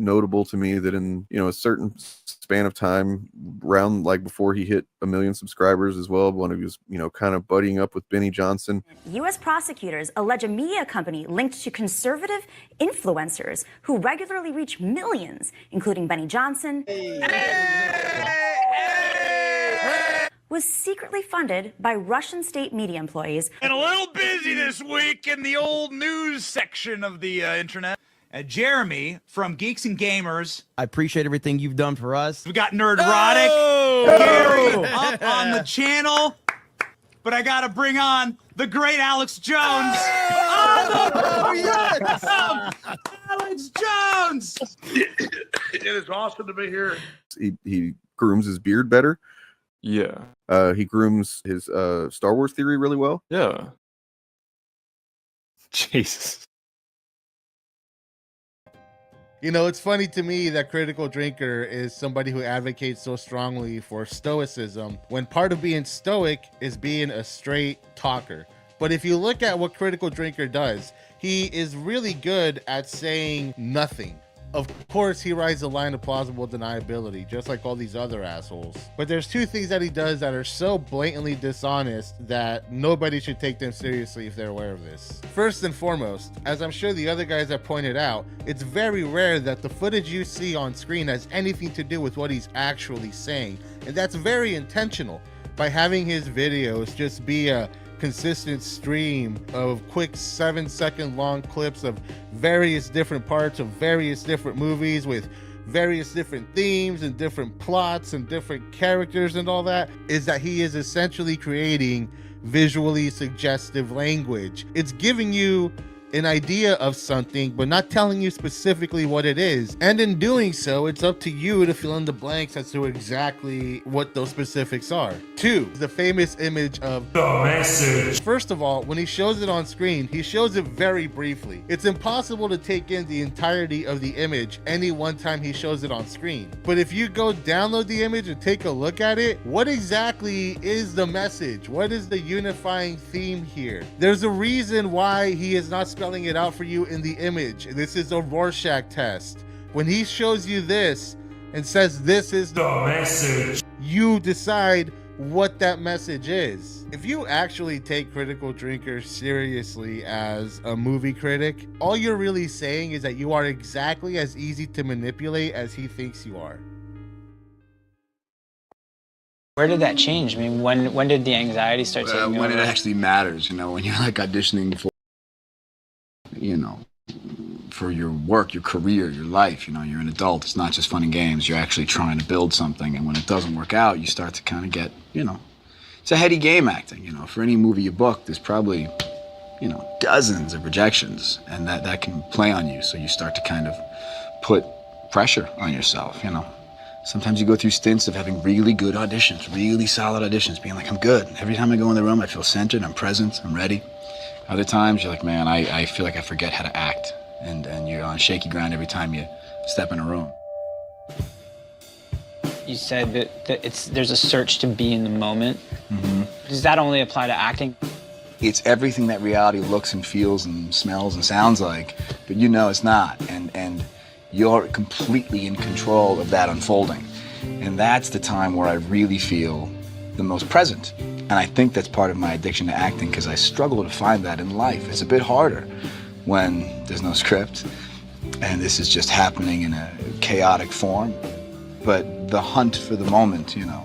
notable to me that in, you know, a certain span of time, around like before he hit 1 million subscribers as well, when he was, you know, kind of buddying up with Benny Johnson. U.S. prosecutors allege a media company linked to conservative influencers who regularly reach millions, including Benny Johnson, was secretly funded by Russian state media employees. And a little busy this week in the old news section of the internet. Jeremy from Geeks and Gamers. I appreciate everything you've done for us. We got Nerdotic, Gary up on the channel. But I gotta bring on the great Alex Jones. Yes! Alex Jones! It is awesome to be here. He grooms his beard better. Yeah. He grooms his Star Wars theory really well. Yeah. Jesus. You know, it's funny to me that Critical Drinker is somebody who advocates so strongly for stoicism, when part of being stoic is being a straight talker. But if you look at what Critical Drinker does, he is really good at saying nothing. Of course, he rides the line of plausible deniability, just like all these other assholes. But there's two things that he does that are so blatantly dishonest that nobody should take them seriously if they're aware of this. First and foremost, as I'm sure the other guys have pointed out, it's very rare that the footage you see on screen has anything to do with what he's actually saying. And that's very intentional, by having his videos just be a consistent stream of quick 7-second long clips of various different parts of various different movies with various different themes and different plots and different characters and all that, is that he is essentially creating visually suggestive language. It's giving you an idea of something, but not telling you specifically what it is. And in doing so, it's up to you to fill in the blanks as to exactly what those specifics are. 2, the famous image of the message. First of all, when he shows it on screen, he shows it very briefly. It's impossible to take in the entirety of the image any one time he shows it on screen. But if you go download the image and take a look at it, what exactly is the message? What is the unifying theme here? There's a reason why he is not spelling it out for you in the image. This is a Rorschach test. When he shows you this and says this is the message, you decide what that message is. If you actually take Critical Drinker seriously as a movie critic, all you're really saying is that you are exactly as easy to manipulate as he thinks you are. Where did that change? I mean, when did the anxiety start taking over? When it actually matters, you know, when you're like auditioning for, you know, for your work, your career, your life, you know, you're an adult. It's not just fun and games. You're actually trying to build something. And when it doesn't work out, you start to kind of get, you know, it's a heady game acting, you know. For any movie you book, there's probably, you know, dozens of rejections, and that can play on you. So you start to kind of put pressure on yourself, you know. Sometimes you go through stints of having really good auditions, really solid auditions, being like, I'm good. Every time I go in the room, I feel centered, I'm present, I'm ready. Other times, you're like, man, I feel like I forget how to act. And you're on shaky ground every time you step in a room. You said that there's a search to be in the moment. Mm-hmm. Does that only apply to acting? It's everything that reality looks and feels and smells and sounds like, but you know it's not. And you're completely in control of that unfolding. And that's the time where I really feel the most present. And I think that's part of my addiction to acting, because I struggle to find that in life. It's a bit harder when there's no script and this is just happening in a chaotic form. But the hunt for the moment, you know,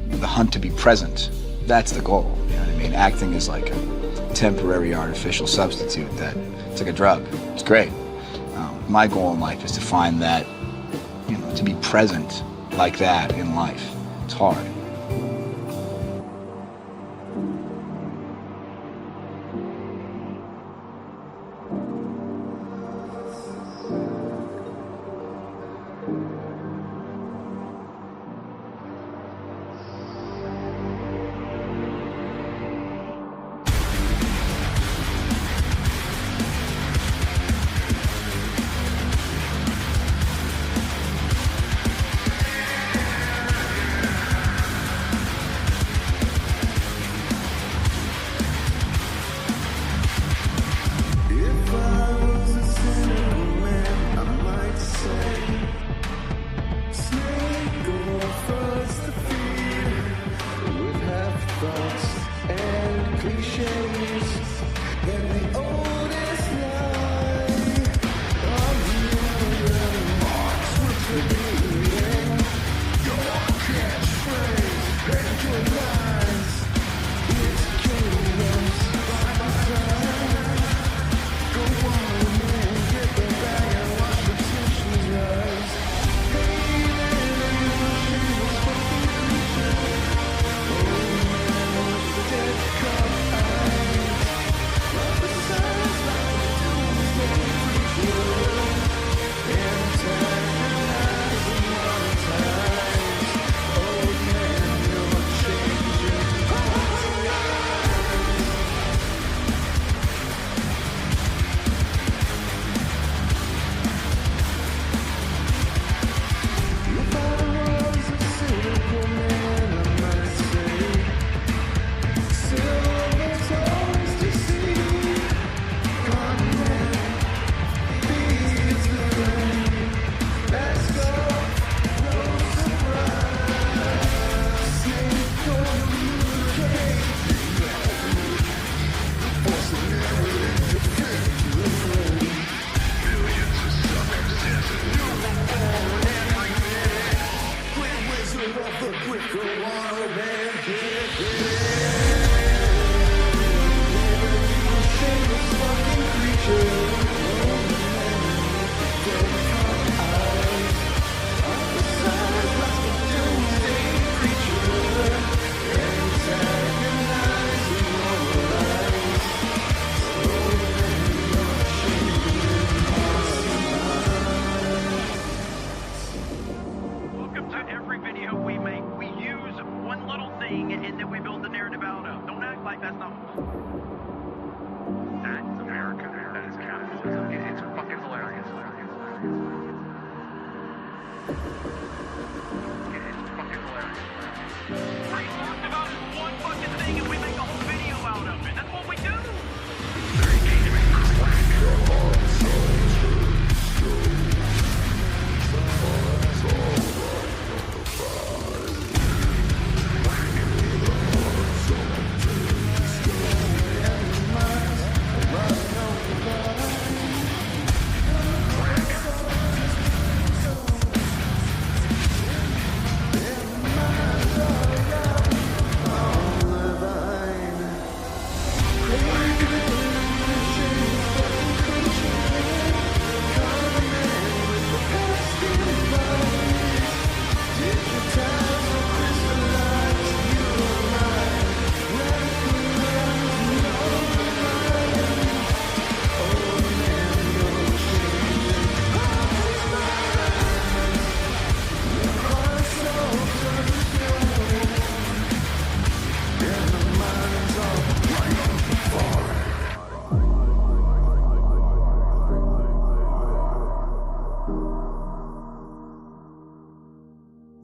the hunt to be present, that's the goal. You know what I mean? Acting is like a temporary artificial substitute that it's like a drug. It's great. My goal in life is to find that, you know, to be present like that in life. It's hard.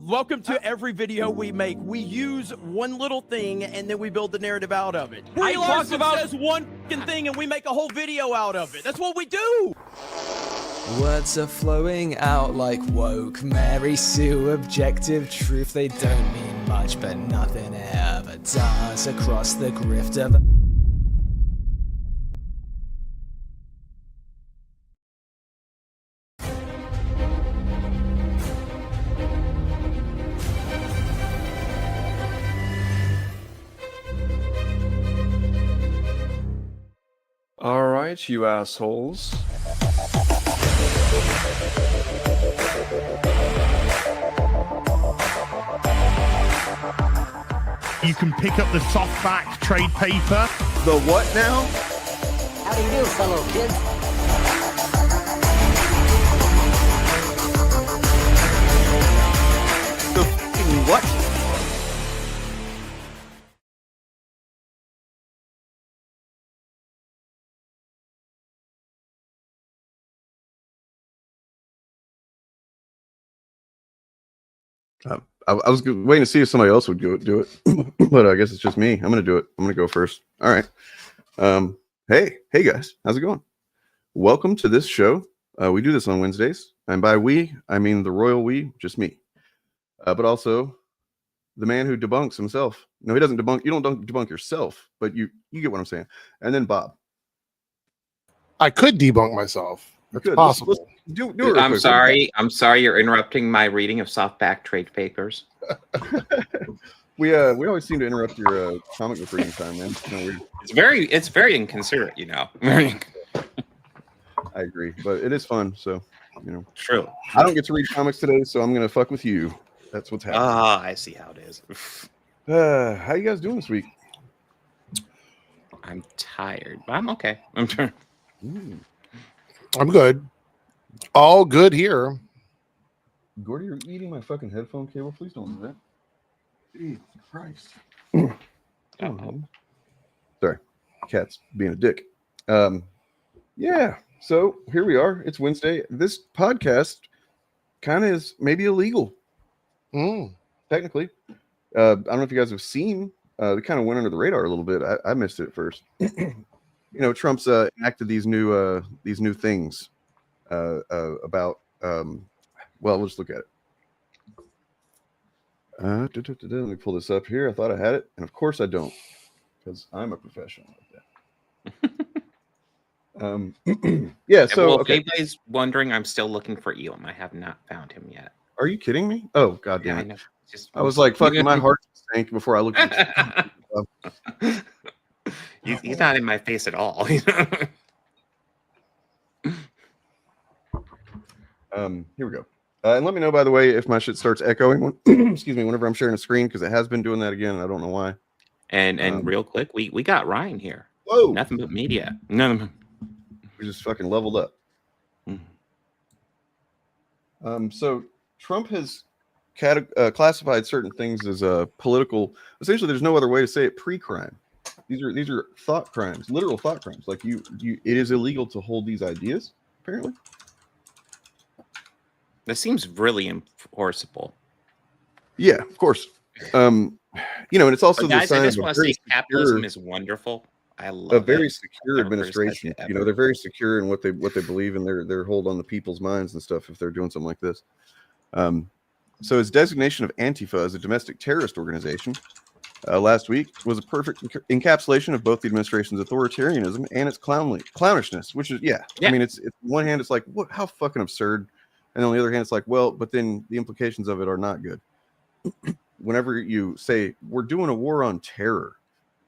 Welcome to every video we make. We use one little thing and then we build the narrative out of it. I talked about says one fucking thing and we make a whole video out of it. That's what we do. Words are flowing out like woke Mary Sue, objective truth. They don't mean much, but nothing ever does across the grift of All right, you assholes. You can pick up the softback trade paper. The what now? How do you do, fellow kids? The f***ing what? I was waiting to see if somebody else would do it, but I guess it's just me. I'm gonna do it. I'm gonna go first. All right. Hey guys, how's it going? Welcome to this show. We do this on Wednesdays, and by we I mean the royal we, just me. But also the man who debunks himself. No, he doesn't debunk. You don't debunk yourself, but you get what I'm saying. And then Bob. I could debunk myself. It's possible. Let's do it real I'm quick. sorry. I'm sorry. You're interrupting my reading of softback trade papers. We always seem to interrupt your comic book reading time, man. It's very inconsiderate, you know. I agree, but it is fun. So, you know, true. I don't get to read comics today, so I'm gonna fuck with you. That's what's happening. Ah, I see how it is. How you guys doing this week? I'm tired, but I'm okay. I'm good. All good here. Gordy, you're eating my fucking headphone cable. Please don't do that. Jesus Christ. Sorry, cat's being a dick. Yeah. So here we are. It's Wednesday. This podcast kind of is maybe illegal. Technically. I don't know if you guys have seen. They kind of went under the radar a little bit. I missed it at first. You know, Trump's enacted these new things about. Well, we'll just look at it. Let me pull this up here. I thought I had it, and of course I don't, because I'm a professional like that. Yeah. So, well, okay. if anybody's wondering, I'm still looking for Elam. I have not found him yet. Are you kidding me? Oh, god damn it! I know. I was like, fucking, my heart sank before I looked at He's not in my face at all. Here we go. And let me know, by the way, if my shit starts echoing. Excuse me, whenever I'm sharing a screen, because it has been doing that again. And I don't know why. And real quick, we got Ryan here. Whoa! Nothing but media. No. We just fucking leveled up. So Trump has classified certain things as political. Essentially, there's no other way to say it. Pre-crime. These are thought crimes, literal thought crimes. Like it is illegal to hold these ideas. Apparently. This seems really enforceable. Yeah, of course. You know, and it's also but guys, the sign I just of want to say capitalism is wonderful. I love a very it. secure administration. You know, they're very secure in what they believe and their hold on the people's minds and stuff if they're doing something like this. So his designation of Antifa as a domestic terrorist organization last week was a perfect encapsulation of both the administration's authoritarianism and its clownishness, which is yeah. I mean, it's on one hand, it's like, what? How fucking absurd. And on the other hand, it's like, well, but then the implications of it are not good. Whenever you say we're doing a war on terror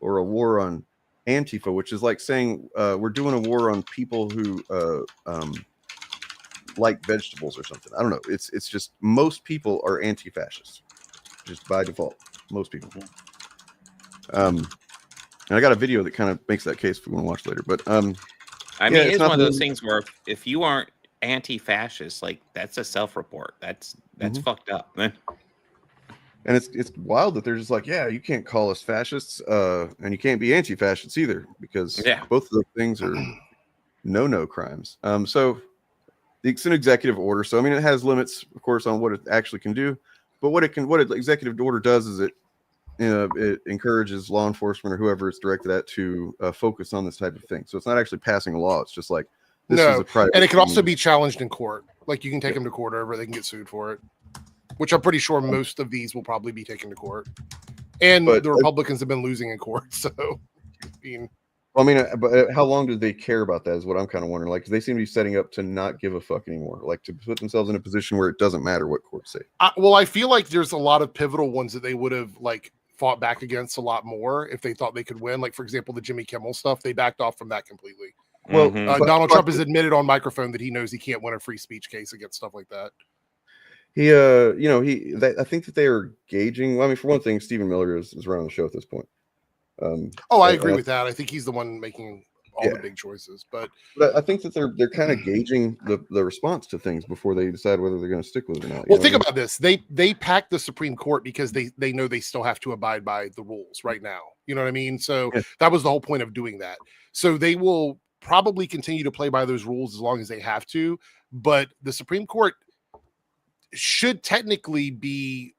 or a war on Antifa, which is like saying we're doing a war on people who like vegetables or something. I don't know. It's just most people are anti-fascists, just by default. Most people. And I got a video that kind of makes that case if we want to watch later. But I mean, it's one of those things where if you aren't anti-fascist, like that's a self-report. That's fucked up, man. And it's wild that they're just like, yeah, you can't call us fascists, and you can't be anti-fascists either, because both of those things are no crimes. So it's an executive order, so I mean it has limits, of course, on what it actually can do. But what an executive order does is it encourages law enforcement or whoever it's directed at to focus on this type of thing. So it's not actually passing a law; it's just like this is a private. And it can also be challenged in court. Like you can take them to court over, they can get sued for it. Which I'm pretty sure most of these will probably be taken to court. And the Republicans have been losing in court. So, but how long do they care about that is what I'm kind of wondering. Like, they seem to be setting up to not give a fuck anymore. Like, to put themselves in a position where it doesn't matter what courts say. Well, I feel like there's a lot of pivotal ones that they would have, like, fought back against a lot more if they thought they could win. Like, for example, the Jimmy Kimmel stuff, they backed off from that completely. Well, Donald Trump has admitted on microphone that he knows he can't win a free speech case against stuff like that. I think that they are gauging. Well, I mean, for one thing, Stephen Miller is running the show at this point. I agree with that. I think he's the one making all the big choices. But I think that they're kind of gauging the response to things before they decide whether they're going to stick with it or not. Well, think about this. They packed the Supreme Court because they know they still have to abide by the rules right now. You know what I mean? So that was the whole point of doing that. So they will probably continue to play by those rules as long as they have to. But the Supreme Court should technically be,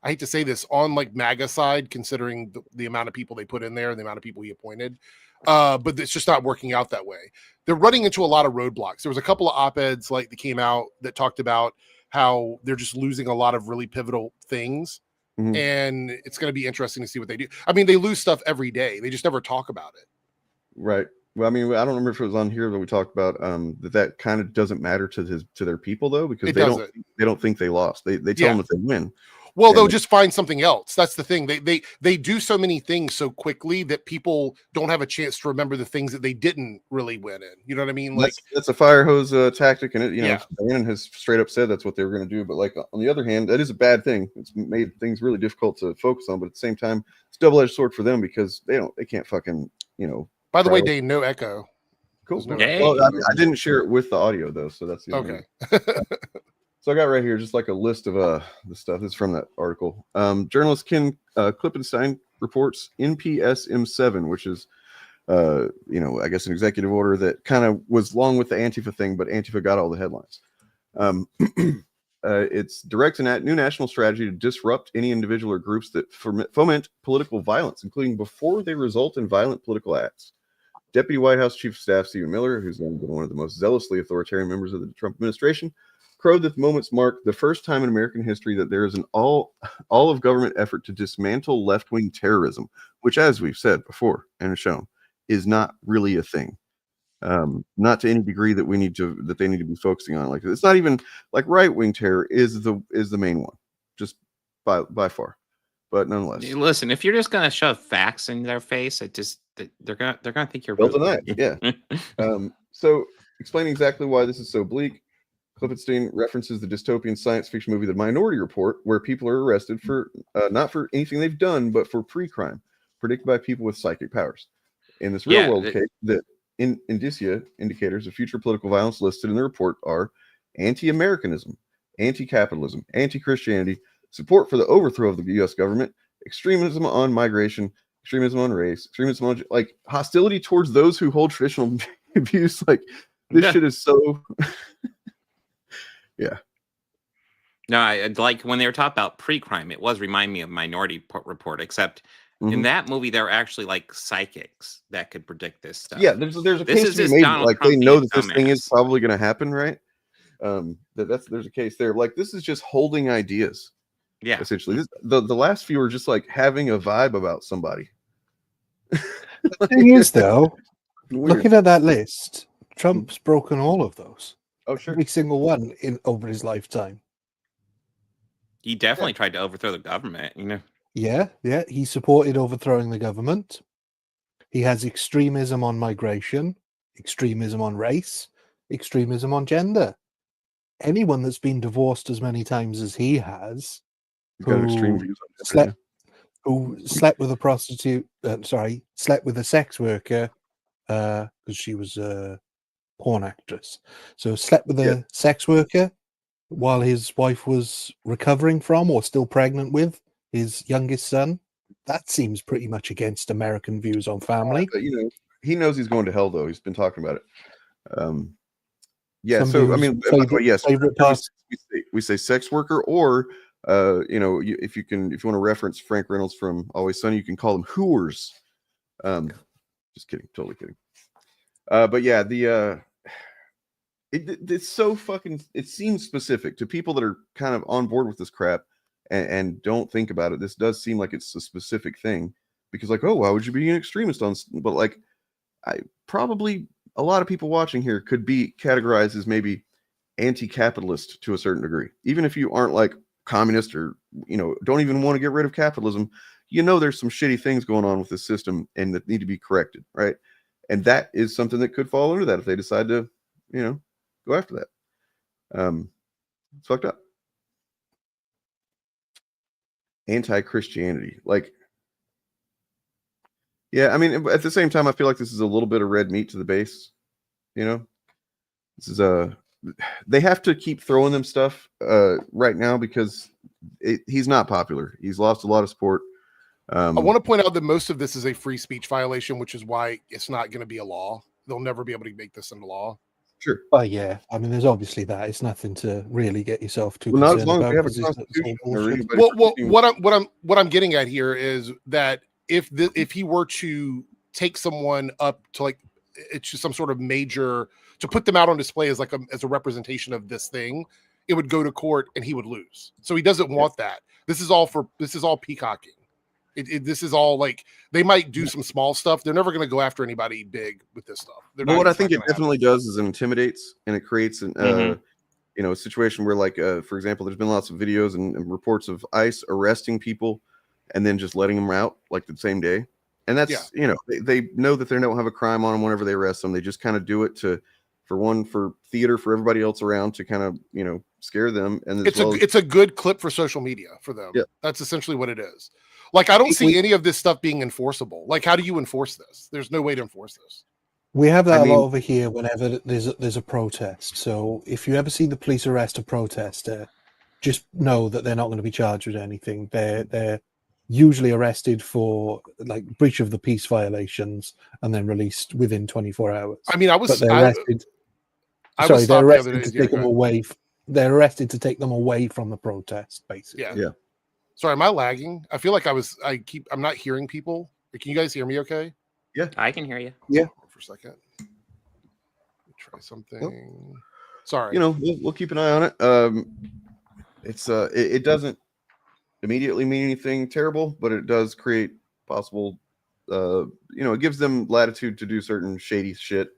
I hate to say this, on like MAGA side, considering the amount of people they put in there and the amount of people he appointed. But it's just not working out that way. They're running into a lot of roadblocks. There was a couple of op-eds like that came out that talked about how they're just losing a lot of really pivotal things and it's going to be interesting to see what they do. I mean, they lose stuff every day. They just never talk about it. Right. Well, I mean, I don't remember if it was on here that we talked about that kind of doesn't matter to their people though, because they don't think they lost. They tell them that they win. Well, they'll just find something else. That's the thing. They do so many things so quickly that people don't have a chance to remember the things that they didn't really win in. You know what I mean? Like that's a fire hose tactic, and Bannon has straight up said that's what they were going to do. But like on the other hand, that is a bad thing. It's made things really difficult to focus on. But at the same time, it's a double-edged sword for them because they can't fucking By the way, Dane, no echo. Cool. No well, I didn't share it with the audio though, so that's the okay. So I got right here just like a list of the stuff. This is from that article. Journalist Ken Klippenstein reports NPS M7, which is I guess an executive order that kind of was along with the Antifa thing, but Antifa got all the headlines. It's directs a new national strategy to disrupt any individual or groups that foment political violence, including before they result in violent political acts. Deputy White House Chief of Staff Stephen Miller, who's been one of the most zealously authoritarian members of the Trump administration, crowed that the moments mark the first time in American history that there is an all of government effort to dismantle left-wing terrorism, which, as we've said before and shown, is not really a thing. Not to any degree that they need to be focusing on. Like it's not even like right-wing terror is the main one, just by far. But nonetheless, listen, if you're just gonna shove facts in their face, they're gonna think you're rude. Yeah. So explaining exactly why this is so bleak, Klippenstein references the dystopian science fiction movie The Minority Report, where people are arrested for not for anything they've done, but for pre-crime, predicted by people with psychic powers. In this real-world case, the indicators of future political violence listed in the report are anti-Americanism, anti-capitalism, anti-Christianity, support for the overthrow of the U.S. government, extremism on migration, extremism on race, extremism on like hostility towards those who hold traditional views. Like this shit is so. Yeah. No, I like when they were talking about pre-crime, it was remind me of Minority Report, except in that movie, there were actually like psychics that could predict this stuff. Yeah, there's a case to be made, like they know that this thing is probably going to happen, right? There's a case there. Like this is just holding ideas. Yeah, essentially, the last few are just like having a vibe about somebody. The thing is, though, looking at that list, Trump's broken all of those. Oh, sure. Every single one over his lifetime. He definitely tried to overthrow the government, Yeah. He supported overthrowing the government. He has extremism on migration, extremism on race, extremism on gender. Anyone that's been divorced as many times as he has, got extreme views on who slept with a prostitute, slept with a sex worker because she was a porn actress. So slept with a sex worker while his wife was recovering from or still pregnant with his youngest son. That seems pretty much against American views on family. But, he knows he's going to hell, though. He's been talking about it. So I mean, yes, we say sex worker, or if you want to reference Frank Reynolds from Always Sunny, you can call them hooers. Just kidding, totally kidding. But yeah, it's so fucking. It seems specific to people that are kind of on board with this crap and don't think about it. This does seem like it's a specific thing because, like, oh, why would you be an extremist on? But like, probably a lot of people watching here could be categorized as maybe anti-capitalist to a certain degree, even if you aren't like communist or don't even want to get rid of capitalism. There's some shitty things going on with this system and that need to be corrected, right? And that is something that could fall under that if they decide to go after that. It's fucked up. Anti-Christianity, like, yeah, I mean, at the same time, I feel like this is a little bit of red meat to the base. This is they have to keep throwing them stuff right now because he's not popular. He's lost a lot of support. I want to point out that most of this is a free speech violation, which is why it's not going to be a law. They'll never be able to make this into law. Sure. Oh yeah, I mean, there's obviously that. It's nothing to really get yourself too. Well, not as long as we have a constitution. What I'm getting at here is that if he were to take someone up to like, it's just some sort of major to put them out on display as a representation of this thing, it would go to court and he would lose. So he doesn't want that. This is all peacocking. This is all like, they might do some small stuff. They're never going to go after anybody big with this stuff. But what I think it definitely does is it intimidates, and it creates an a situation where, like, for example, there's been lots of videos and reports of ICE arresting people and then just letting them out like the same day. And that's they know that they don't have a crime on them whenever they arrest them. They just kind of do it for theater for everybody else around to kind of scare them. And it's a good clip for social media for them. Yeah, that's essentially what it is. Like, I don't see any of this stuff being enforceable. Like, how do you enforce this? There's no way to enforce this. We have that a lot over here whenever there's a protest. So if you ever see the police arrest a protester, just know that they're not going to be charged with anything. They're usually arrested for like breach of the peace violations and then released within 24 hours. I mean, they're arrested. They're arrested to take them away. They're arrested to take them away from the protest, basically. Yeah. Sorry, am I lagging? I feel like I'm not hearing people. Can you guys hear me okay? Yeah. I can hear you. Yeah. For a second. Try something. Sorry. We'll keep an eye on it. It doesn't immediately mean anything terrible, but it does create possible, it gives them latitude to do certain shady shit.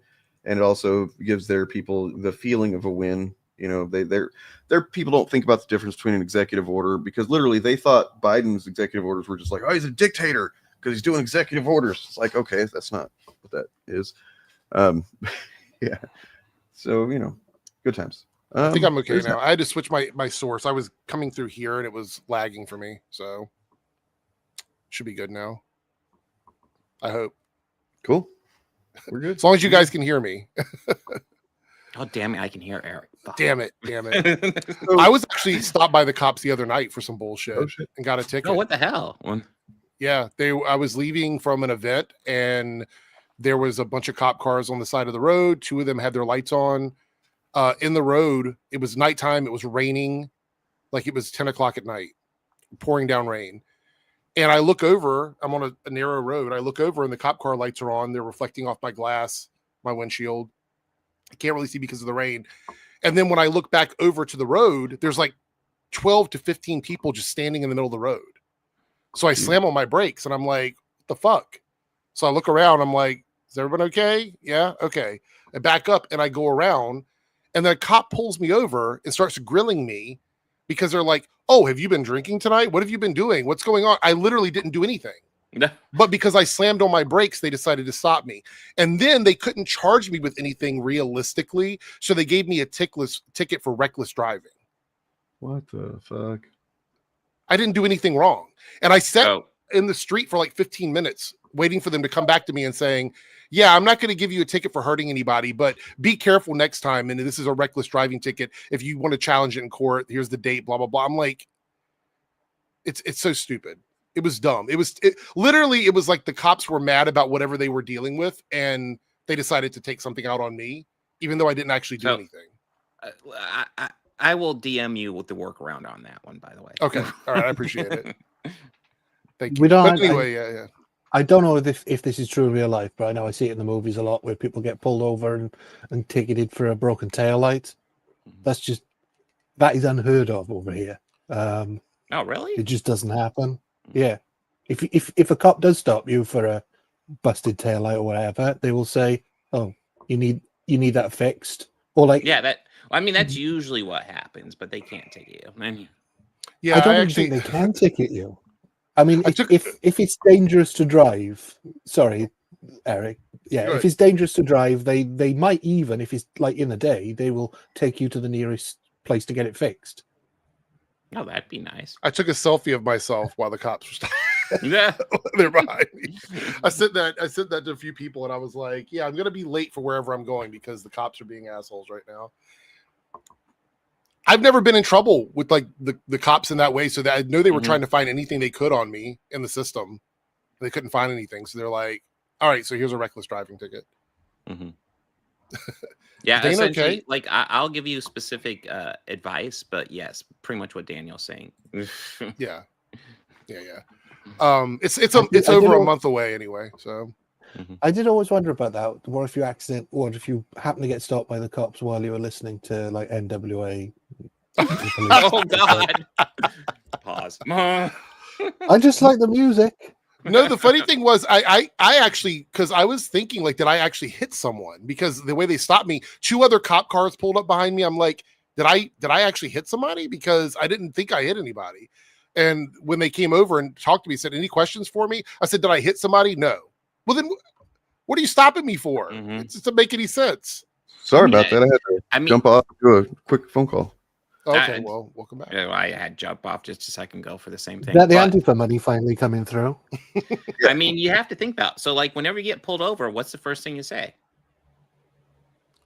And it also gives their people the feeling of a win. Their people don't think about the difference between an executive order, because literally they thought Biden's executive orders were just like, oh, he's a dictator because he's doing executive orders. It's like, okay, that's not what that is. Yeah. So, good times. I think I'm okay now. I had to switch my source. I was coming through here and it was lagging for me. So should be good now. I hope. Cool. We're good. As long as you guys can hear me. Oh, damn it. I can hear Eric. Fuck. Damn it. I was actually stopped by the cops the other night for some bullshit and got a ticket. Oh, what the hell? Yeah. I was leaving from an event and there was a bunch of cop cars on the side of the road. 2 of them had their lights on. In the road, it was nighttime. It was raining. Like, it was 10 o'clock at night, pouring down rain. And I look over, I'm on a narrow road. I look over and the cop car lights are on. They're reflecting off my glass, my windshield. I can't really see because of the rain. And then when I look back over to the road, there's like 12 to 15 people just standing in the middle of the road. So I slam on my brakes and I'm like, what the fuck? So I look around. I'm like, is everyone okay? Yeah. Okay. I back up and I go around and the cop pulls me over and starts grilling me because they're like, oh, have you been drinking tonight? What have you been doing? What's going on? I literally didn't do anything. But because I slammed on my brakes, they decided to stop me. And then they couldn't charge me with anything realistically. So they gave me a ticket for reckless driving. What the fuck? I didn't do anything wrong. And I sat in the street for like 15 minutes waiting for them to come back to me and saying, yeah, I'm not going to give you a ticket for hurting anybody, but be careful next time. And this is a reckless driving ticket. If you want to challenge it in court, here's the date, blah, blah, blah. I'm like, it's so stupid. It was dumb. It was like the cops were mad about whatever they were dealing with, and they decided to take something out on me, even though I didn't actually do anything. I will DM you with the workaround on that one, by the way. Okay. All right. I appreciate it. Thank you. We don't. But anyway, yeah. I don't know if this is true in real life, but I know I see it in the movies a lot where people get pulled over and ticketed for a broken taillight. That is unheard of over here. Oh, really? It just doesn't happen. Yeah. If a cop does stop you for a busted taillight or whatever, they will say, oh, you need that fixed. Or like, yeah, that's usually what happens, but they can't ticket you. Yeah, I don't think they can ticket you. I mean, if it's dangerous to drive, sorry, Eric. Yeah, if it's dangerous to drive, they might even, if it's like in the day, they will take you to the nearest place to get it fixed. Oh, that'd be nice. I took a selfie of myself while the cops were stopping. Yeah, they're behind me. I sent that to a few people, and I was like, "Yeah, I'm gonna be late for wherever I'm going because the cops are being assholes right now." I've never been in trouble with like the cops in that way, so that I know they were trying to find anything they could on me in the system. They couldn't find anything, so they're like, "All right, so here's a reckless driving ticket." Mm-hmm. Yeah, essentially, like I'll give you specific advice, but yes, pretty much what Daniel's saying. Yeah. It's over a month away anyway, so. I did always wonder about that. What if you happen to get stopped by the cops while you were listening to like NWA? Oh God! pause. I just like the music. No, the funny thing was I actually, because I was thinking, like, did I actually hit someone? Because the way they stopped me, 2 other cop cars pulled up behind me. I'm like, did I actually hit somebody? Because I didn't think I hit anybody. And when they came over and talked to me, said, any questions for me? I said, did I hit somebody? No. Well, then what are you stopping me for? It just doesn't make any sense. Sorry about that. I had to jump off and do a quick phone call. Okay, well, welcome back. I had jump off just a second ago for the same thing. That the but- Antifa money finally coming through. I mean, you have to think about. So, like, whenever you get pulled over, what's the first thing you say?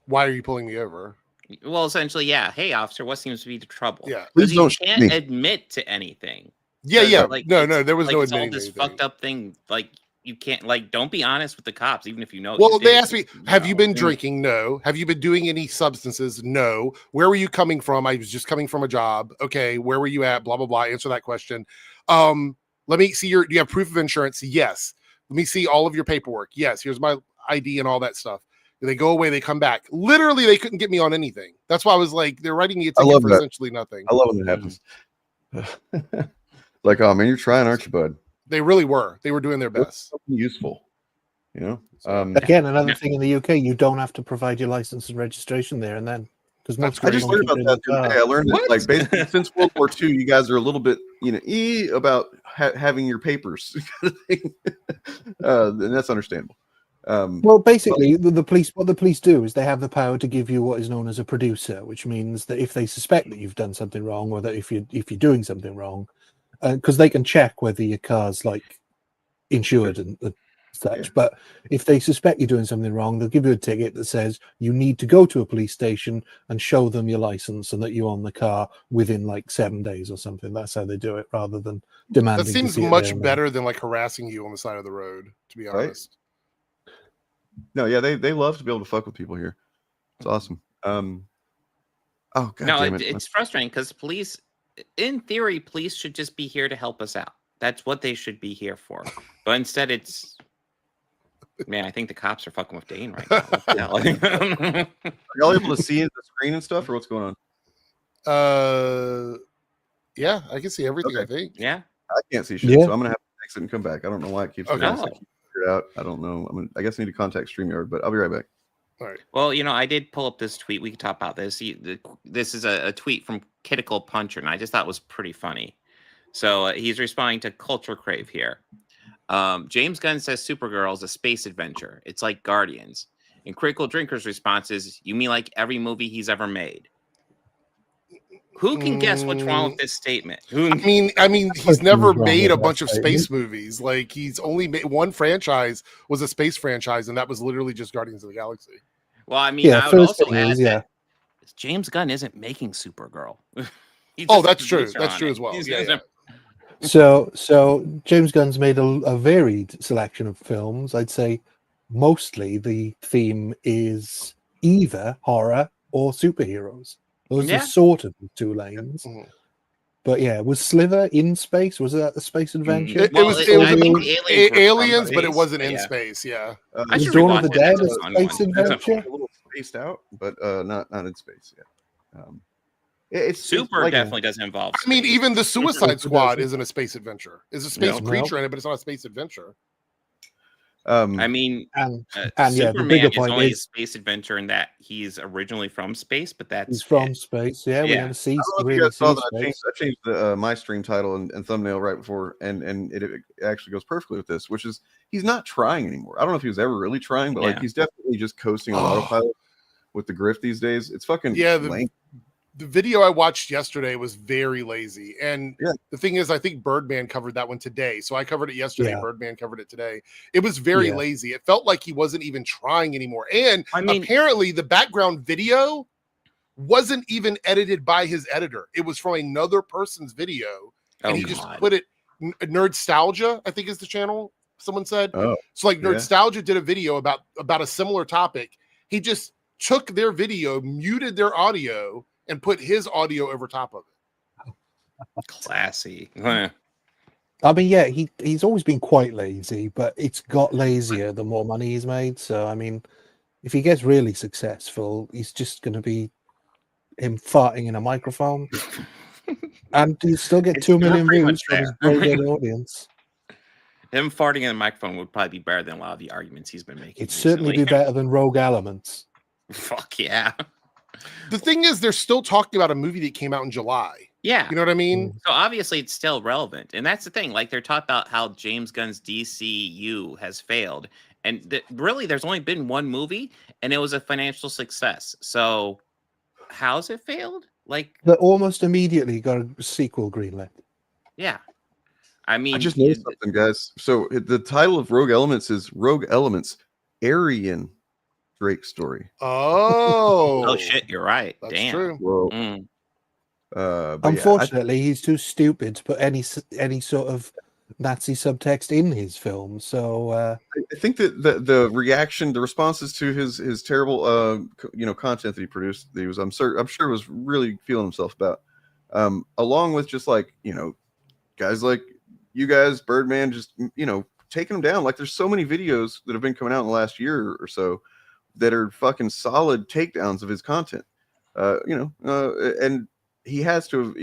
Why are you pulling me over? Well, essentially, yeah. Hey, officer, what seems to be the trouble? Yeah. Because Please you don't shoot can't me. admit to anything. Yeah, So, yeah. like, No, it's- there was like, no it's all admitting this anything. fucked up thing. Like, you can't, like, don't be honest with the cops, even if you know. Well, you they did. asked me, have you been drinking? No. Have you been doing any substances? No. Where were you coming from? I was just coming from a job. Okay. Where were you at? Blah, blah, blah. Answer that question. Let me see do you have proof of insurance? Yes. Let me see all of your paperwork. Yes. Here's my ID and all that stuff. They go away. They come back. Literally, they couldn't get me on anything. That's why I was like, they're writing me a ticket for essentially nothing. I love when that happens. Like, oh man, you're trying, aren't you, bud? They really were. They were doing their best. Something useful, you know. Again, another thing in the UK, you don't have to provide your license and registration there and then. Because most I just learned about that the other day. I learned that, like, basically since World War II, you guys are a little bit, about having your papers, and that's understandable. Well, basically, the police, what the police do is they have the power to give you what is known as a producer, which means that if they suspect that you've done something wrong, or that if you're doing something wrong, because they can check whether your car's like insured and such. Yeah. But if they suspect you're doing something wrong, they'll give you a ticket that says you need to go to a police station and show them your license and that you own the car within like 7 days or something. That's how they do it, rather than demanding. That seems much better than like harassing you on the side of the road, to be honest. No, yeah, they love to be able to fuck with people here. It's awesome. Oh god, no, damn it. It's frustrating because police, in theory, police should just be here to help us out. That's what they should be here for. But instead, it's man. I think the cops are fucking with Dane right now. What the hell? Are y'all able to see the screen and stuff, or what's going on? Yeah, I can see everything. Okay. I think. Yeah, I can't see shit, so I'm gonna have to exit and come back. I don't know why it keeps. Okay. Out. I don't know. I guess I need to contact StreamYard, but I'll be right back. All right. Well, I did pull up this tweet. We can talk about this. This is a tweet from Kittical Puncher, and I just thought it was pretty funny. So he's responding to Culture Crave here. James Gunn says Supergirl is a space adventure. It's like Guardians. And Critical Drinker's response is, you mean like every movie he's ever made? Who can guess what's wrong with this statement? I mean, he's never made a bunch of space movies. Like, he's only made one franchise was a space franchise, and that was literally just Guardians of the Galaxy. Well, I mean, I would also add that James Gunn isn't making Supergirl. That's true. That's true as well. Yeah. So James Gunn's made a varied selection of films. I'd say mostly the theme is either horror or superheroes. Those are sort of the two lanes. But yeah, was Slither in space? Was that the space adventure? It was aliens, but it wasn't in space. Yeah. Was Dawn of the Dead a space adventure? A little spaced out, but not in space yet. Super definitely doesn't involve space. I mean, even the Suicide Squad isn't a space adventure. It's a space creature in it, but it's not a space adventure. I mean, and Superman is only a space adventure in that he's originally from space, but he's from space. Yeah, we never see. I changed my stream title and thumbnail right before, and it actually goes perfectly with this, which is he's not trying anymore. I don't know if he was ever really trying, but like he's definitely just coasting on autopilot with the grift these days. It's fucking lame. The video I watched yesterday was very lazy. And the thing is, I think Birdman covered that one today. So I covered it yesterday. Yeah. Birdman covered it today. It was very lazy. It felt like he wasn't even trying anymore. And apparently the background video wasn't even edited by his editor. It was from another person's video. And he just put it, Nerdstalgia, I think is the channel, someone said. So like Nerdstalgia did a video about a similar topic. He just took their video, muted their audio, and put his audio over top of it. Classy. I mean, yeah, he's always been quite lazy, but it's got lazier the more money he's made. So, I mean, if he gets really successful, he's just going to be him farting in a microphone. And you still get 2 million pretty much views from his there. very good audience. Him farting in the microphone would probably be better than a lot of the arguments he's been making. It'd certainly be better than Rogue Elements. Fuck yeah. The thing is, they're still talking about a movie that came out in July. Yeah. You know what I mean? So obviously it's still relevant. And that's the thing. Like they're talking about how James Gunn's DCU has failed. And really, there's only been one movie and it was a financial success. So how's it failed? Like They almost immediately got a sequel greenlit. Yeah. I mean, I just noticed something, guys. So the title of Rogue Elements is Rogue Elements, Aryan Drake story. Oh shit, you're right. That's Damn. true. Whoa. But Unfortunately, he's too stupid to put any sort of Nazi subtext in his film. So I think that the reaction, the responses to his terrible content that he produced, I'm sure was really feeling himself about. Along with just like guys like you guys, Birdman, just taking him down. Like there's so many videos that have been coming out in the last year or so that are fucking solid takedowns of his content. And he has to have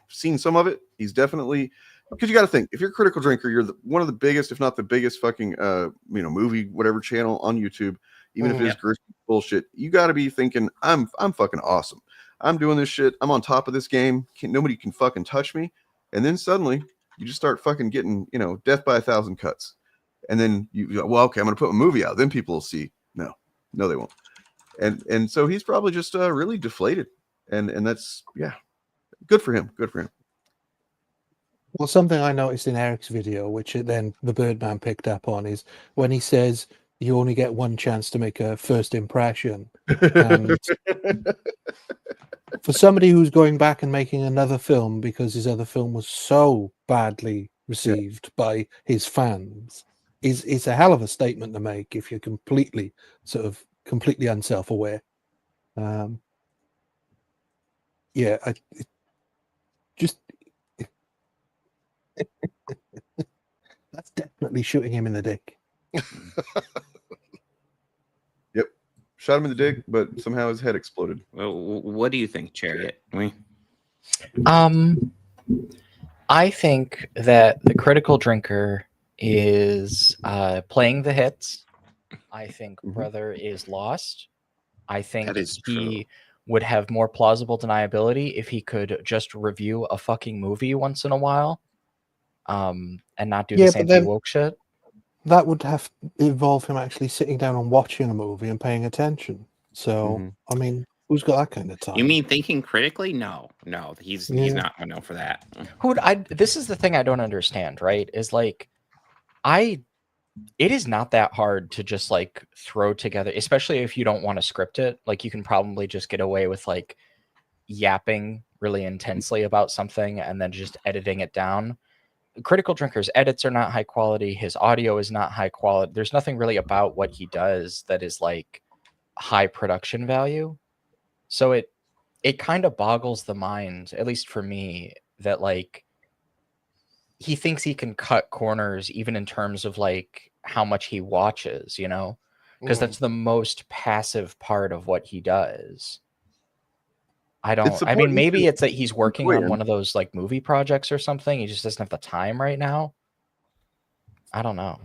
seen some of it. He's definitely, because you got to think, if you're a critical drinker, you're one of the biggest, if not the biggest fucking movie whatever channel on YouTube. Even if it is gruesome bullshit, you got to be thinking, I'm fucking awesome. I'm doing this shit. I'm on top of this game. Nobody can fucking touch me. And then suddenly you just start fucking getting death by 1,000 cuts. And then you go, well, okay, I'm gonna put a movie out. Then people will see. No, they won't. And so he's probably just really deflated. And that's good for him. Good for him. Well, something I noticed in Eric's video, which then the Birdman picked up on, is when he says you only get one chance to make a first impression. And for somebody who's going back and making another film because his other film was so badly received by his fans, is a hell of a statement to make if you're completely unself-aware. That's definitely shooting him in the dick. Yep, shot him in the dick, but somehow his head exploded. Well, what do you think, Chariot? I think that the critical drinker is playing the hits. I think Brother is lost. I think That is he would have more plausible deniability if he could just review a fucking movie once in a while, and not do the same thing woke shit. That would have to involve him actually sitting down and watching a movie and paying attention. So, I mean, who's got that kind of time? You mean thinking critically? No, he's not gonna know for that. This is the thing I don't understand, right? Is like, it is not that hard to just like throw together, especially if you don't want to script it. Like you can probably just get away with like yapping really intensely about something and then just editing it down. Critical Drinker's edits are not high quality. His audio is not high quality. There's nothing really about what he does that is like high production value. So it kind of boggles the mind, at least for me, that like he thinks he can cut corners even in terms of like how much he watches, because that's the most passive part of what he does. I mean, maybe it's that he's working on one of those like movie projects or something. He just doesn't have the time right now. I don't know.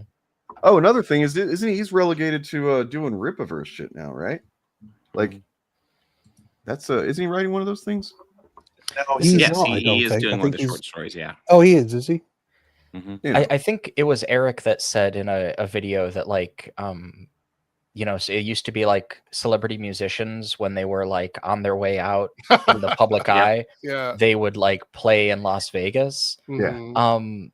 Oh, another thing is, isn't he's relegated to doing Ripaverse shit now, right? Like that's isn't he writing one of those things? No, he is doing one of the short stories. Yeah. Oh, he is he? I think it was Eric that said in a video that like so it used to be like celebrity musicians when they were like on their way out in the public eye, they would like play in Las Vegas. And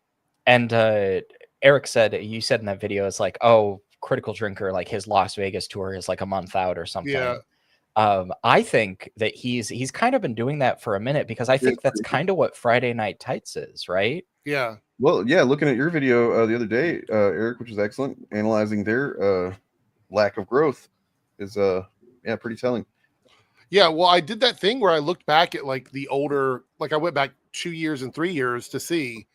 Eric said, you said in that video, it's like, oh, Critical Drinker, like his Las Vegas tour is like a month out or something. I think that he's kind of been doing that for a minute, because I think that's kind of what Friday Night Tights is, right? Yeah. Well, yeah, looking at your video the other day, Eric, which was excellent, analyzing their lack of growth is pretty telling. Yeah, well, I did that thing where I looked back at like the older, like I went back 2 years and 3 years to see,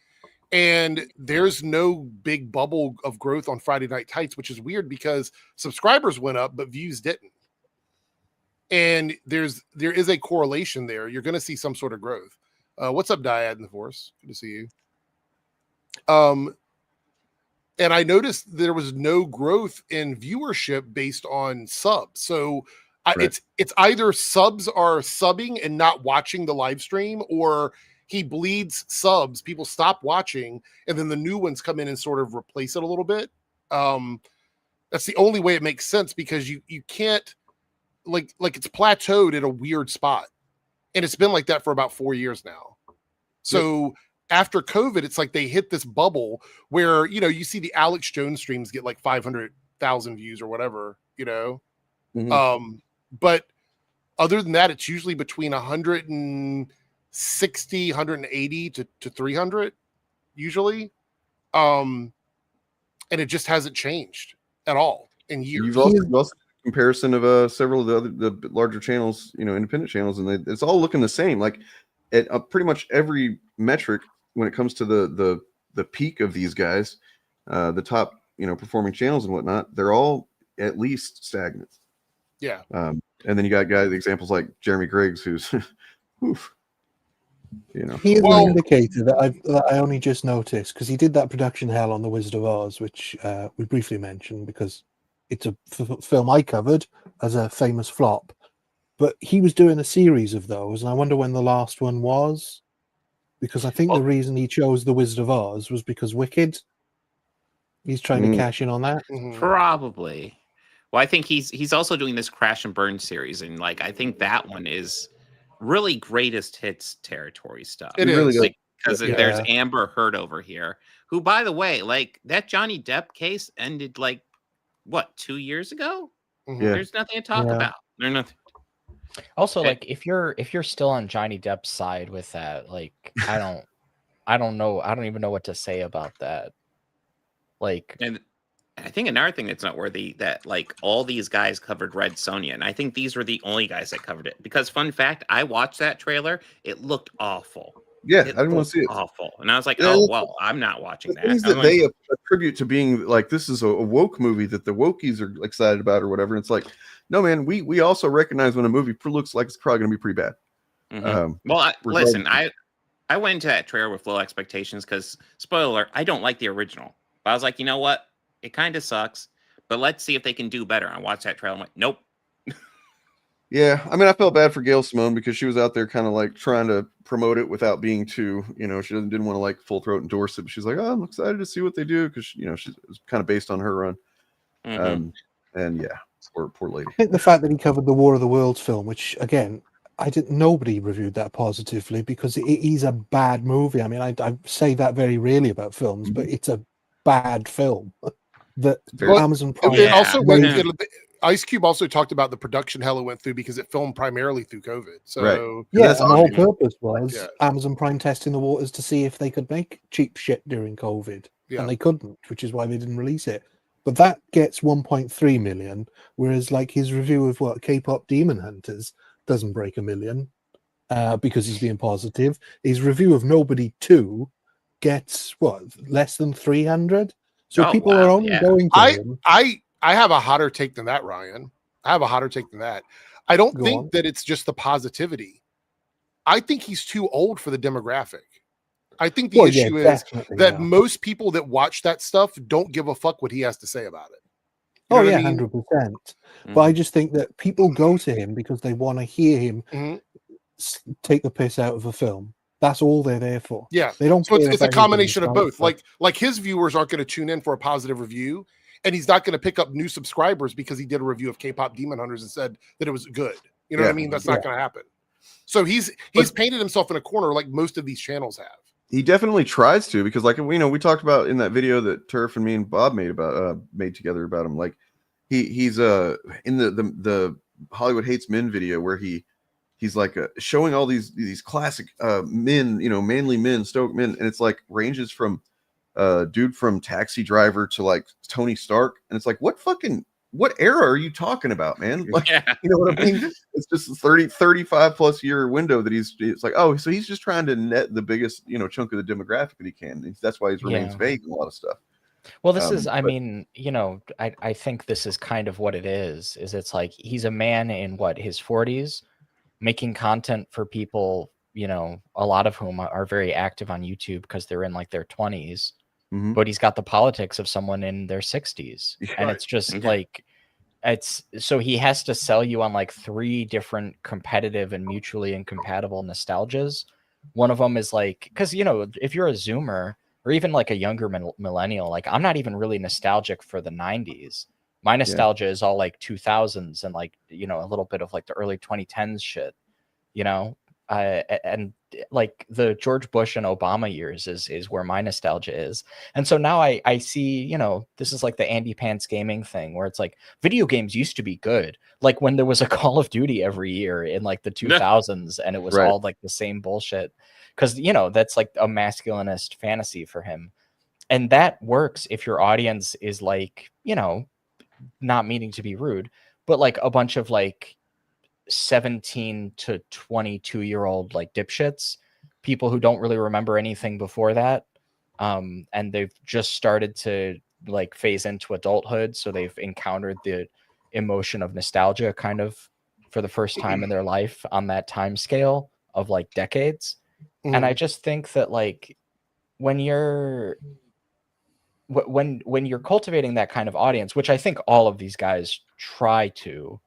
and there's no big bubble of growth on Friday Night Tights, which is weird because subscribers went up but views didn't. And there is a correlation there. You're going to see some sort of growth. What's up, Dyad in the Force? Good to see you. And I noticed there was no growth in viewership based on subs. So it's either subs are subbing and not watching the live stream, or he bleeds subs. People stop watching, and then the new ones come in and sort of replace it a little bit. That's the only way it makes sense, because you can't like it's plateaued at a weird spot, and it's been like that for about 4 years now. So after COVID, it's like they hit this bubble where, you know, you see the Alex Jones streams get like 500,000 views or whatever, you know. But other than that, it's usually between 160, 180 to 300 usually. And it just hasn't changed at all in years. You've also comparison of several of the larger channels, you know, independent channels, and it's all looking the same. Like at pretty much every metric when it comes to the peak of these guys, the top, you know, performing channels and whatnot, they're all at least stagnant. Yeah. And then you got guys, examples like Jeremy Griggs, who's, oof, you know. Here's an indicator that I only just noticed, because he did that production hell on The Wizard of Oz, which we briefly mentioned because it's a film I covered as a famous flop. But he was doing a series of those, and I wonder when the last one was, because I think the reason he chose The Wizard of Oz was because Wicked. He's trying to cash in on that. Probably. Well, I think he's also doing this Crash and Burn series, and like I think that one is really greatest hits territory stuff. It is. Like, because there's Amber Heard over here, who, by the way, like that Johnny Depp case ended like what, 2 years ago? There's nothing to talk about. There's nothing. Also, like if you're still on Johnny Depp's side with that, like I don't know. I don't even know what to say about that. Like, and I think another thing that's noteworthy that like all these guys covered Red Sonja, and I think these were the only guys that covered it. Because fun fact, I watched that trailer. It looked awful. Yeah, I didn't want to see it. Awful, and I was like, oh well, I'm not watching that. Things that they attribute to being like this is a woke movie that the wokies are excited about or whatever. And it's like, no, man, we also recognize when a movie looks like it's probably going to be pretty bad. Well, listen, I went into that trailer with low expectations because, spoiler alert, I don't like the original. But I was like, you know what? It kind of sucks, but let's see if they can do better. I watched that trailer. I'm like, nope. Yeah, I mean, I felt bad for Gail Simone because she was out there kind of like trying to promote it without being too, you know, she didn't want to like full throat endorse it. But she's like, oh, I'm excited to see what they do because, you know, it was kind of based on her run. And yeah, poor lady. I think the fact that he covered the War of the Worlds film, which again, nobody reviewed that positively because it is a bad movie. I mean, I say that very rarely about films, but it's a bad film. That Amazon Prime. It also Ice Cube also talked about the production hell it went through because it filmed primarily through COVID. So yeah, and the whole purpose was Amazon Prime testing the waters to see if they could make cheap shit during COVID, and they couldn't, which is why they didn't release it. But that gets 1.3 million, whereas like his review of K-pop Demon Hunters doesn't break 1 million because he's being positive. His review of Nobody 2 gets less than 300. So people are only going to him. I have a hotter take than that, Ryan. I have a hotter take than that. I don't think that it's just the positivity. I think he's too old for the demographic. I think the issue is that most people that watch that stuff don't give a fuck what he has to say about it. You know 100%. But I just think that people go to him because they want to hear him take the piss out of a film. That's all they're there for. Yeah, they don't. So it's a combination of both. Like his viewers aren't going to tune in for a positive review, and he's not going to pick up new subscribers because he did a review of K-pop Demon Hunters and said that it was good. You know what I mean? That's not going to happen. So he's painted himself in a corner like most of these channels have. He definitely tries to, because like we talked about in that video that Turf and me and Bob made together about him. Like he's in the Hollywood Hates Men video where he's like showing all these classic men, you know, manly men, stoic men, and it's like ranges from dude from Taxi Driver to like Tony Stark, and it's like what era are you talking about, man? Like, you know what I mean? It's just a 35 plus year window that it's like, oh, so he's just trying to net the biggest, you know, chunk of the demographic that he can. That's why he remains vague in a lot of stuff. Well, this is, I mean, you know, I think this is kind of what it is it's like he's a man in his 40s making content for people, you know, a lot of whom are very active on YouTube because they're in like their 20s, Mhm. but he's got the politics of someone in their 60s. And it's just like, it's so he has to sell you on like 3 different competitive and mutually incompatible nostalgias. One of them is like, because, you know, if you're a Zoomer or even like a younger millennial, like I'm not even really nostalgic for the 90s. My nostalgia is all like 2000s and like, you know, a little bit of like the early 2010s shit, you know, and like the George Bush and Obama years is where my nostalgia is. And so now I see, you know, this is like the Andy Pants gaming thing where it's like video games used to be good. Like when there was a Call of Duty every year in like the 2000s and it was all like the same bullshit. Cause you know, that's like a masculinist fantasy for him. And that works if your audience is like, you know, not meaning to be rude, but like a bunch of like 17 to 22-year-old like dipshits, people who don't really remember anything before that, and they've just started to like phase into adulthood, so they've encountered the emotion of nostalgia kind of for the first time in their life on that time scale of like decades. And I just think that like when you're when you're cultivating that kind of audience, which I think all of these guys try to,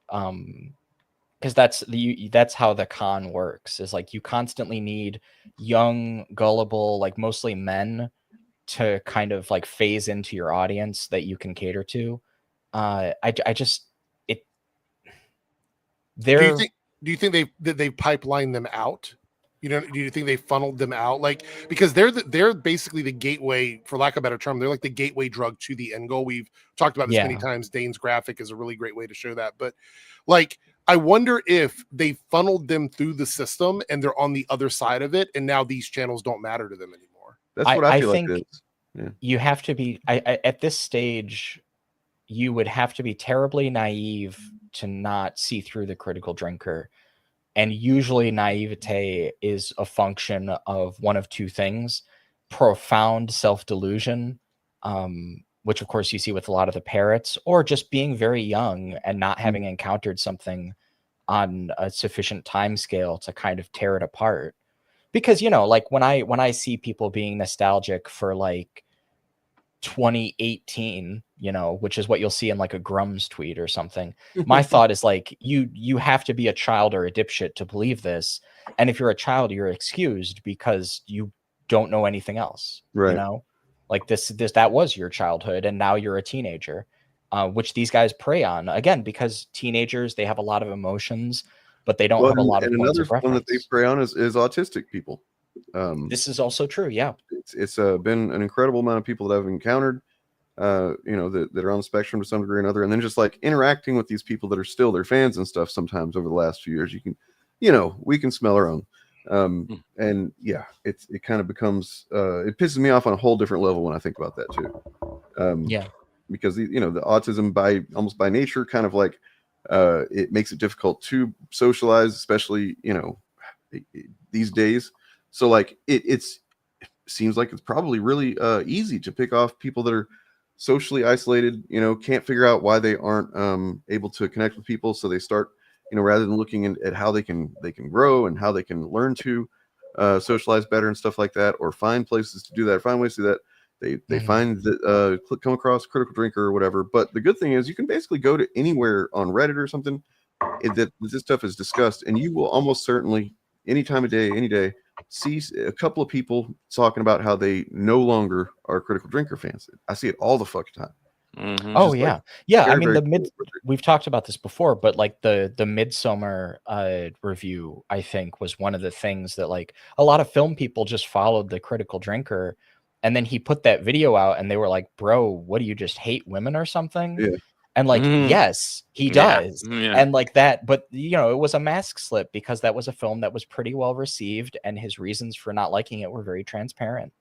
because that's how the con works, is like you constantly need young, gullible, like mostly men to kind of like phase into your audience that you can cater to. I just it they're Do you think they've pipelined them out? You know, do you think they funneled them out? Like, because they're basically the gateway, for lack of a better term, they're like the gateway drug to the end goal. We've talked about this many times. Dane's graphic is a really great way to show that. But like, I wonder if they funneled them through the system and they're on the other side of it, and now these channels don't matter to them anymore. That's what I feel think like it is. Yeah. You have to be at this stage, you would have to be terribly naive to not see through the critical drinker. And usually naivete is a function of one of 2 things: profound self-delusion, which of course you see with a lot of the parrots, or just being very young and not having encountered something on a sufficient time scale to kind of tear it apart. Because, you know, like when I see people being nostalgic for like 2018, you know, which is what you'll see in like a Grums tweet or something. My thought is like, you have to be a child or a dipshit to believe this. And if you're a child, you're excused because you don't know anything else. Right. You know, like that was your childhood and now you're a teenager, which these guys prey on again, because teenagers, they have a lot of emotions, but they don't have a lot of points of reference. One that they prey on is autistic people. This is also true. Yeah. It's been an incredible amount of people that I've encountered, you know, that are on the spectrum to some degree or another, and then just like interacting with these people that are still their fans and stuff. Sometimes over the last few years, we can smell our own, and yeah, it kind of becomes it pisses me off on a whole different level when I think about that too. Because the autism almost by nature kind of like it makes it difficult to socialize, especially these days. So like it seems like it's probably really easy to pick off people that are socially isolated, can't figure out why they aren't able to connect with people. So they start, rather than looking at how they can grow and how they can learn to socialize better and stuff like that, or find places to do that, find ways to do that. They find that come across Critical Drinker or whatever. But the good thing is you can basically go to anywhere on Reddit or something that this stuff is discussed, and you will almost certainly any time of day, any day, see a couple of people talking about how they no longer are Critical Drinker fans. I see it all the fucking time. Oh yeah, yeah. I mean, we've talked about this before, but like the Midsummer review, I think, was one of the things that like a lot of film people just followed the Critical Drinker, and then he put that video out, and they were like, "Bro, what do you just hate women or something?" Yeah. And like, yes, he does. Yeah. And like that, but it was a mask slip because that was a film that was pretty well received, and his reasons for not liking it were very transparent.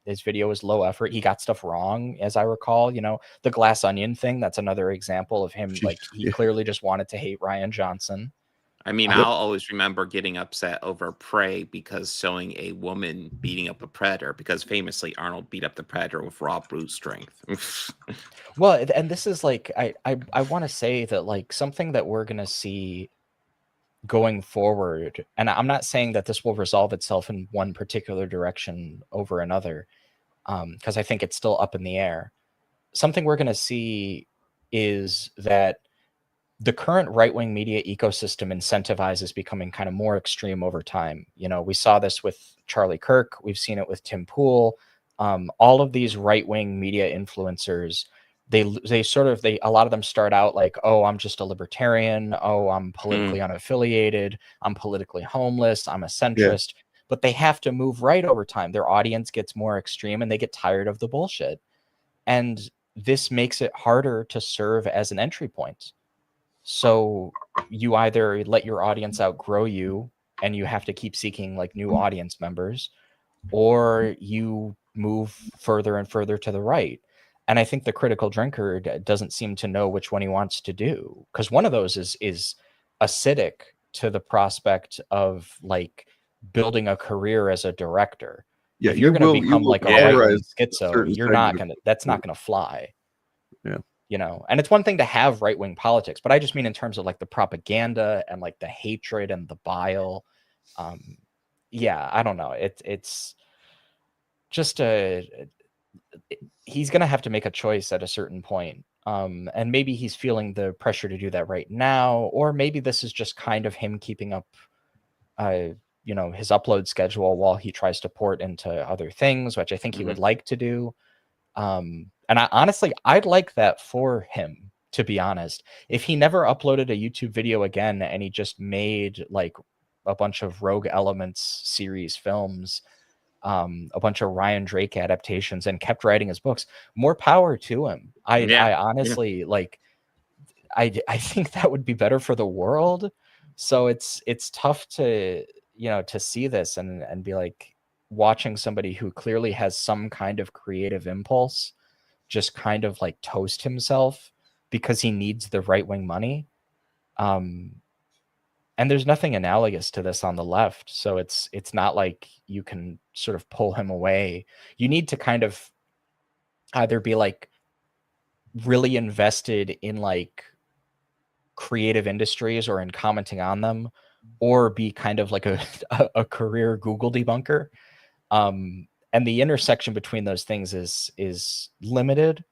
His video was low effort. He got stuff wrong, as I recall. The glass onion thing, that's another example of him. Like, he clearly just wanted to hate Rian Johnson. I mean, I'll always remember getting upset over Prey because showing a woman beating up a predator, because famously Arnold beat up the predator with raw brute strength. Well, and this is like, I want to say that like something that we're going to see going forward, and I'm not saying that this will resolve itself in one particular direction over another, because I think it's still up in the air. Something we're going to see is that the current right-wing media ecosystem incentivizes becoming kind of more extreme over time. You know, we saw this with Charlie Kirk. We've seen it with Tim Pool. All of these right-wing media influencers, a lot of them start out like, oh, I'm just a libertarian. Oh, I'm politically unaffiliated. I'm politically homeless. I'm a centrist. But they have to move right over time. Their audience gets more extreme and they get tired of the bullshit. And this makes it harder to serve as an entry point. So you either let your audience outgrow you and you have to keep seeking like new audience members, or you move further and further to the right. And I think the critical drinker doesn't seem to know which one he wants to do, because one of those is acidic to the prospect of like building a career as a director. Yeah, if you're going to become like a right-wing polarize schizo, you're not going to, that's not going to fly. Yeah. You know, and it's one thing to have right-wing politics, but I just mean in terms of like the propaganda and like the hatred and the bile. Yeah, I don't know. It's just he's going to have to make a choice at a certain point. And maybe he's feeling the pressure to do that right now, or maybe this is just kind of him keeping up, you know, his upload schedule while he tries to port into other things, which I think he would like to do. And I'd like that for him, to be honest. If he never uploaded a YouTube video again and he just made like a bunch of Rogue Elements series films, a bunch of Ryan Drake adaptations, and kept writing his books, more power to him. I honestly like, I think that would be better for the world. So it's tough to, you know, to see this and be like watching somebody who clearly has some kind of creative impulse just kind of like toast himself because he needs the right-wing money. And there's nothing analogous to this on the left. So it's not like you can sort of pull him away. You need to kind of either be like really invested in like creative industries or in commenting on them, or be kind of like a career Google debunker. And the intersection between those things is limited.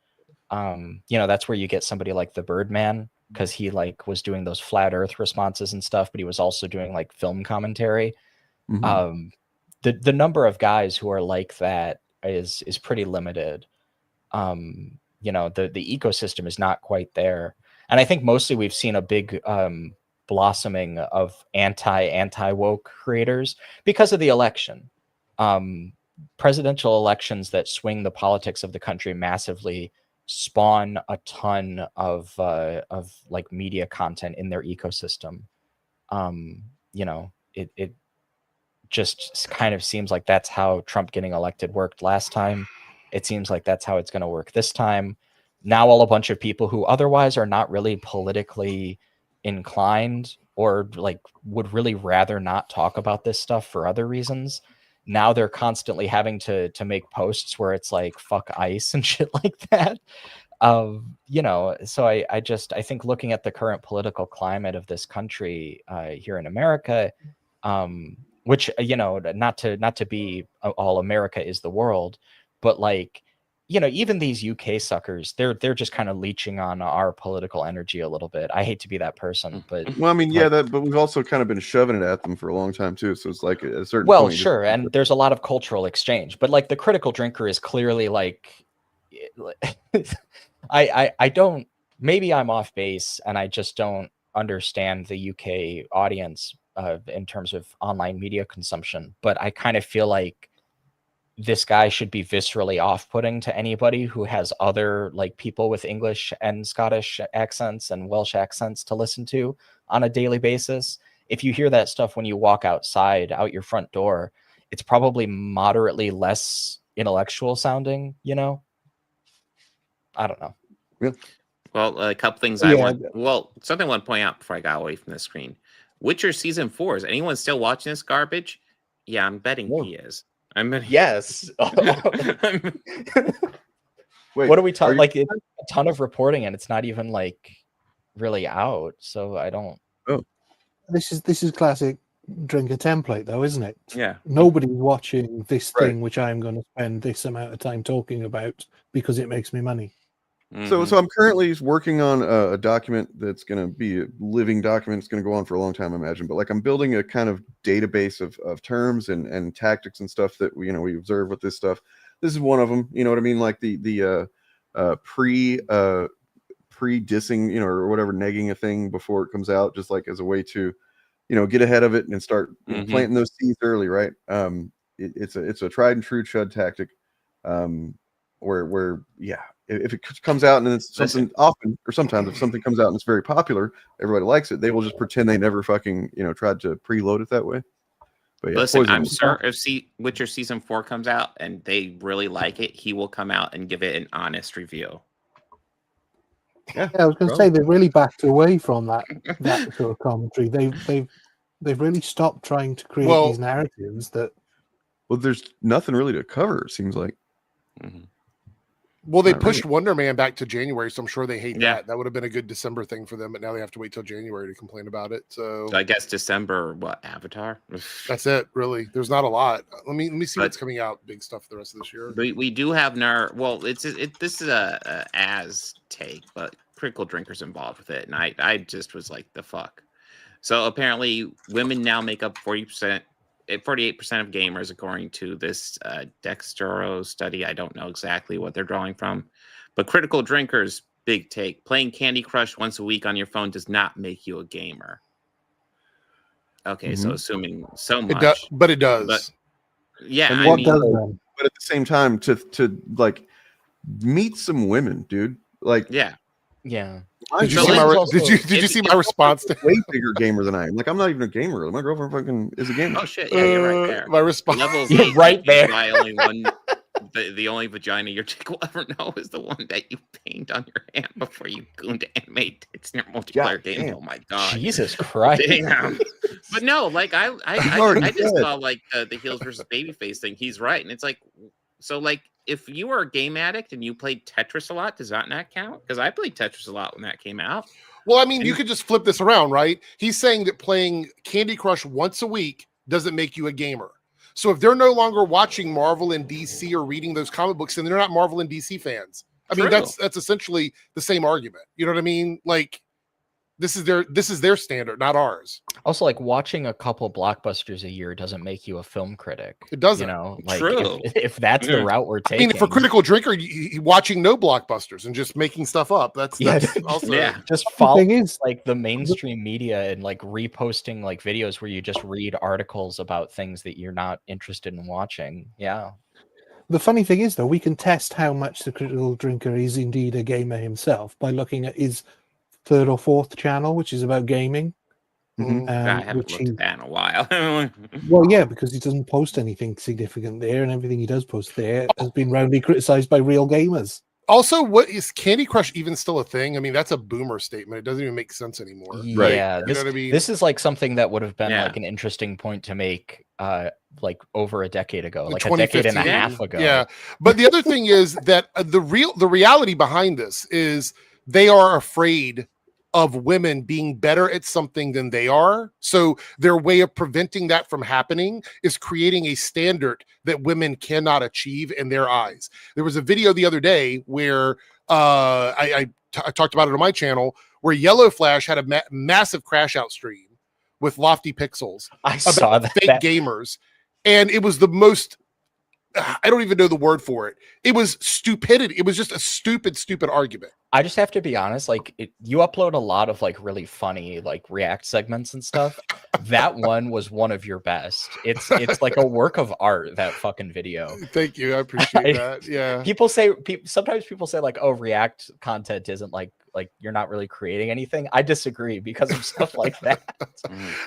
You know, that's where you get somebody like the Birdman, because he like was doing those flat earth responses and stuff, but he was also doing like film commentary. The number of guys who are like that is pretty limited. You know, the ecosystem is not quite there. And I think mostly we've seen a big blossoming of anti woke creators because of the election. Presidential elections that swing the politics of the country massively spawn a ton of like media content in their ecosystem. You know, it just kind of seems like that's how Trump getting elected worked last time. It seems like that's how it's going to work this time. Now a bunch of people who otherwise are not really politically inclined or like would really rather not talk about this stuff for other reasons, now they're constantly having to make posts where it's like fuck ICE and shit like that. You know, so I think looking at the current political climate of this country here in America, which, you know, not to be all America is the world, but like, you know, even these UK suckers, they're just kind of leeching on our political energy a little bit. I hate to be that person, but well, I mean, like, but we've also kind of been shoving it at them for a long time too. So it's like at a certain well, point, sure, and there's a lot of cultural exchange, but like the critical drinker is clearly like, I don't, maybe I'm off base and I just don't understand the UK audience in terms of online media consumption, but I kind of feel like this guy should be viscerally off-putting to anybody who has other like people with English and Scottish accents and Welsh accents to listen to on a daily basis. If you hear that stuff when you walk outside out your front door, it's probably moderately less intellectual sounding, you know? I don't know. Yeah. Well, a couple things something I want to point out before I got away from the screen. Witcher season 4, is anyone still watching this garbage? Yeah, I'm betting he is. Yes. Wait, what are we talking? Like, it's a ton of reporting, and it's not even like really out. So I don't. Oh, this is classic drinker template, though, isn't it? Yeah. Nobody's watching this thing which I'm going to spend this amount of time talking about because it makes me money. So I'm currently working on a document that's going to be a living document. It's going to go on for a long time, I imagine. But like I'm building a kind of database of terms and tactics and stuff that we observe with this stuff. This is one of them. You know what I mean? Like the pre-dissing, or whatever, negging a thing before it comes out, just like as a way to, get ahead of it and start planting those seeds early, right? It's a tried and true chud tactic, where if it comes out and it's something often, or sometimes if something comes out and it's very popular, everybody likes it, they will just pretend they never fucking, tried to preload it that way. But yeah, listen, I'm sure if Witcher season 4 comes out and they really like it, he will come out and give it an honest review. Yeah, I was going to say they've really backed away from that sort of commentary. They've really stopped trying to create these narratives that. Well, there's nothing really to cover. It seems like. Well, they pushed Wonder Man back to January, so I'm sure they hate that. That would have been a good December thing for them, but now they have to wait till January to complain about it. So I guess December, Avatar? That's it, really. There's not a lot. Let me see what's coming out. Big stuff the rest of this year. We do have this is a as take, but Critical Drinker's involved with it, and I just was like, the fuck. So apparently, women now make up 48% of gamers, according to this Dextero study. I don't know exactly what they're drawing from, but Critical Drinkers' big take: playing Candy Crush once a week on your phone does not make you a gamer. Okay, so assuming so much, but it does. But, yeah, and but at the same time, to like meet some women, dude. Like, yeah. Did you see my response to way bigger gamer than I am? Like, I'm not even a gamer. My girlfriend fucking is a gamer. Oh shit! Yeah, you're right there. My response. You're right there. Only one. The only vagina your chick will ever know is the one that you paint on your hand before you go into animate it's in your multiplayer game. Oh my god! Jesus Christ! Damn. But no, like I just saw like the heels versus babyface thing. He's right, and it's like, so like if you are a game addict and you played Tetris a lot, does that not count? Because I played Tetris a lot when that came out. Well, I mean, you could just flip this around, right? He's saying that playing Candy Crush once a week doesn't make you a gamer. So if they're no longer watching Marvel and DC or reading those comic books, then they're not Marvel and DC fans. I mean, that's essentially the same argument. You know what I mean? Like, this is their standard, not ours. Also, like, watching a couple blockbusters a year doesn't make you a film critic. It doesn't. Like, if that's the route we're taking. I mean, for Critical Drinker, watching no blockbusters and just making stuff up. That's also just following like the mainstream media and like reposting like videos where you just read articles about things that you're not interested in watching. Yeah. The funny thing is, though, we can test how much the Critical Drinker is indeed a gamer himself by looking at his 3rd or 4th channel, which is about gaming. I haven't looked at that in a while. Well, yeah, because he doesn't post anything significant there, and everything he does post there has been roundly criticized by real gamers. Also, what is Candy Crush even still a thing? I mean, that's a boomer statement. It doesn't even make sense anymore. Yeah, You know what I mean? This is like something that would have been like an interesting point to make like over a decade ago, like a decade and a half ago. Yeah, but the other thing is that the reality behind this is they are afraid of women being better at something than they are. So their way of preventing that from happening is creating a standard that women cannot achieve in their eyes. There was a video the other day where I talked about it on my channel, where Yellow Flash had a massive crash out stream with Lofty Pixels. I saw that. Fake gamers. And it was the most, I don't even know the word for it. It was stupidity. It was just a stupid argument. I just have to be honest, like you upload a lot of like really funny like react segments and stuff. That one was one of your best. It's like a work of art, that fucking video. Thank you. I appreciate that. Yeah. Sometimes people say like, oh, react content isn't like you're not really creating anything. I disagree because of stuff like that.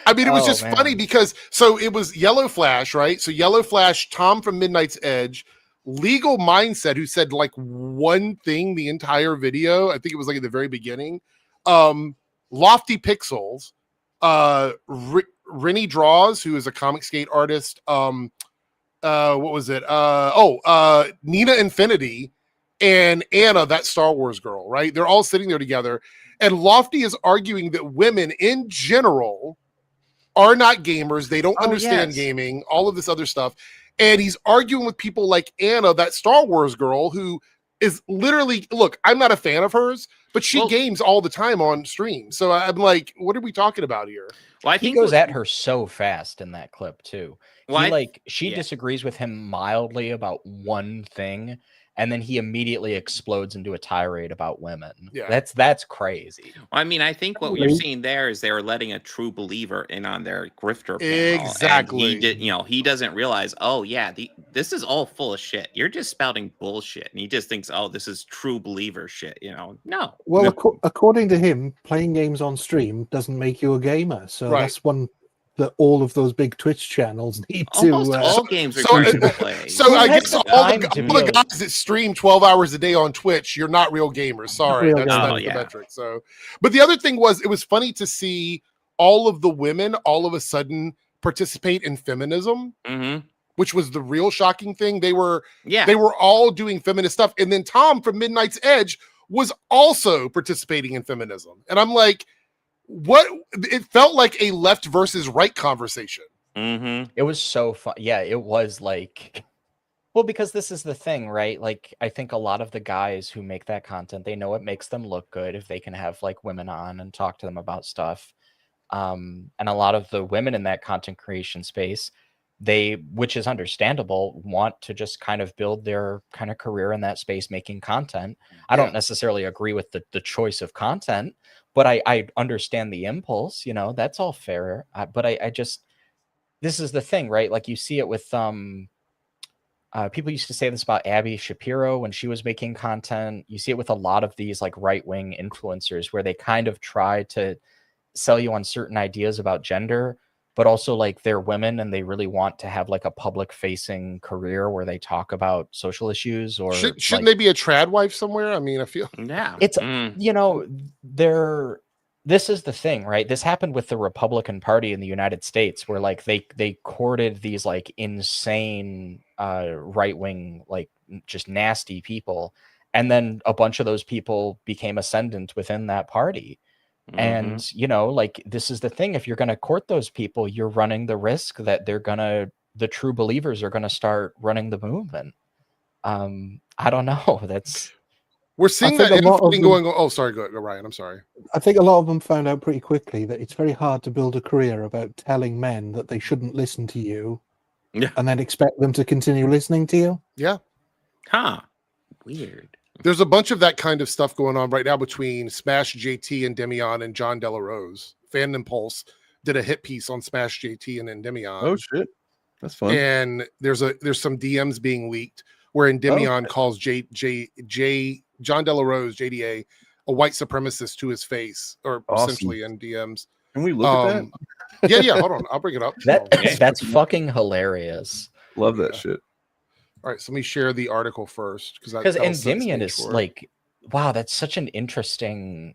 I mean, it was just funny because so it was Yellow Flash, right? So Yellow Flash, Tom from Midnight's Edge, Legal Mindset, who said like one thing the entire video. I think it was like at the very beginning. Lofty Pixels, Rennie Draws, who is a comic skate artist. What was it? Nina Infinity and Anna, that Star Wars girl, right? They're all sitting there together. And Lofty is arguing that women in general are not gamers. They don't Oh, understand yes. gaming, all of this other stuff. And he's arguing with people like Anna, that Star Wars girl, who is literally, look, I'm not a fan of hers, but she games all the time on stream. So I'm like, what are we talking about here? Well, I he think goes at her so fast in that clip too. Well, She disagrees with him mildly about one thing, and then he immediately explodes into a tirade about women. Yeah. That's crazy. Well, I mean, I think what you're seeing there is they're letting a true believer in on their grifter panel. Exactly. And he did, he doesn't realize, oh yeah, this is all full of shit. You're just spouting bullshit, and he just thinks, oh, this is true believer shit. No. Well, according to him, playing games on stream doesn't make you a gamer. So that's one that all of those big Twitch channels need Almost to. all games require you to play. So I guess all the guys that stream 12 hours a day on Twitch, you're not real gamers. Sorry, that's the metric. So, but the other thing was, it was funny to see all of the women all of a sudden participate in feminism, which was the real shocking thing. They were all doing feminist stuff, and then Tom from Midnight's Edge was also participating in feminism, and I'm like, what? It felt like a left versus right conversation. It was so fun. Yeah, it was like, well, because this is the thing, right? Like, I think a lot of the guys who make that content, they know it makes them look good if they can have like women on and talk to them about stuff. And a lot of the women in that content creation space, which is understandable, want to just kind of build their kind of career in that space making content. I don't necessarily agree with the choice of content, but I understand the impulse, that's all fair. But I just, this is the thing, right? Like you see it with people used to say this about Abby Shapiro when she was making content. You see it with a lot of these like right-wing influencers where they kind of try to sell you on certain ideas about gender, but also like they're women and they really want to have like a public facing career where they talk about social issues. Or shouldn't they be a trad wife somewhere? I mean, I feel it's this is the thing, right? This happened with the Republican Party in the United States, where like they courted these like insane right-wing, like just nasty people, and then a bunch of those people became ascendant within that party. And like, this is the thing, if you're going to court those people, you're running the risk that the true believers are going to start running the movement. I don't know. We're seeing that thing going on. Oh, sorry, go Ryan. I'm sorry. I think a lot of them found out pretty quickly that it's very hard to build a career about telling men that they shouldn't listen to you, and then expect them to continue listening to you. Yeah. Weird. There's a bunch of that kind of stuff going on right now between Smash JT and Demian and John Della Rose. Fandom Pulse did a hit piece on Smash JT and Demian. Oh shit, that's fun. And there's some DMs being leaked wherein Demian calls John Della Rose, JDA, a white supremacist to his face, or essentially in DMs. Can we look at that? Yeah. Hold on, I'll bring it up. That's fucking hilarious. Love that shit. All right, so let me share the article first, because Endymion is like, wow, that's such an interesting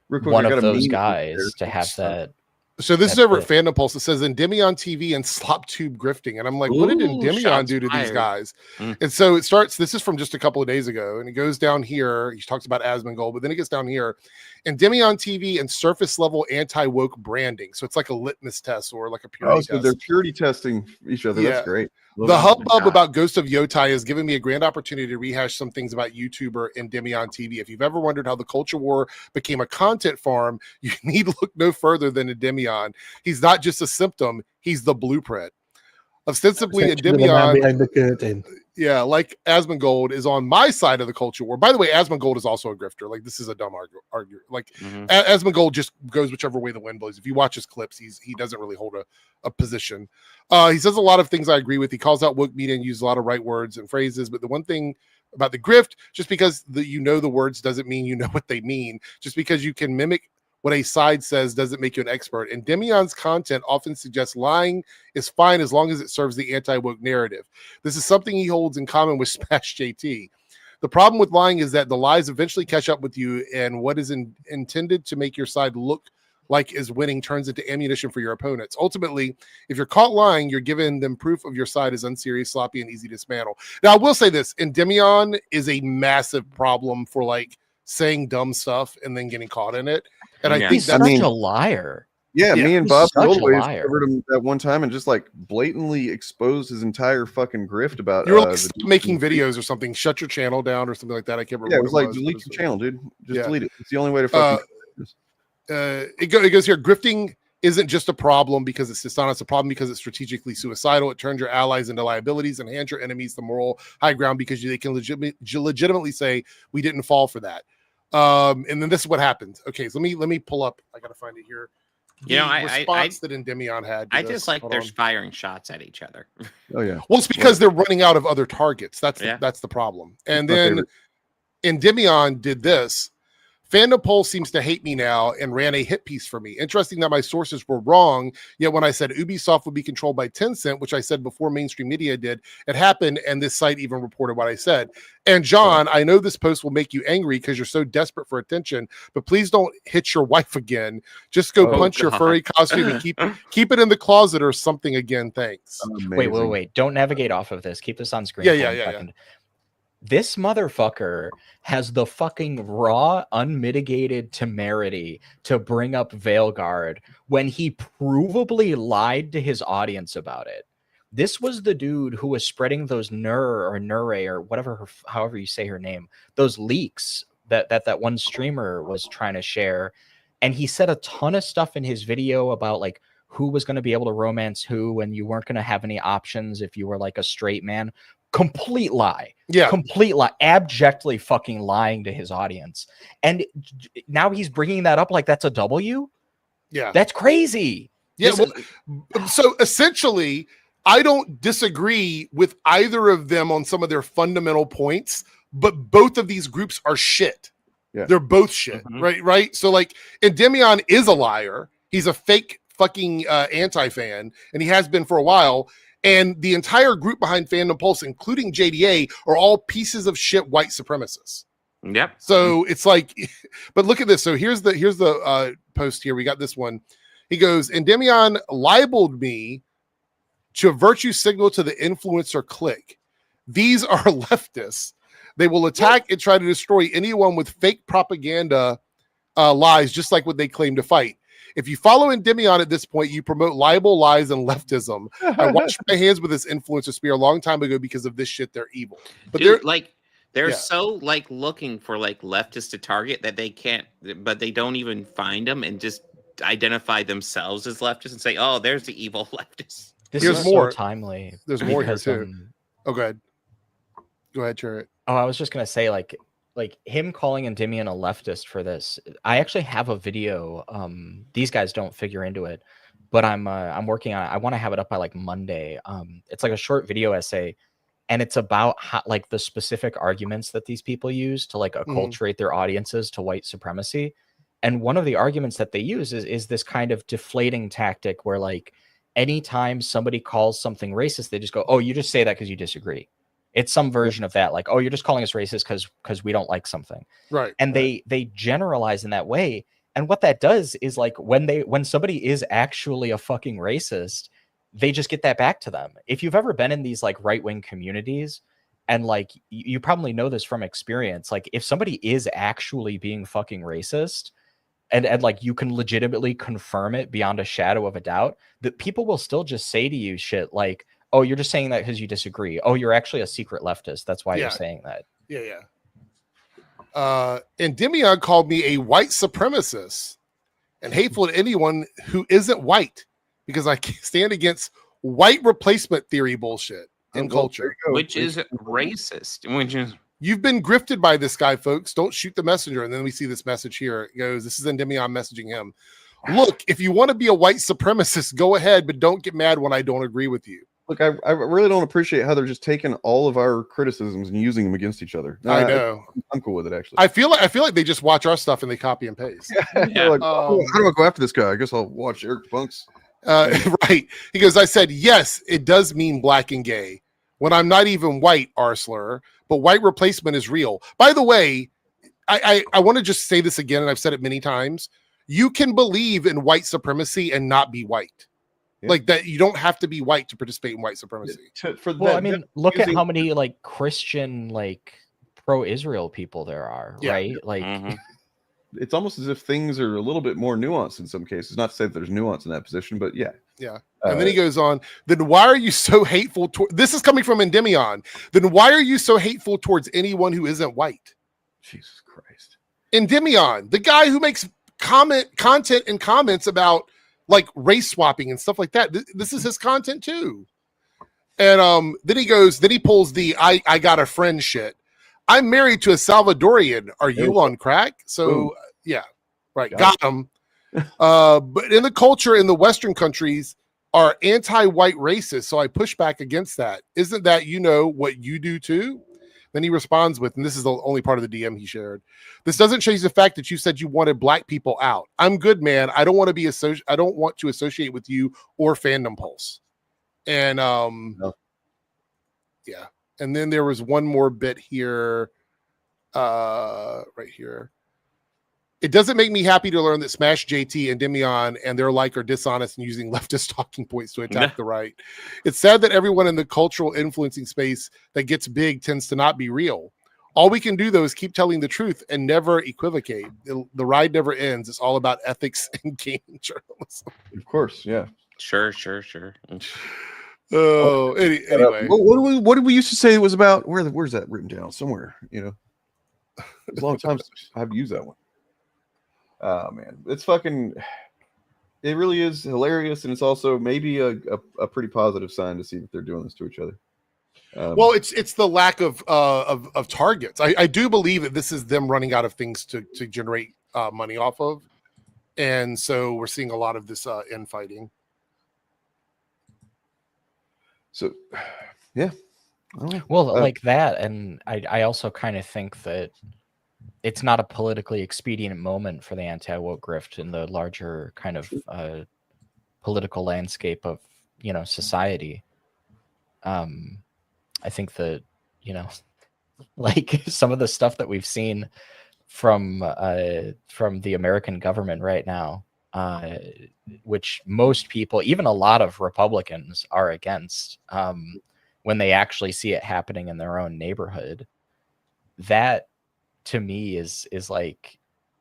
one of those guys to have that. So this is over at Fandom Pulse. It says Endymion TV and SlopTube grifting, and I'm like, what did Endymion do to these guys? And so it starts. This is from just a couple of days ago, and it goes down here. He talks about Asmongold, but then it gets down here. Endymion TV and surface level anti-woke branding. So it's like a litmus test or like a purity test. So they're purity testing each other. That's great. The hubbub about Ghost of Yotai has given me a grand opportunity to rehash some things about YouTuber Endymion TV. If you've ever wondered how the culture war became a content farm, you need look no further than Endymion. He's not just a symptom; he's the blueprint. Ostensibly, Endymion behind the curtain. Yeah, like Asmongold is on my side of the culture war. By the way, Asmongold is also a grifter. Like, this is a dumb argument. Like, Asmongold just goes whichever way the wind blows. If you watch his clips, he doesn't really hold a position. He says a lot of things I agree with. He calls out woke media and uses a lot of right words and phrases. But the one thing about the grift, just because you know the words doesn't mean you know what they mean. Just because you can mimic what a side says doesn't make you an expert. And Demion's content often suggests lying is fine as long as it serves the anti-woke narrative. This is something he holds in common with Smash JT. The problem with lying is that the lies eventually catch up with you, and what is intended to make your side look like is winning turns into ammunition for your opponents. Ultimately, if you're caught lying, you're giving them proof of your side is unserious, sloppy, and easy to dismantle. Now, I will say this, Endymion is a massive problem for like saying dumb stuff and then getting caught in it. And I think he's such a liar. Yeah, me and He's Bob such a always liar. covered him that one time and just like blatantly exposed his entire fucking grift about. You were like, stop making videos or something. Shut your channel down or something like that. I can't remember. Yeah, it was what like delete your channel, dude. Just delete it. It's the only way to fucking. It goes here. Grifting isn't just a problem because it's dishonest. It's a problem because it's strategically suicidal. It turns your allies into liabilities and hands your enemies the moral high ground because they can legitimately say we didn't fall for that. And then this is what happens. Okay, so let me pull up. I gotta find it here. You know, Response that Endymion had. I just like they're firing shots at each other. Oh yeah. Well, it's because they're running out of other targets. That's the problem. And then Endymion did this. Fandom Poll seems to hate me now and ran a hit piece for me. Interesting that my sources were wrong. Yet when I said Ubisoft would be controlled by Tencent, which I said before mainstream media did, it happened, and this site even reported what I said. And John, I know this post will make you angry because you're so desperate for attention, but please don't hit your wife again. Just go punch your furry costume and keep it in the closet or something again. Thanks. Wait. Don't navigate off of this. Keep this on screen. Yeah. This motherfucker has the fucking raw, unmitigated temerity to bring up Veilguard when he provably lied to his audience about it. This was the dude who was spreading those Nure or whatever, however you say her name, those leaks that one streamer was trying to share. And he said a ton of stuff in his video about like who was going to be able to romance who, and you weren't going to have any options if you were like a straight man. Complete lie. Yeah. Complete lie. Abjectly fucking lying to his audience. And now he's bringing that up like that's a W? Yeah. That's crazy. Yeah. So essentially, I don't disagree with either of them on some of their fundamental points, but both of these groups are shit. Yeah. They're both shit. Right? So like Endymion is a liar. He's a fake fucking anti-fan, and he has been for a while. And the entire group behind Fandom Pulse, including JDA, are all pieces of shit white supremacists. Yep. So it's like, but look at this. So here's the post here. We got this one. He goes, Endymion libeled me to virtue signal to the influencer clique. These are leftists. They will attack and try to destroy anyone with fake propaganda lies, just like what they claim to fight. If you follow Endymion at this point, you promote libel, lies, and leftism. I washed my hands with this influencer spear a long time ago because of this shit. They're evil. But Dude, they're so like looking for like leftists to target that they can't, but they don't even find them and just identify themselves as leftists and say, "Oh, there's the evil leftists." This is more so timely. There's more here too. Oh, go ahead. Go ahead, Chariot. Oh, I was just gonna say like him calling Endymion a leftist for this. I actually have a video. These guys don't figure into it, but I'm working on it. I want to have it up by like Monday. It's like a short video essay, and it's about how like the specific arguments that these people use to like acculturate their audiences to white supremacy. And one of the arguments that they use is this kind of deflating tactic where like anytime somebody calls something racist, they just go, "Oh, you just say that because you disagree." It's some version of that, like, "Oh, you're just calling us racist because we don't like something." Right. And they generalize in that way. And what that does is like when somebody is actually a fucking racist, they just get that back to them. If you've ever been in these like right-wing communities, and like you probably know this from experience, like if somebody is actually being fucking racist, and like you can legitimately confirm it beyond a shadow of a doubt, that people will still just say to you shit like, "Oh, you're just saying that because you disagree. Oh, you're actually a secret leftist. That's why you're saying that." Yeah. Endymion called me a white supremacist and hateful to anyone who isn't white because I stand against white replacement theory bullshit in culture. Which is racist. You've been grifted by this guy, folks. Don't shoot the messenger. And then we see this message here. It goes, this is Endymion messaging him. Look, if you want to be a white supremacist, go ahead, but don't get mad when I don't agree with you. Look, I really don't appreciate how they're just taking all of our criticisms and using them against each other. I know. I'm cool with it, actually. I feel like they just watch our stuff and they copy and paste. Yeah. Like, how do I go after this guy? I guess I'll watch Eric Punk's. Right. He goes, I said, yes, it does mean black and gay. When I'm not even white, R-slur, but white replacement is real. By the way, I want to just say this again, and I've said it many times. You can believe in white supremacy and not be white. Like that, you don't have to be white to participate in white supremacy. Well, I mean, look at how many like Christian, like pro-Israel people there are, right? Like, it's almost as if things are a little bit more nuanced in some cases. Not to say that there's nuance in that position, but yeah. Yeah. And then he goes on, then why are you so hateful? This is coming from Endymion. Then why are you so hateful towards anyone who isn't white? Jesus Christ. Endymion, the guy who makes content and comments about like race swapping and stuff like that. This is his content too. And then he pulls the I got a friend shit. I'm married to a Salvadorian. Are you on crack? So yeah, right. Got him. But in the culture in the Western countries are anti-white racist. So I push back against that. Isn't that, what you do too? Then he responds with, and this is the only part of the DM he shared. This doesn't change the fact that you said you wanted black people out. I'm good, man. I don't want to associate with you or Fandom Pulse. And yeah. And then there was one more bit here, right here. It doesn't make me happy to learn that Smash JT and Endymion and their like are dishonest and using leftist talking points to attack the right. It's sad that everyone in the cultural influencing space that gets big tends to not be real. All we can do, though, is keep telling the truth and never equivocate. The ride never ends. It's all about ethics and gaming journalism. Of course, yeah. Sure. Oh, anyway. What did we used to say it was about? Where's that written down? Somewhere, It's a long time since I've used that one. Oh man, it's fucking. It really is hilarious, and it's also maybe a pretty positive sign to see that they're doing this to each other. Well, it's the lack of targets. I do believe that this is them running out of things to generate money off of, and so we're seeing a lot of this infighting. So, yeah. Well, like that, and I also kind of think that it's not a politically expedient moment for the anti-woke grift in the larger kind of political landscape of society. I think that like some of the stuff that we've seen from the American government right now, which most people, even a lot of Republicans, are against when they actually see it happening in their own neighborhood. That to me is like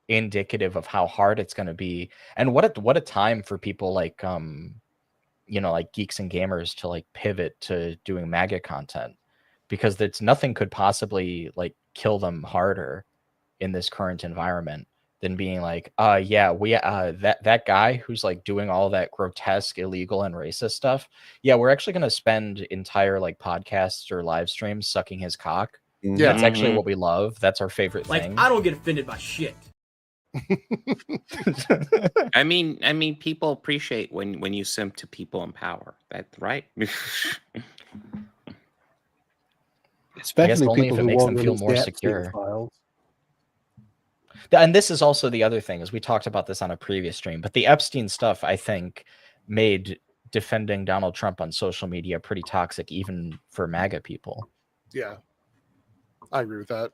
indicative of how hard it's going to be, and what a time for people like like geeks and gamers to like pivot to doing MAGA content, because there's nothing could possibly like kill them harder in this current environment than being like, that guy who's like doing all that grotesque, illegal, and racist stuff. Yeah, we're actually going to spend entire like podcasts or live streams sucking his cock. Yeah, that's actually what we love. That's our favorite thing. I don't get offended by shit. I mean, people appreciate when you simp to people in power. That's right. Especially only people if it who makes won't them feel release more the Epstein secure. files. And this is also the other thing, is we talked about this on a previous stream, but the Epstein stuff, I think, made defending Donald Trump on social media pretty toxic, even for MAGA people. Yeah, I agree with that.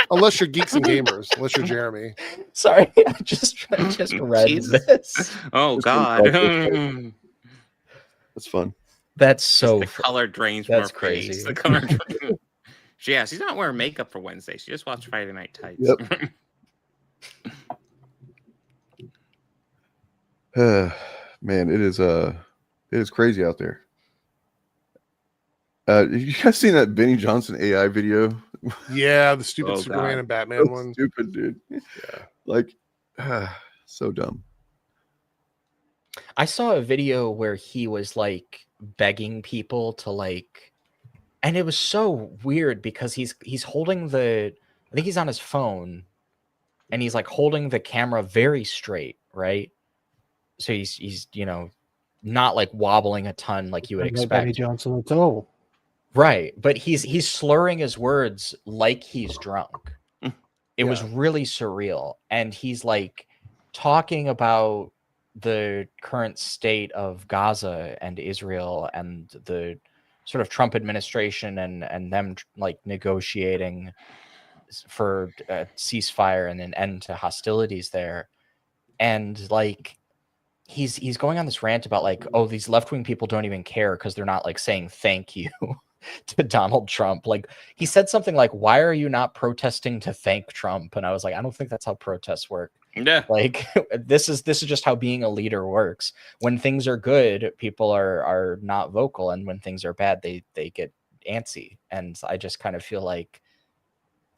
unless you're geeks and gamers, unless you're Jeremy. Sorry, I just read this. Oh God, that's fun. That's so. The color drains that's from her crazy. face. The color drains. Yeah, she's not wearing makeup for Wednesday. She just watched Friday Night Tights. Yep. Man, it is crazy out there. You guys seen that Benny Johnson AI video? Yeah, the stupid Superman and Batman one. Stupid, dude. Yeah, like so dumb. I saw a video where he was like begging people to like, and it was so weird because he's holding I think he's on his phone, and he's like holding the camera very straight, right? So he's not like wobbling a ton like you would expect. Benny Johnson at all. Right, but he's slurring his words like he's drunk. It was really surreal, and he's like talking about the current state of Gaza and Israel and the sort of Trump administration and them like negotiating for a ceasefire and an end to hostilities there, and like he's going on this rant about like, oh, these left-wing people don't even care because they're not like saying thank you. to Donald Trump. Like, he said something like, "Why are you not protesting to thank Trump?" And I was like, I don't think that's how protests work. Yeah. Like, this is just how being a leader works. When things are good, people are not vocal, and when things are bad, they get antsy. And I just kind of feel like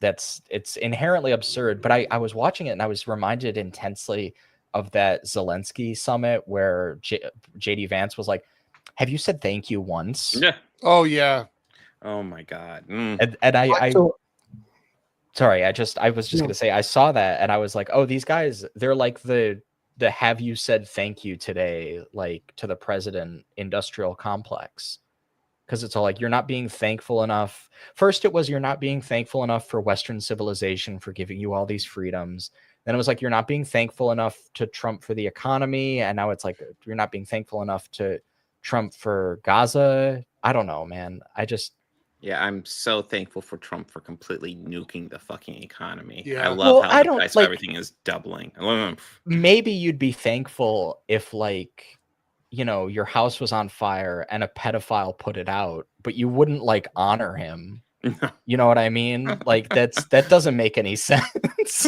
it's inherently absurd. But I was watching it and I was reminded intensely of that Zelensky summit where JD Vance was like, "Have you said thank you once?" Yeah. Oh yeah. Oh my God. And I sorry, I was just gonna say, I saw that and I was like, oh, these guys, they're like the "have you said thank you today," like, to the president industrial complex. Because it's all like, you're not being thankful enough. First, it was, you're not being thankful enough for Western civilization for giving you all these freedoms. Then it was like, you're not being thankful enough to Trump for the economy. And now it's like, you're not being thankful enough to Trump for Gaza. I don't know, man. Yeah, I'm so thankful for Trump for completely nuking the fucking economy. Yeah. I love Well, how I the don't, price like- of everything is doubling. Maybe you'd be thankful if, like, you know, your house was on fire and a pedophile put it out, but you wouldn't, like, honor him. You know what I mean? Like, that doesn't make any sense.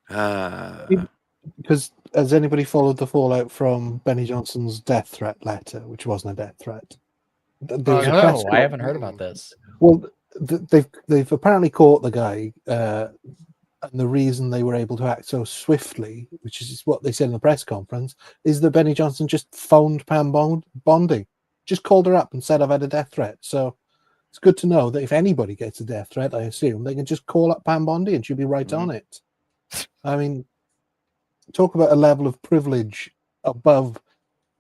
Because has anybody followed the fallout from Benny Johnson's death threat letter, which wasn't a death threat? There was a press No, I haven't heard about this. Well, they've apparently caught the guy, and the reason they were able to act so swiftly, which is what they said in the press conference, is that Benny Johnson just phoned Pam Bondi, just called her up and said, "I've had a death threat." So it's good to know that if anybody gets a death threat, I assume they can just call up Pam Bondi and she'll be right on it. I mean, talk about a level of privilege above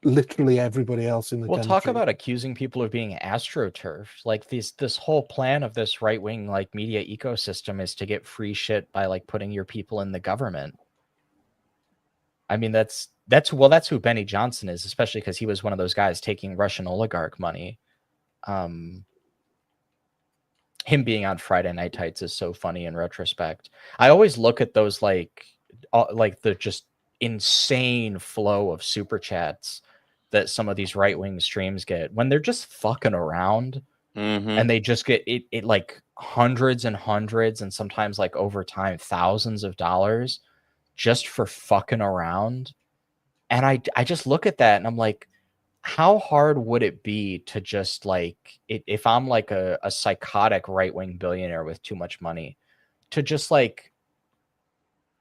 literally everybody else in the country. Talk about accusing people of being astroturfed. Like, this whole plan of this right-wing, like, media ecosystem is to get free shit by, like, putting your people in the government. I mean, that's who Benny Johnson is, especially because he was one of those guys taking Russian oligarch money. Him being on Friday Night Tights is so funny in retrospect. I always look at those, like the just insane flow of super chats that some of these right-wing streams get when they're just fucking around, and they just get it like hundreds and hundreds, and sometimes, like, over time, thousands of dollars just for fucking around. And I just look at that and I'm like, how hard would it be to just, like, if I'm like a psychotic right-wing billionaire with too much money, to just, like,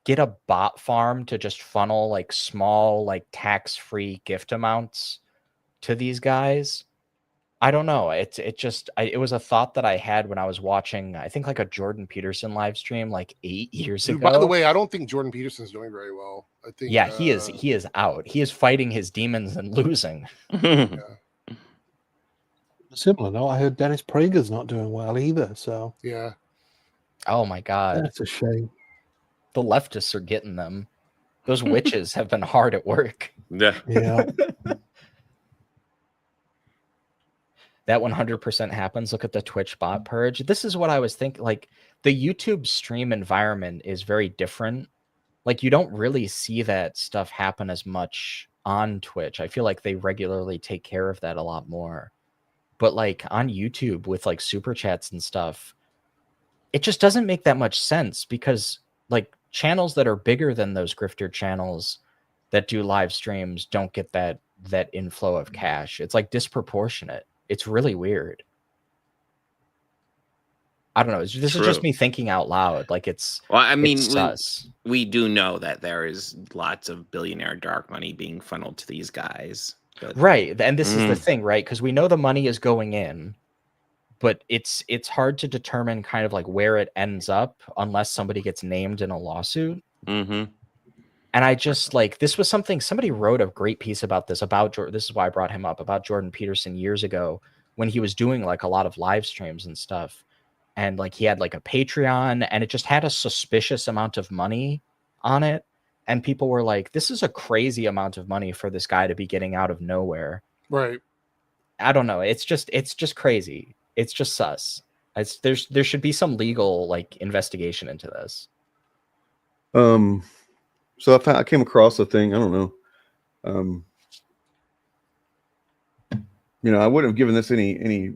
get a bot farm to just funnel, like, small, like, tax-free gift amounts to these guys? I don't know. It was a thought that I had when I was watching, I think, like, a Jordan Peterson live stream like 8 years ago. By the way, I don't think Jordan Peterson's doing very well. I think he is out. He is fighting his demons and losing. Similar note, I heard Dennis Prager's not doing well either. So yeah. Oh my God, that's a shame. The leftists are getting them. Those witches have been hard at work. Yeah. That 100% happens. Look at the Twitch bot purge. This is what I was thinking. Like, the YouTube stream environment is very different. Like, you don't really see that stuff happen as much on Twitch. I feel like they regularly take care of that a lot more. But, like, on YouTube with, like, super chats and stuff, it just doesn't make that much sense, because, like, channels that are bigger than those grifter channels that do live streams don't get that inflow of cash. It's, like, disproportionate. It's really weird. I don't know. This is just me thinking out loud. Like, it's, well, I mean, we do know that there is lots of billionaire dark money being funneled to these guys. But... Right. And this is the thing, right? Because we know the money is going in, but it's hard to determine kind of like where it ends up unless somebody gets named in a lawsuit. And I just, like, this was something somebody wrote a great piece about this, about Jordan. This is why I brought him up, about Jordan Peterson years ago when he was doing, like, a lot of live streams and stuff. And, like, he had, like, a Patreon, and it just had a suspicious amount of money on it. And people were like, this is a crazy amount of money for this guy to be getting out of nowhere. Right. I don't know. It's just crazy. It's just sus. There should be some legal, like, investigation into this. So I came across a thing. I don't know. You know, I wouldn't have given this any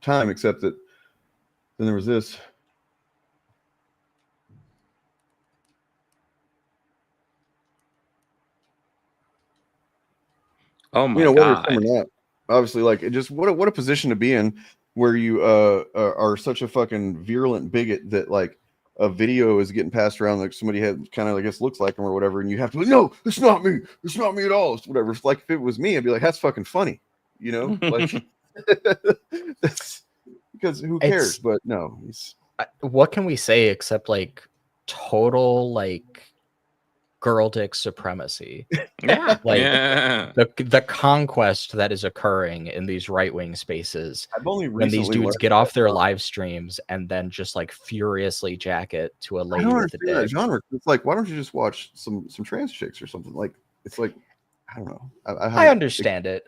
time, except that then there was this. Oh my You know, whether it's god. him or not, obviously, like, it just what a position to be in where you are such a fucking virulent bigot that like a video is getting passed around like somebody had kind of, I guess, looks like him or whatever, and you have to be like, no, it's not me at all. It's whatever. It's like if it was me, I'd be like, that's fucking funny, you know, like that's because who cares? But no, he's what can we say except like total like girl dick supremacy? Yeah, like yeah. the conquest that is occurring in these right-wing spaces I've only when these recently dudes learned get off that their genre. live streams and then just like furiously jack it to a I lady don't with a understand that dick. genre. It's like, why don't you just watch some trans chicks or something? Like, it's like, I don't know. I understand it.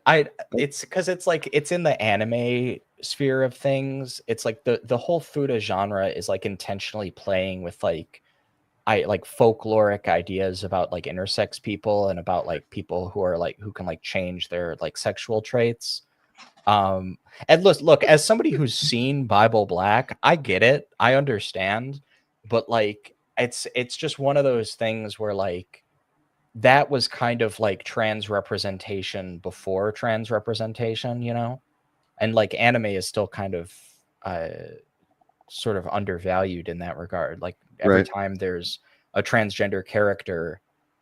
It's because it's like it's in the anime sphere of things. It's like the whole Fuda genre is like intentionally playing with like folkloric ideas about like intersex people and about like people who are like who can like change their like sexual traits. And look, as somebody who's seen Bible Black, I get it. I understand. But like it's just one of those things where like that was kind of like trans representation before trans representation, you know? And like anime is still kind of sort of undervalued in that regard. Like every Right. time there's a transgender character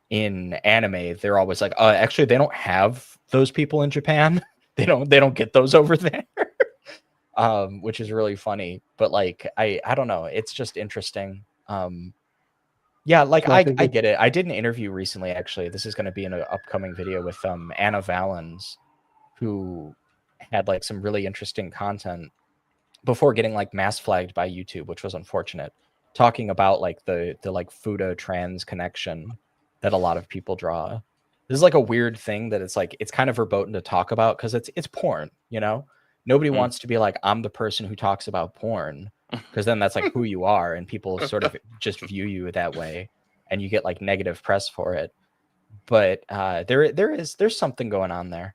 in anime, they're always like, actually they don't have those people in Japan. they don't get those over there. Which is really funny. But like I don't know, it's just interesting. Yeah, like So I think get it. I did an interview recently, actually. This is going to be in an upcoming video with Anna Valens, who had like some really interesting content before getting like mass flagged by YouTube, which was unfortunate, talking about like the like Fuda trans connection that a lot of people draw. This is like a weird thing that it's like it's kind of verboten to talk about because it's porn, you know? Nobody wants to be like, I'm the person who talks about porn, because then that's like who you are, and people sort of just view you that way, and you get like negative press for it. But there's something going on there.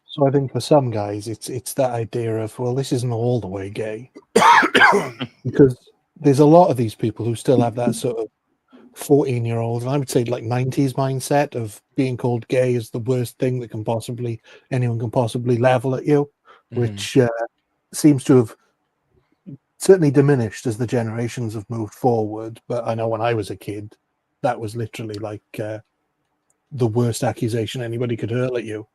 So I think for some guys, it's that idea of, well, this isn't all the way gay, because there's a lot of these people who still have that sort of 14-year-old, and I would say like 90s mindset of being called gay is the worst thing that anyone can possibly level at you, which seems to have certainly diminished as the generations have moved forward. But I know when I was a kid, that was literally like the worst accusation anybody could hurl at you.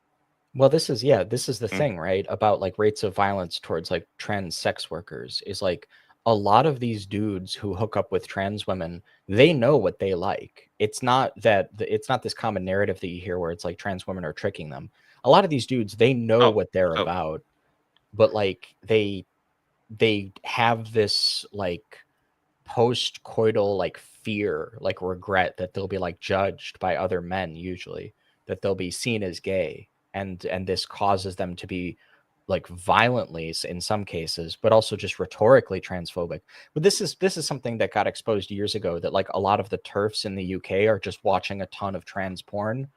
Well, this is the thing, right? About like rates of violence towards like trans sex workers is like a lot of these dudes who hook up with trans women, they know what they like. It's not that it's not this common narrative that you hear where it's like trans women are tricking them. A lot of these dudes, they know what they're about, but like they have this like post-coital like fear, like regret that they'll be like judged by other men, usually that they'll be seen as gay, and this causes them to be like violently in some cases, but also just rhetorically transphobic. But this is something that got exposed years ago, that like a lot of the TERFs in the UK are just watching a ton of trans porn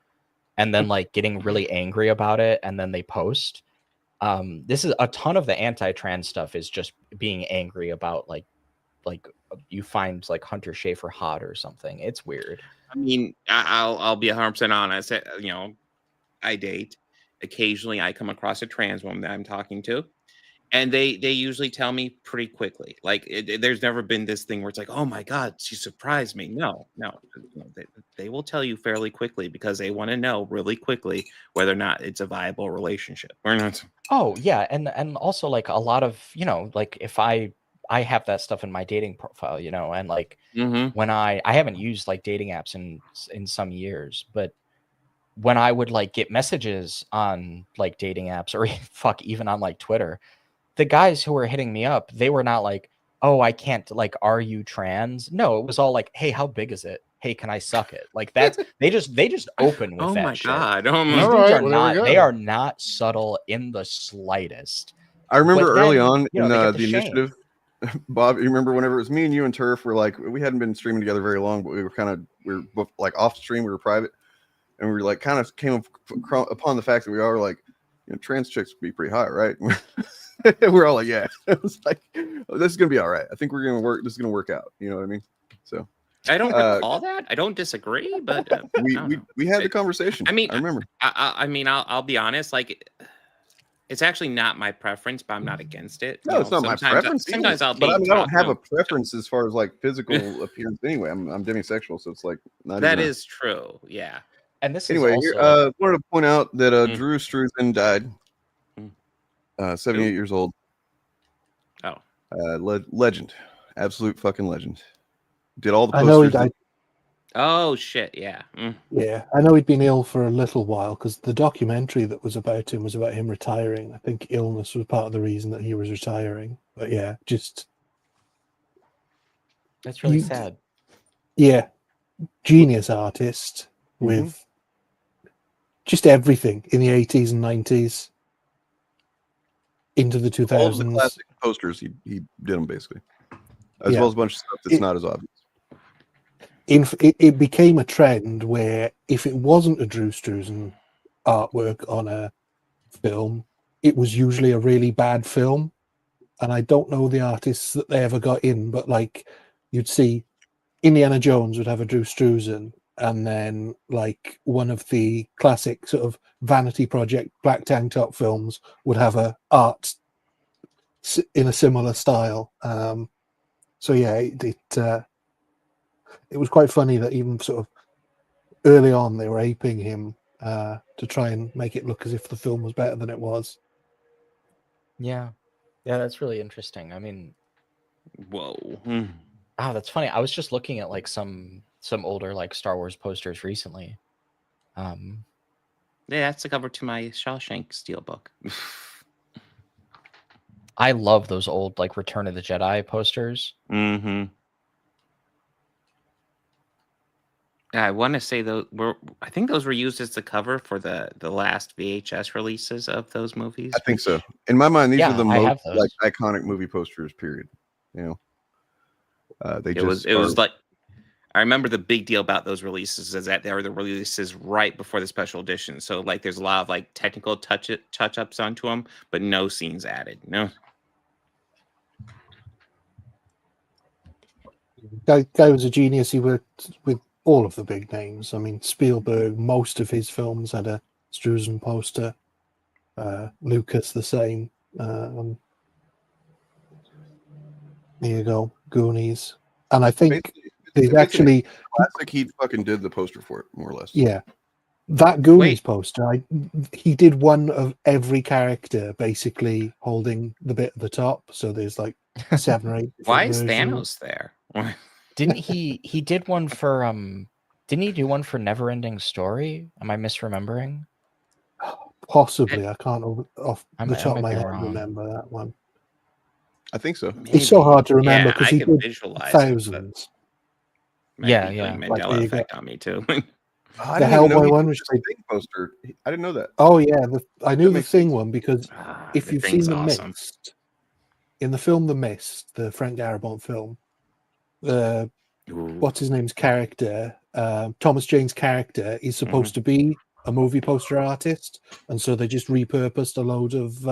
and then like getting really angry about it, and then they post. This is a ton of the anti-trans stuff is just being angry about like you find like Hunter Schafer hot or something. It's weird. I mean, I'll be 100% honest. You know, I date. Occasionally, I come across a trans woman that I'm talking to, and they usually tell me pretty quickly. Like, there's never been this thing where it's like, oh my god, she surprised me. No, they will tell you fairly quickly because they want to know really quickly whether or not it's a viable relationship or not. Oh yeah, and also like a lot of, you know, like if I have that stuff in my dating profile, you know, and like when I haven't used like dating apps in some years, but when I would like get messages on like dating apps or fuck even on like Twitter, the guys who were hitting me up, they were not like, oh, I can't, like, are you trans? No, it was all like, hey, how big is it? Hey, can I suck it? Like that's they just open with Oh that my shit. god! Oh These my dudes god! are not, they are not subtle in the slightest. I remember But early then, on you know, in they get the shame. initiative, Bob, you remember whenever it was me and you and Turf were like, we hadn't been streaming together very long, but we were both like off stream, we were private, and we were like kind of came upon the fact that we are like, trans chicks would be pretty hot, right? We're all like, yeah. It was like, oh, this is gonna be all right. I think we're gonna work. This is gonna work out. You know what I mean? So I don't recall that. I don't disagree, but we had the conversation. I mean, I remember. I mean, I'll be honest. Like, it's actually not my preference, but I'm not against it. No, it's not my preference. Sometimes I'll be. But I mean, I don't have a preference as far as like physical appearance anyway. I'm demisexual, so it's like not. That is true. Yeah. And this anyway, is also... wanted to point out that Drew Struzan died. 78 years old. Oh. Legend. Absolute fucking legend. Did all the I posters. know he died. Oh shit! Yeah. Yeah, I know he'd been ill for a little while because the documentary that was about him was about him retiring. I think illness was part of the reason that he was retiring. But yeah, just that's really sad. Yeah, genius artist with just everything in the 80s and 90s into the 2000s. All of the classic posters, he did them basically, as well as a bunch of stuff that's not as obvious. It became a trend where if it wasn't a Drew Struzan artwork on a film, it was usually a really bad film. And I don't know the artists that they ever got in, but like you'd see Indiana Jones would have a Drew Struzan, and then like one of the classic sort of vanity project black tank top films would have a art in a similar style. So yeah, it was quite funny that even sort of early on they were aping him to try and make it look as if the film was better than it was. Yeah, that's really interesting. I mean, whoa. Oh, that's funny. I was just looking at like some older like Star Wars posters recently. Yeah, that's the cover to my Shawshank Steelbook. I love those old like Return of the Jedi posters. I want to say I think those were used as the cover for the last VHS releases of those movies. I think so. In my mind, these are the I most like iconic movie posters. Period. You know, it was like, I remember the big deal about those releases is that they were the releases right before the special edition. So like, there's a lot of like technical touch ups onto them, but no scenes added. No. Guy was a genius. He worked with all of the big names. I mean, Spielberg, most of his films had a Struzan poster. Lucas, the same. Here you go, Goonies. And I think there's actually classic. He fucking did the poster for it, more or less. Yeah, that Goonies poster. He did one of every character basically holding the bit at the top. So there's like 7 or 8. Why is Thanos there? Didn't he did one for didn't he do one for Neverending Story? Am I misremembering? Possibly. I can't off the top of my head remember that one. I think so. It's so hard to remember because he did visualize thousands. Yeah. Mandela effect on me too. The Hellboy one was a big poster. I didn't know that. Oh yeah, I knew the Thing one because if you've seen The awesome. Mist, in the film The Mist, the Frank Darabont film, what's his name's character, Thomas Jane's character is supposed to be a movie poster artist, and so they just repurposed a load of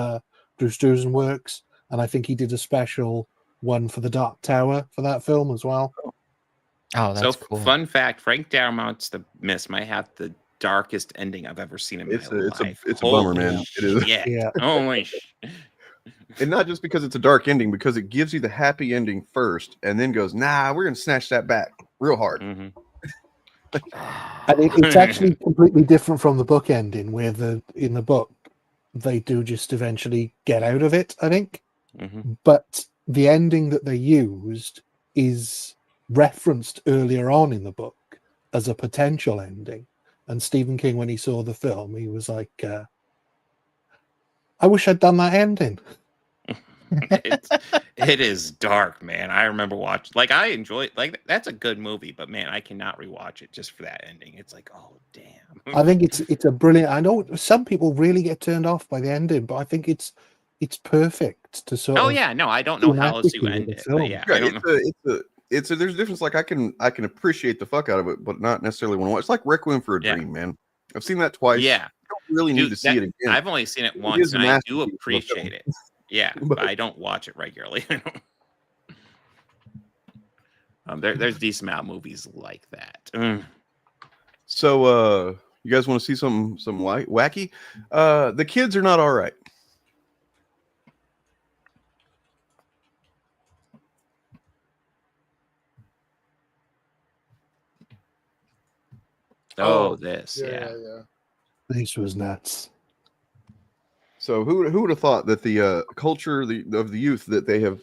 Drew Struzan works, and I think he did a special one for the Dark Tower for that film as well. Oh, that's cool. Fun fact: Frank Daramont's The Mist might have the darkest ending I've ever seen in my life. It's a bummer, man. It is. Yeah. Holy shit. And not just because it's a dark ending, because it gives you the happy ending first, and then goes, "Nah, we're gonna snatch that back real hard." And it's actually completely different from the book ending, where in the book they do just eventually get out of it, I think. But the ending that they used is referenced earlier on in the book as a potential ending. And Stephen King, when he saw the film, he was like, I wish I'd done that ending. It is dark, man. I remember watching, like, I enjoy, like, that's a good movie, but man, I cannot rewatch it just for that ending. It's like, oh damn. I think it's a brilliant. I know some people really get turned off by the ending, but I think it's perfect to sort of. Oh yeah, no, I don't know how else you end it. But yeah, I don't know. There's a difference. Like I can appreciate the fuck out of it, but not necessarily want to watch. It's like Requiem for a Dream, man. I've seen that twice. Yeah. I don't really need Dude, to see it again. I've only seen it It once, is a and I do masterpiece. appreciate it. Yeah, but I don't watch it regularly. There's decent amount of movies like that. So, you guys want to see some wacky? The kids are not all right. Yeah. This was nuts. So who would have thought that the culture of the youth that they have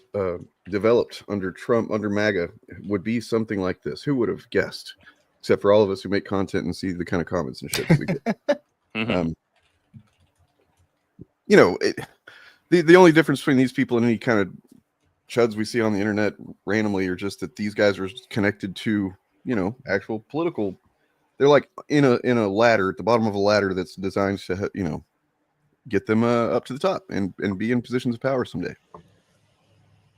developed under Trump, under MAGA, would be something like this? Who would have guessed? Except for all of us who make content and see the kind of comments and shit that we get. You know, the only difference between these people and any kind of chuds we see on the internet randomly are just that these guys are connected to, you know, actual political. They're like in a ladder at the bottom of a ladder that's designed to, you know, get them up to the top and be in positions of power someday.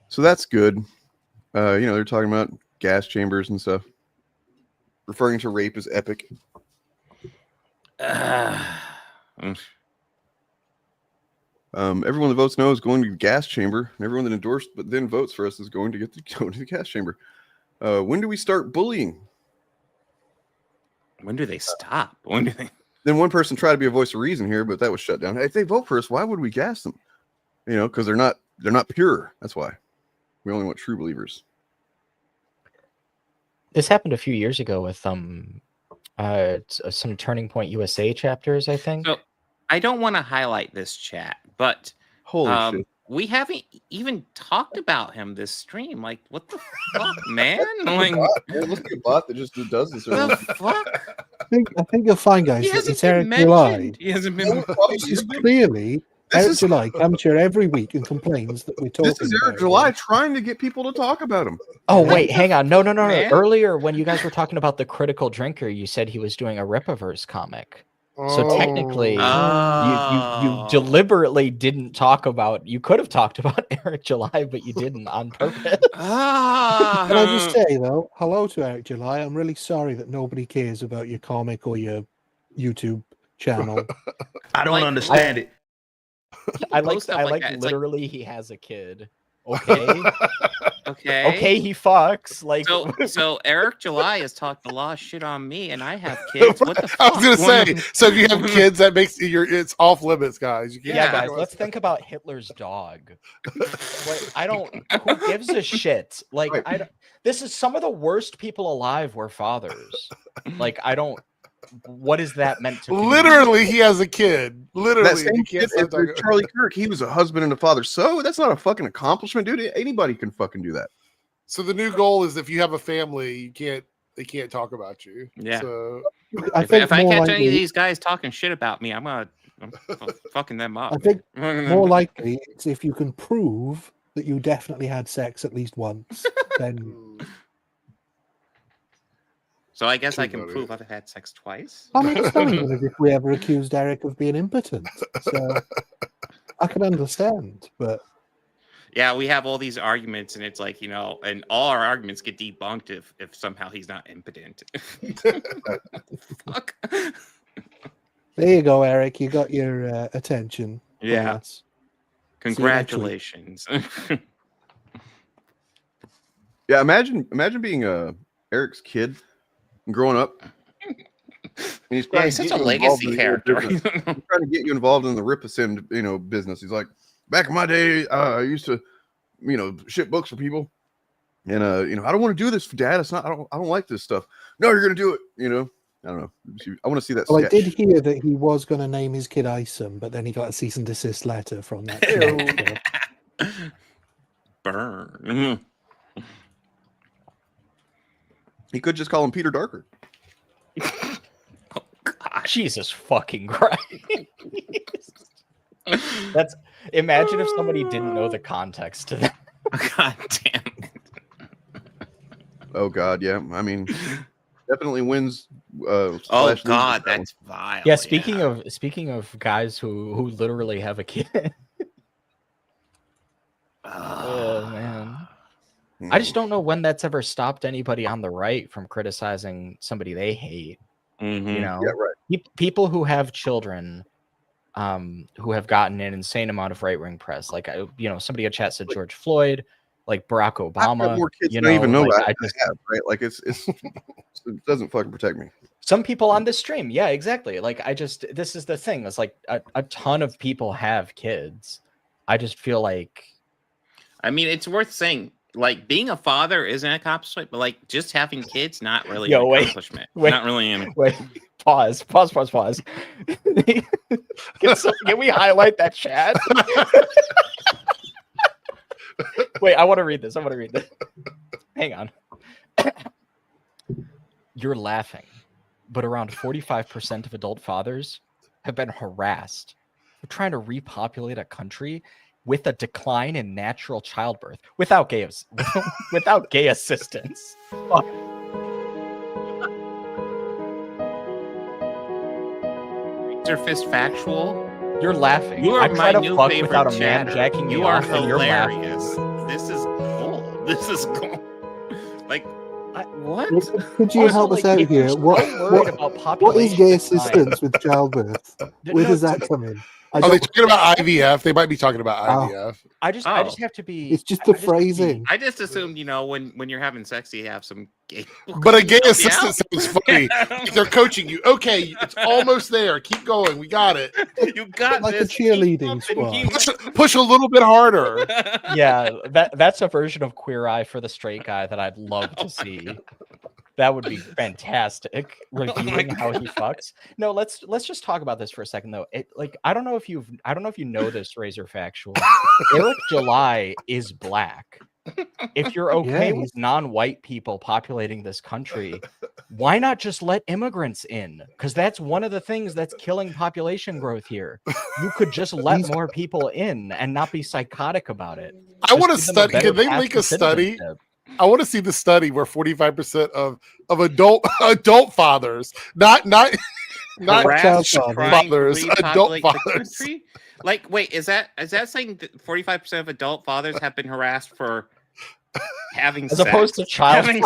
So that's good. You know, they're talking about gas chambers and stuff, referring to rape as epic. Everyone that votes no is going to the gas chamber, and everyone that endorsed but then votes for us is going to go to the gas chamber. When do we start bullying? When do they stop? When do they? Then one person tried to be a voice of reason here, but that was shut down. Hey, if they vote for us, why would we gas them? You know, because they're not pure. That's why. We only want true believers. This happened a few years ago with some Turning Point USA chapters, I think. So I don't want to highlight this chat, but holy shit. We haven't even talked about him this stream. Like, what the fuck, man? Like, let's be a bot that just does this. The fuck? I think you'll find, guys, He that hasn't it's been Eric mentioned. July. He hasn't been. This is clearly Eric July comes here every week and complains that we're talking. This is Eric July trying to get people to talk about him. Oh, wait, hang on. No. Man. Earlier, when you guys were talking about the critical drinker, you said he was doing a Ripaverse comic. So technically, you deliberately didn't talk about. You could have talked about Eric July, but you didn't on purpose. Can I just say though, hello to Eric July. I'm really sorry that nobody cares about your comic or your YouTube channel. I don't understand it. I like that. Literally, he has a kid. Okay. Okay. Okay, he fucks. Like so Eric July has talked a lot of shit on me, and I have kids. What the fuck? I was gonna say, so if you have kids, that makes it's off limits, guys. You can't guys, let's think about Hitler's dog. Who gives a shit? Like, this is some of the worst people alive were fathers. Like, what is that meant to be? Literally, he has a kid. Literally, that same kid, Charlie Kirk, he was a husband and a father. So that's not a fucking accomplishment, dude. Anybody can fucking do that. So the new goal is if you have a family, they can't talk about you. Yeah. So if I catch any of these guys talking shit about me, I'm fucking them up. I think more likely it's if you can prove that you definitely had sex at least once, then. So I guess I can prove I've had sex twice. I mean, it's not even as if we ever accused Eric of being impotent. So I can understand, but yeah, we have all these arguments, and it's like, you know, and all our arguments get debunked if somehow he's not impotent. Fuck. There you go, Eric. You got your attention. Yeah. Congratulations. Yeah, imagine being Eric's kid. Growing up, and he's such a legacy character. He's trying to get you involved in the Ripasend, you know, business. He's like, back in my day, I used to, you know, ship books for people, and you know, I don't want to do this, Dad. It's not. I don't like this stuff. No, you're gonna do it. You know, I don't know. I want to see that. Well, sketch. I did hear that he was going to name his kid Isom, but then he got a cease and desist letter from that. Burn. He could just call him Peter Darker. Oh, God. Jesus fucking Christ. Imagine if somebody didn't know the context to that. God damn it. Oh God, yeah. I mean, definitely wins. Oh God, that's vile. Yeah, speaking of guys who literally have a kid. Oh man. I just don't know when that's ever stopped anybody on the right from criticizing somebody they hate. You know, Yeah, right. People who have children, who have gotten an insane amount of right wing press, like somebody in chat said George Floyd, like Barack Obama. More kids you don't even know like, that I have, right? Like it's it doesn't fucking protect me. Some people on this stream, yeah, exactly. Like this is the thing. It's like a ton of people have kids. I just feel like, I mean, it's worth saying, like, being a father isn't an accomplishment, but like just having kids, not really an accomplishment. Not really an Pause. Can we highlight that chat? Wait, I want to read this. Hang on. You're laughing, but around 45% of adult fathers have been harassed for trying to repopulate a country with a decline in natural childbirth without gay assistance. Fuck. Razor fist factual. You're laughing. You are I my try to new fuck favorite without a man chatter. jacking You me are off, and you're laughing. hilarious. This is gold. This is gold. Like, what? Could you help us out here? What is gay assistance with childbirth? Where does that come in? Are they talking about IVF? They might be talking about IVF. I just have to be. It's just the phrasing. I just assumed, when you're having sex, you have some gay. But a gay assistant sounds funny. They're coaching you. Okay, it's almost there. Keep going. We got it. You got like this. a cheerleading squad. Push a little bit harder. Yeah, that's a version of Queer Eye for the straight guy that I'd love to see. That would be fantastic. Reviewing how he fucks. No, let's just talk about this for a second though. I don't know if you know this, Razor Factual. Eric July is black. If you're okay with non-white people populating this country, why not just let immigrants in? Because that's one of the things that's killing population growth here. You could just let more people in and not be psychotic about it. I want to study. Can they link a study? I want to see the study where 45% of adult fathers, not Harassed, child trying to fathers, adult repopulate the fathers. country? Like, wait, is that saying that 45% of adult fathers have been harassed for having As sex? opposed to child Having-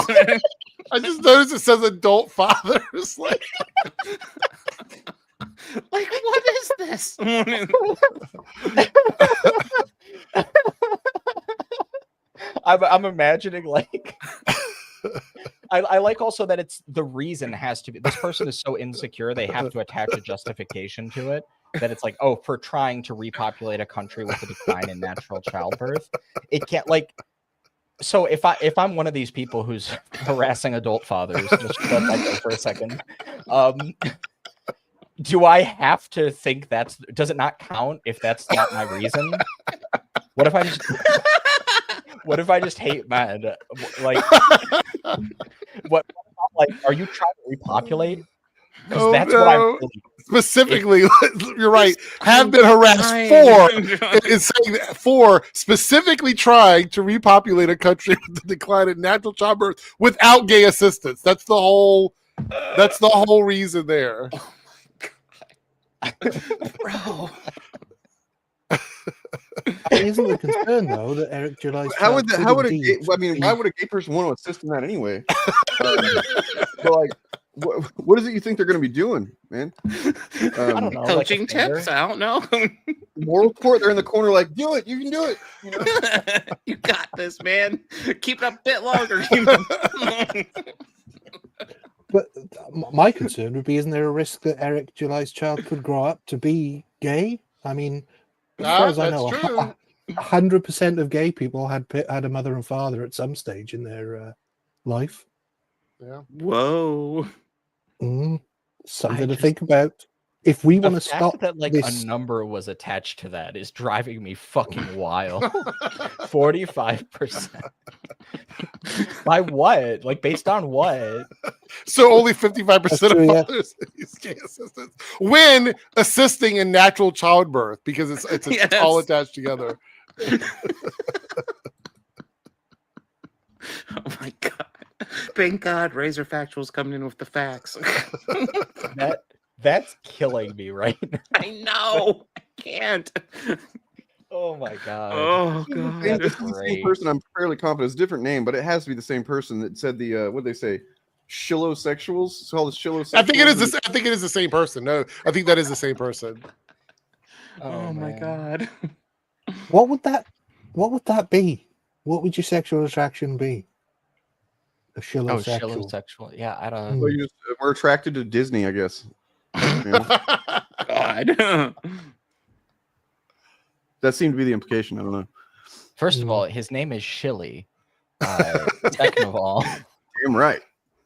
I just noticed it says adult fathers. Like, what is this? I'm imagining like I like also that it's the reason has to be this person is so insecure they have to attach a justification to it, that it's like, oh, for trying to repopulate a country with a decline in natural childbirth. It can't so if I'm one of these people who's harassing adult fathers, just let that go for a second. Do I have to think does it not count if that's not my reason? What if I just hate men? Like, are you trying to repopulate? Because that's what I'm really, specifically. You're right. Have been harassed for. It's saying that for specifically trying to repopulate a country with the decline in natural childbirth without gay assistance. That's the whole. That's the whole reason there. Bro. Isn't the concern though that Eric July's Why would a gay person want to assist in that anyway? So like, what is it you think they're going to be doing, man? I don't know, Coaching tips? I don't know. Moral court, they're in the corner like, do it, you can do it. You know? You got this, man. Keep it up a bit longer. But my concern would be, isn't there a risk that Eric July's child could grow up to be gay? I mean, as far as I know, 100% of gay people had a mother and father at some stage in their life. Yeah. Whoa. Something to think about. If we want to fact stop that this, a number was attached to that is driving me fucking wild. 45%. By what? Like, based on what? So only 55% of yeah. fathers use gay assistance when assisting in natural childbirth, because it's Yes. all attached together. Oh my god. Thank God Razor Factual's coming in with the facts. That's killing me right now. I know. I can't. Oh my god. Oh god. This is the same person, I'm fairly confident. It's a different name, but it has to be the same person that said the what did they say? Shillosexuals. It's called the Shillosexuals. I think it is. I think it is the same person. No, I think that is the same person. Oh my god. What would that be? What would your sexual attraction be? A shillosexual. Shillosexual. Yeah, I don't. Well, we're attracted to Disney, I guess. You know? God. That seemed to be the implication. I don't know. First of all, his name is Shilly. Second of all, damn right.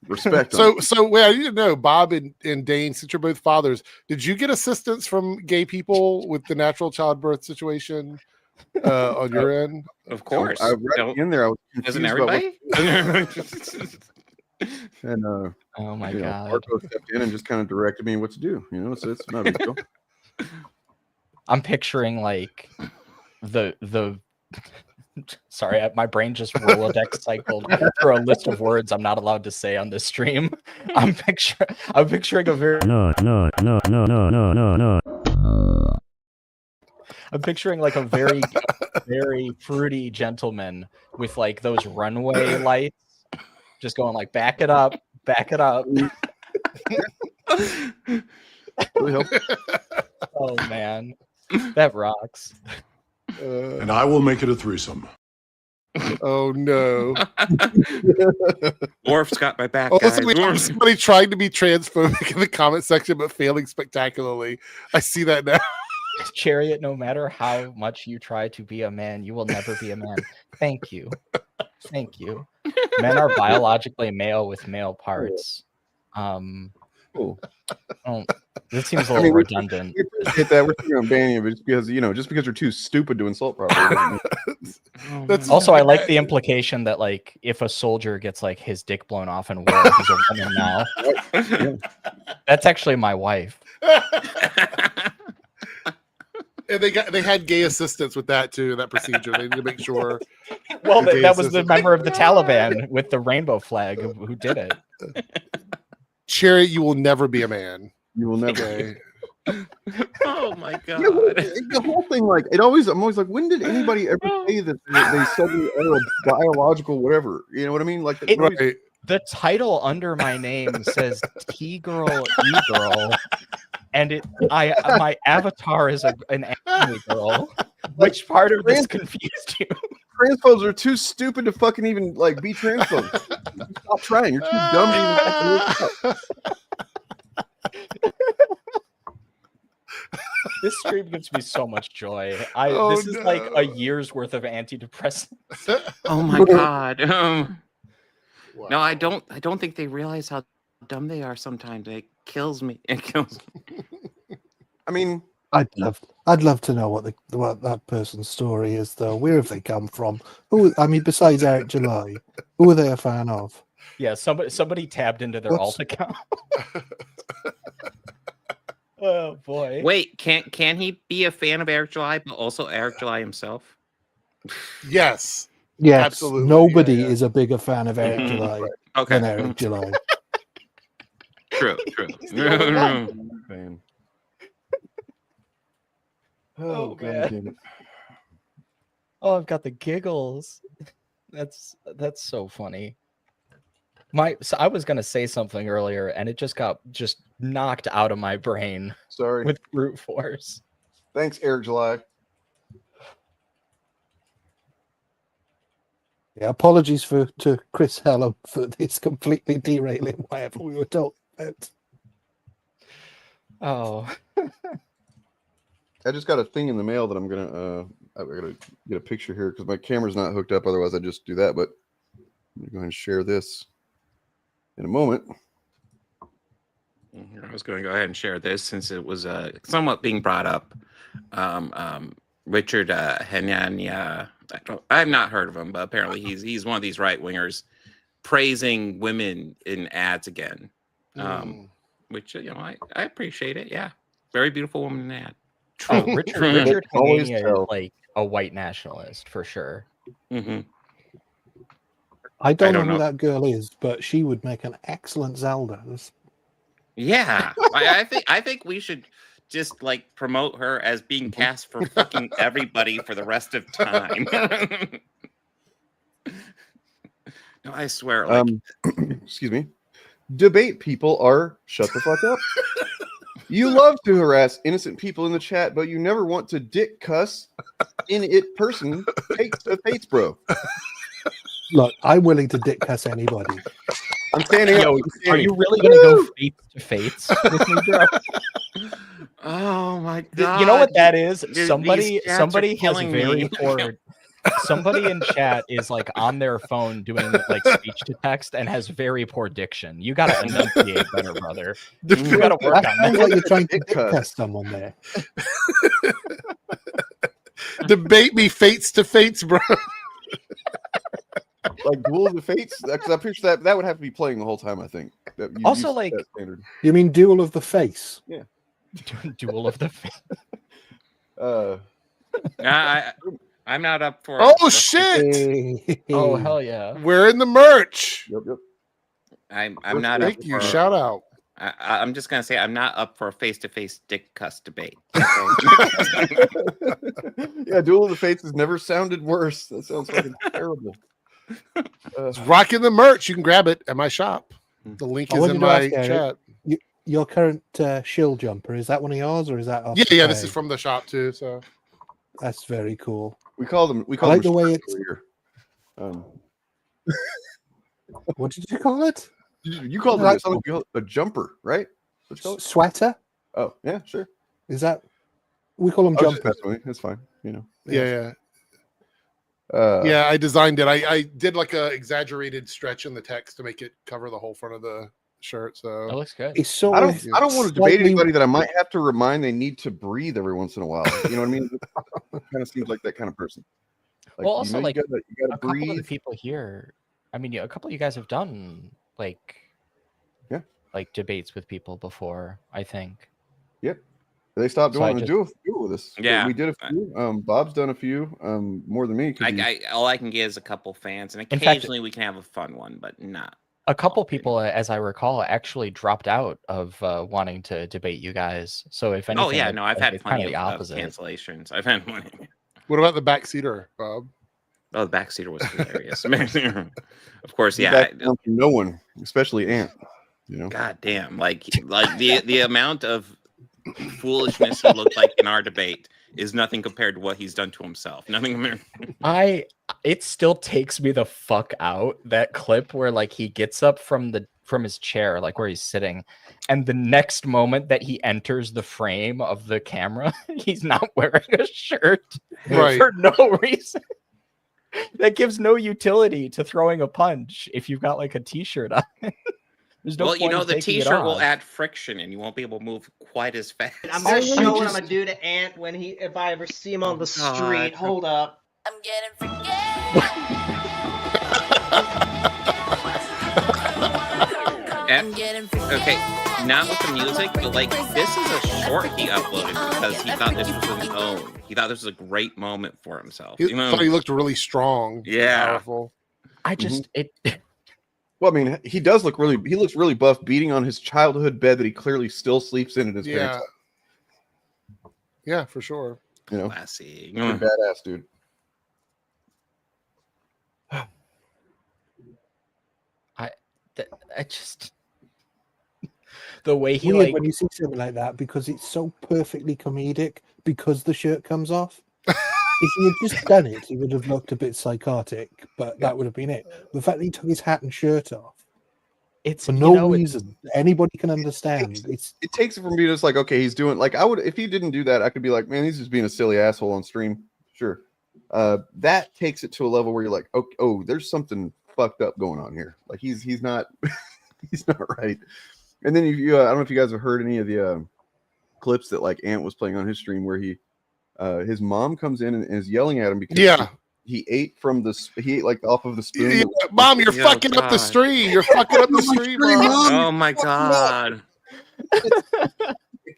Respect. So wait, I need to know, Bob and Dane, since you're both fathers, did you get assistance from gay people with the natural childbirth situation on your end? Of course. I read in there. I was Doesn't confused everybody? and oh my god, god, Marco stepped in and just kind of directed me what to do. You know, it's not a big deal. I'm picturing like the. Sorry, my brain just Rolodex cycled for a list of words I'm not allowed to say on this stream. I'm picturing a very no. I'm picturing like a very, very fruity gentleman with like those runway lights, just going like, back it up, back it up. Oh man, that rocks. And I will make it a threesome. Oh no. Orf's got my back. Also, Guys. we have somebody trying to be transphobic in the comment section but failing spectacularly. I see that now. Chariot, no matter how much you try to be a man, you will never be a man. Thank you. Thank you. Men are biologically male with male parts. This seems a little redundant. We appreciate that. We're thinking of banning it just because, just because you're too stupid to insult properly. Also, I like the implication that like if a soldier gets like his dick blown off in war, he's a woman now. Yeah. That's actually my wife. And they had gay assistants with that too, that procedure. They need to make sure. Well, that was the member of the Taliban with the rainbow flag who did it. Chariot, you will never be a man. You will never. Oh my god. The whole thing, like, I'm always like, when did anybody ever say that they suddenly are a biological whatever? You know what I mean? Like, the title under my name says T-girl, E-girl, and my avatar is an anime girl. Which part of this confused you? Transphobes are too stupid to fucking even like be transphobes. Stop trying. You're too dumb to even fucking look up. This stream gives me so much joy. This is like a year's worth of antidepressants. Oh my god. Wow. No, I don't think they realize how dumb they are sometimes. It kills me. It kills me. I mean, I'd love to know what that person's story is, though. Where have they come from? Besides Eric July, who are they a fan of? Yeah, somebody tabbed into their alt account. Oh boy! Wait, can he be a fan of Eric July, but also Eric July himself? Yes. Yes, absolutely. Nobody is a bigger fan of Eric July than Eric July. True. Man. Oh man! Oh, I've got the giggles. That's so funny. So I was gonna say something earlier, and it just got knocked out of my brain. Sorry. With brute force. Thanks, Eric July. Yeah, apologies to Chris Hello for this completely derailing whatever we were talking about. Oh. I just got a thing in the mail that I'm gonna I gotta get a picture here because my camera's not hooked up, otherwise I'd just do that, but I'm gonna go ahead and share this in a moment. I was going to go ahead and share this since it was somewhat being brought up. Richard Henania, I've not heard of him, but apparently he's one of these right wingers praising women in ads again, which I appreciate it. Yeah, very beautiful woman in the ad. Oh, Richard Henania is like a white nationalist for sure. Mm-hmm. I don't know who that girl is, but she would make an excellent Zelda. Yeah, I think we should just like promote her as being cast for fucking everybody for the rest of time. No, I swear. Like, excuse me. debate people are shut the fuck up. You love to harass innocent people in the chat, but you never want to dick cuss in it person face to face, bro. Look, I'm willing to dick cuss anybody. I'm standing up. Are you really gonna go face to face with me, bro? Oh my god! You know what that is? Dude, Somebody these chats are has killing very me. poor. Somebody in chat is like on their phone doing like speech to text and has very poor diction. You gotta enunciate better, brother. You gotta work on that. Sounds like you're trying to dick cuss someone there. Debate me fates to fates, bro. Like Duel of the Fates, because I'm pretty sure that would have to be playing the whole time. I think. Also, like, standard. You mean Duel of the Face? Yeah. Duel of the Face. I'm not up for. Oh shit! Oh hell yeah! We're in the merch. Yep. I'm not. Thank up you. For, Shout out. I'm just gonna say I'm not up for a face-to-face dick cuss debate. Yeah, Duel of the Fates has never sounded worse. That sounds fucking terrible. It's rocking the merch. You can grab it at my shop. The link is in my chat. Your current shill jumper, is that one of yours or is that off? Yeah. This is from the shop too. So that's very cool. We call them. I like the way it's. Here. What did you call it? You called it a jumper, right? Sweater. Oh yeah, sure. Is that? We call them jumpers. It's fine. You know. Yeah. I designed it. I did like a exaggerated stretch in the text to make it cover the whole front of the shirt. So that looks good. It's so. I don't want to debate anybody that I might have to remind they need to breathe every once in a while. You know what I mean? It kind of seems like that kind of person. Well, also, you gotta a breathe. couple of the people here. I mean, a couple of you guys have done like debates with people before. I think. Yep. They stopped doing a duel with us. Yeah, we did a few. Bob's done a few. More than me. All I can get is a couple fans, and occasionally we can have a fun one, but not. A couple people, as I recall, actually dropped out of wanting to debate you guys. So if anything, Oh yeah, no, I've had plenty the of opposite cancellations. I've had plenty. What about the backseater, Bob? Oh, the backseater was hilarious. Of course, yeah. Back down from no one, especially Ant. You know. God damn, like the amount of foolishness he looked like in our debate is nothing compared to what he's done to himself. Nothing compared. It still takes me the fuck out, that clip where like he gets up from his chair, like where he's sitting, and the next moment that he enters the frame of the camera, he's not wearing a shirt for no reason. That gives no utility to throwing a punch if you've got like a t-shirt on. There's no well, you know, the taking t-shirt will add friction and you won't be able to move quite as fast. I'm gonna show what I'm gonna do to Ant if I ever see him on the street. Hold up. I'm getting Okay, not with the music, but like this is a short he uploaded because he thought this was his own. He thought this was a great moment for himself. He thought he looked really strong. Yeah. Powerful. I just Well, I mean, he looks really buff, beating on his childhood bed that he clearly still sleeps in his parents' house. Yeah, for sure. You know, classy. You're a badass, dude. I just the way he Weird like when you see something like that because it's so perfectly comedic because the shirt comes off. If he had just done it, he would have looked a bit psychotic, but that would have been it. The fact that he took his hat and shirt off, it's for no reason anybody can understand. It takes it from being just like, okay, he's doing like I would if he didn't do that, I could be like, man, he's just being a silly asshole on stream. Sure. That takes it to a level where you're like, oh, there's something fucked up going on here. Like he's not he's not right. And then you I don't know if you guys have heard any of the clips that like Ant was playing on his stream where his mom comes in and is yelling at him because he ate like off of the spoon. Yeah, Mom, you're fucking up the stream. You're fucking up the stream, Mom. Oh my god.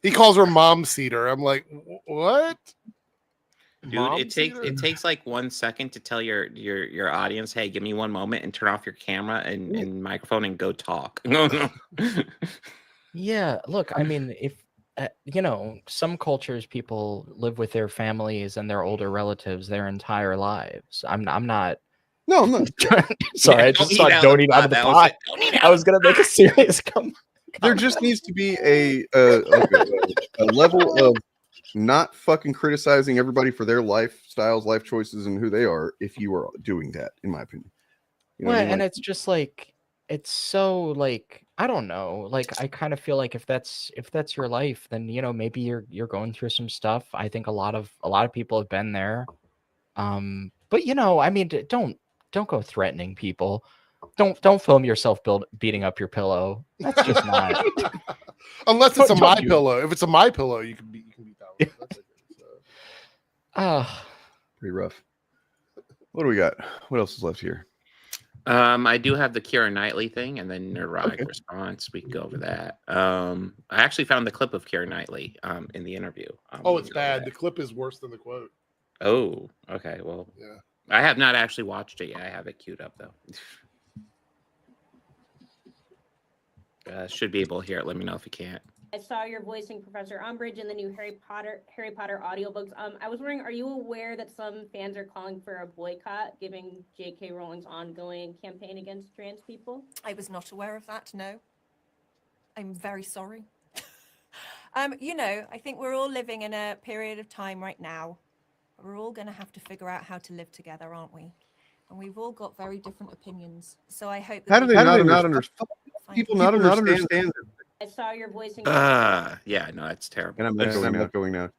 He calls her mom cedar. I'm like, what? Dude, it takes like 1 second to tell your audience, hey, give me 1 moment and turn off your camera and microphone and go talk. No. Yeah, look, I mean, if you know, some cultures people live with their families and their older relatives their entire lives. I'm not No, I'm not. Sorry, I just saw don't eat out of the pot. I was gonna make a serious comment. There just needs to be a level of not fucking criticizing everybody for their lifestyles, life choices, and who they are. If you are doing that, in my opinion, you know Well, what I mean? and Like, it's just like it's so like I don't know. Like I kind of feel like if that's your life, then maybe you're going through some stuff. I think a lot of people have been there. But I mean, don't go threatening people. Don't film yourself beating up your pillow. That's just not. Unless it's a my pillow. If it's a my pillow, you can beat that one. That's okay, so. Pretty rough. What do we got? What else is left here? I do have the Keira Knightley thing, and then neurotic response. We can go over that. I actually found the clip of Keira Knightley in the interview. It's bad. The clip is worse than the quote. Oh, okay. Well, yeah. I have not actually watched it yet. I have it queued up though. Should be able to hear it. Let me know if you can't. I saw you're voicing Professor Umbridge in the new Harry Potter audiobooks. I was wondering, are you aware that some fans are calling for a boycott, giving J.K. Rowling's ongoing campaign against trans people? I was not aware of that, no. I'm very sorry. I think we're all living in a period of time right now. We're all going to have to figure out how to live together, aren't we? And we've all got very different opinions. So I hope that How do they not understand? People not understand. I saw you're voicing. Yeah, no, that's terrible. And I'm echoing now.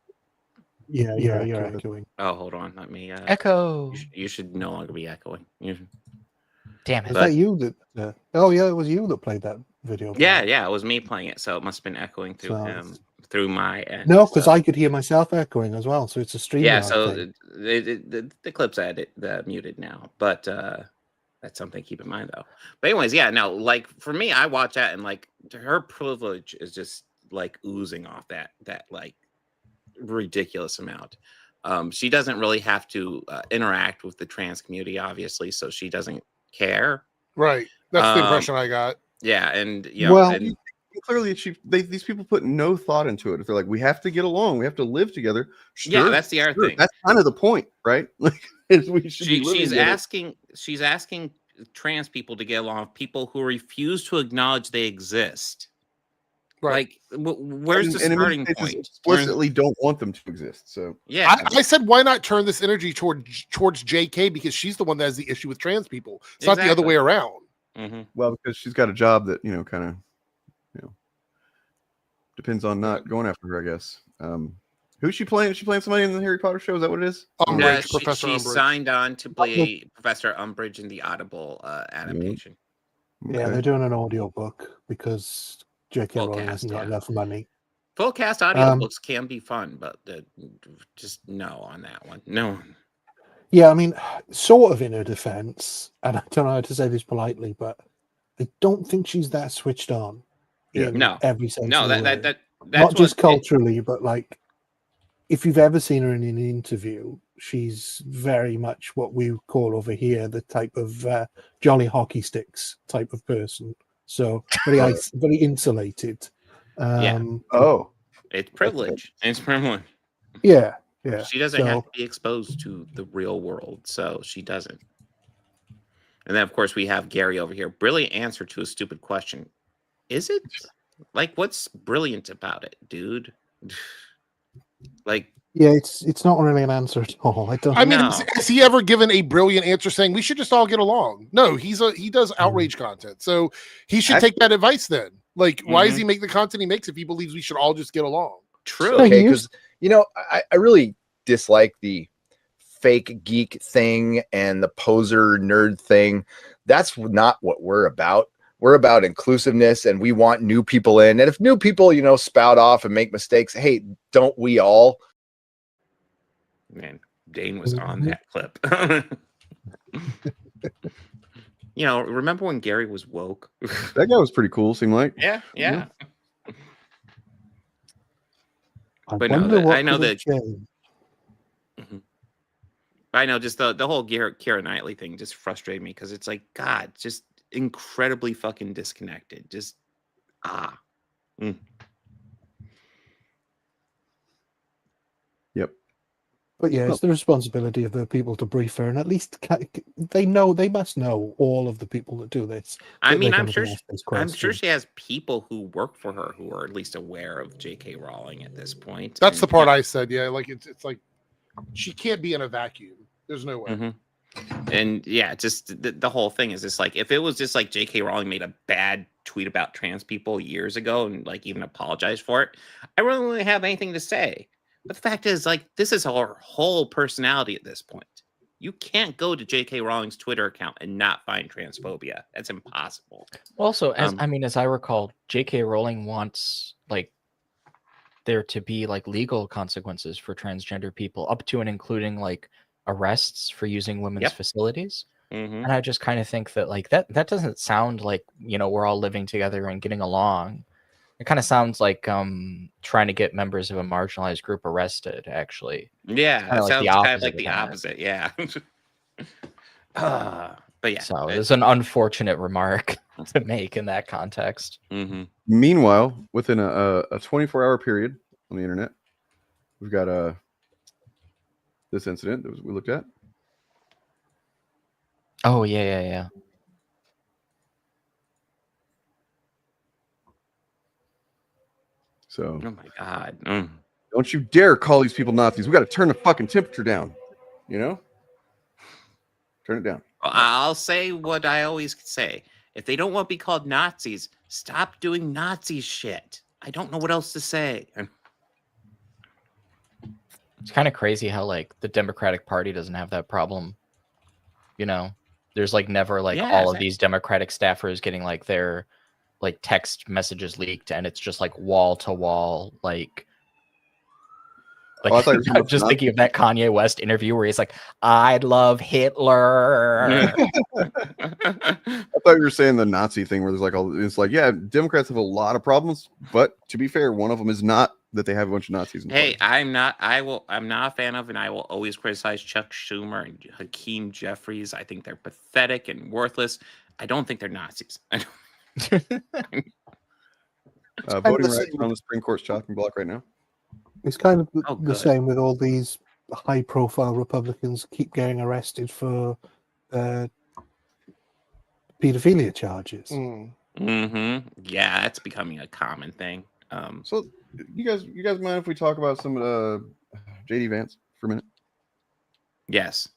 Yeah, you're echoing. Oh, hold on. Let me echo. You should no longer be echoing. Damn it. Is that you that? Oh yeah, it was you that played that video. Yeah, it was me playing it, so it must have been echoing through him, through my end. No, because I could hear myself echoing as well, so it's a stream. Yeah, so the clip's muted now, but that's something to keep in mind though. But anyways, yeah, no, like for me, I watch that and like her privilege is just like oozing off that like ridiculous amount. She doesn't really have to interact with the trans community, obviously, so she doesn't care. Right. That's the impression I got. Yeah, and clearly these people put no thought into it. If they're like, we have to get along, we have to live together. Sure, yeah, that's the other thing. That's kind of the point, right? Like she's asking trans people to get along with people who refuse to acknowledge they exist. Right. Like, where's the starting point? Explicitly don't want them to exist. So yeah, I said, why not turn this energy towards JK, because she's the one that has the issue with trans people. It's not the other way around. Mm-hmm. Well, because she's got a job that kind of depends on not going after her, I guess. Who's she playing? Is she playing somebody in the Harry Potter show? Is that what it is? Umbridge, Professor Umbridge. She signed on to play Professor Umbridge in the Audible adaptation. Yeah, they're doing an audio book because J.K. Rowling hasn't got enough money. Full cast audiobooks can be fun, but just no on that one. No. Yeah, I mean, sort of in her defense, and I don't know how to say this politely, but I don't think she's that switched on. Yeah, no. Every sense. No, that's not just culturally, but like, if you've ever seen her in an interview, she's very much what we call over here the type of jolly hockey sticks type of person. So very insulated. It's privilege. It's privilege. Yeah. She doesn't have to be exposed to the real world, so she doesn't. And then, of course, we have Gary over here. Brilliant answer to a stupid question. Is it? Like, what's brilliant about it, dude? Like, yeah, it's not really an answer at all. I mean, has he ever given a brilliant answer saying we should just all get along? No, he does outrage content, so he should take that advice then. Like, why does he make the content he makes if he believes we should all just get along? True. Okay, because I really dislike the fake geek thing and the poser nerd thing. That's not what we're about. We're about inclusiveness, and we want new people in. And if new people, spout off and make mistakes, hey, don't we all? Man, Dane was on that clip. Remember when Gary was woke? That guy was pretty cool, seemed like. Yeah. But I know that. I know, just the whole Keira Knightley thing just frustrated me because it's like, God, just incredibly fucking disconnected. Just Yep. But yeah, it's the responsibility of the people to brief her, and at least they must know all of the people that do this. I that mean, they're I'm gonna sure be asked this I'm sure question. she has people who work for her who are at least aware of J.K. Rowling at this point. That's And, the part I said. Yeah, like it's like she can't be in a vacuum. There's no way. And yeah, just the whole thing is just like, if it was just like J.K. Rowling made a bad tweet about trans people years ago and like even apologized for it, I really wouldn't have anything to say. But the fact is, like, this is her whole personality at this point. You can't go to J.K. Rowling's Twitter account and not find transphobia. That's impossible. Also, as I recall, J.K. Rowling wants like there to be like legal consequences for transgender people, up to and including like arrests for using women's facilities. And I just kind of think that like that doesn't sound like, you know, we're all living together and getting along. It kind of sounds like trying to get members of a marginalized group arrested, actually. Yeah, Kinda it like sounds the kind of opposite like of the that. opposite. Yeah. But yeah. So it's an unfortunate remark to make in that context. Meanwhile, within a 24-hour period on the internet, we've got this incident that we looked at. Oh yeah. So, oh my God. Don't you dare call these people Nazis. We got to turn the fucking temperature down. You know? Turn it down. I'll say what I always say. If they don't want to be called Nazis, stop doing Nazi shit. I don't know what else to say. It's kind of crazy how like the Democratic Party doesn't have that problem. You know, there's like never like all of these Democratic staffers getting like their like text messages leaked, and it's just like wall to wall like I'm just thinking of that Kanye West interview where he's like, "I love Hitler." I thought you were saying the Nazi thing where there's like all it's like, yeah, Democrats have a lot of problems, but to be fair, one of them is not that they have a bunch of Nazis in Hey, I'm not a fan of, and I will always criticize Chuck Schumer and Hakeem Jeffries. I think they're pathetic and worthless. I don't think they're Nazis. Voting rights are on the Supreme Court's chopping block right now. It's kind of the same with all these high-profile Republicans keep getting arrested for pedophilia charges. Yeah, that's becoming a common thing. So, you guys mind if we talk about some JD Vance for a minute? Yes.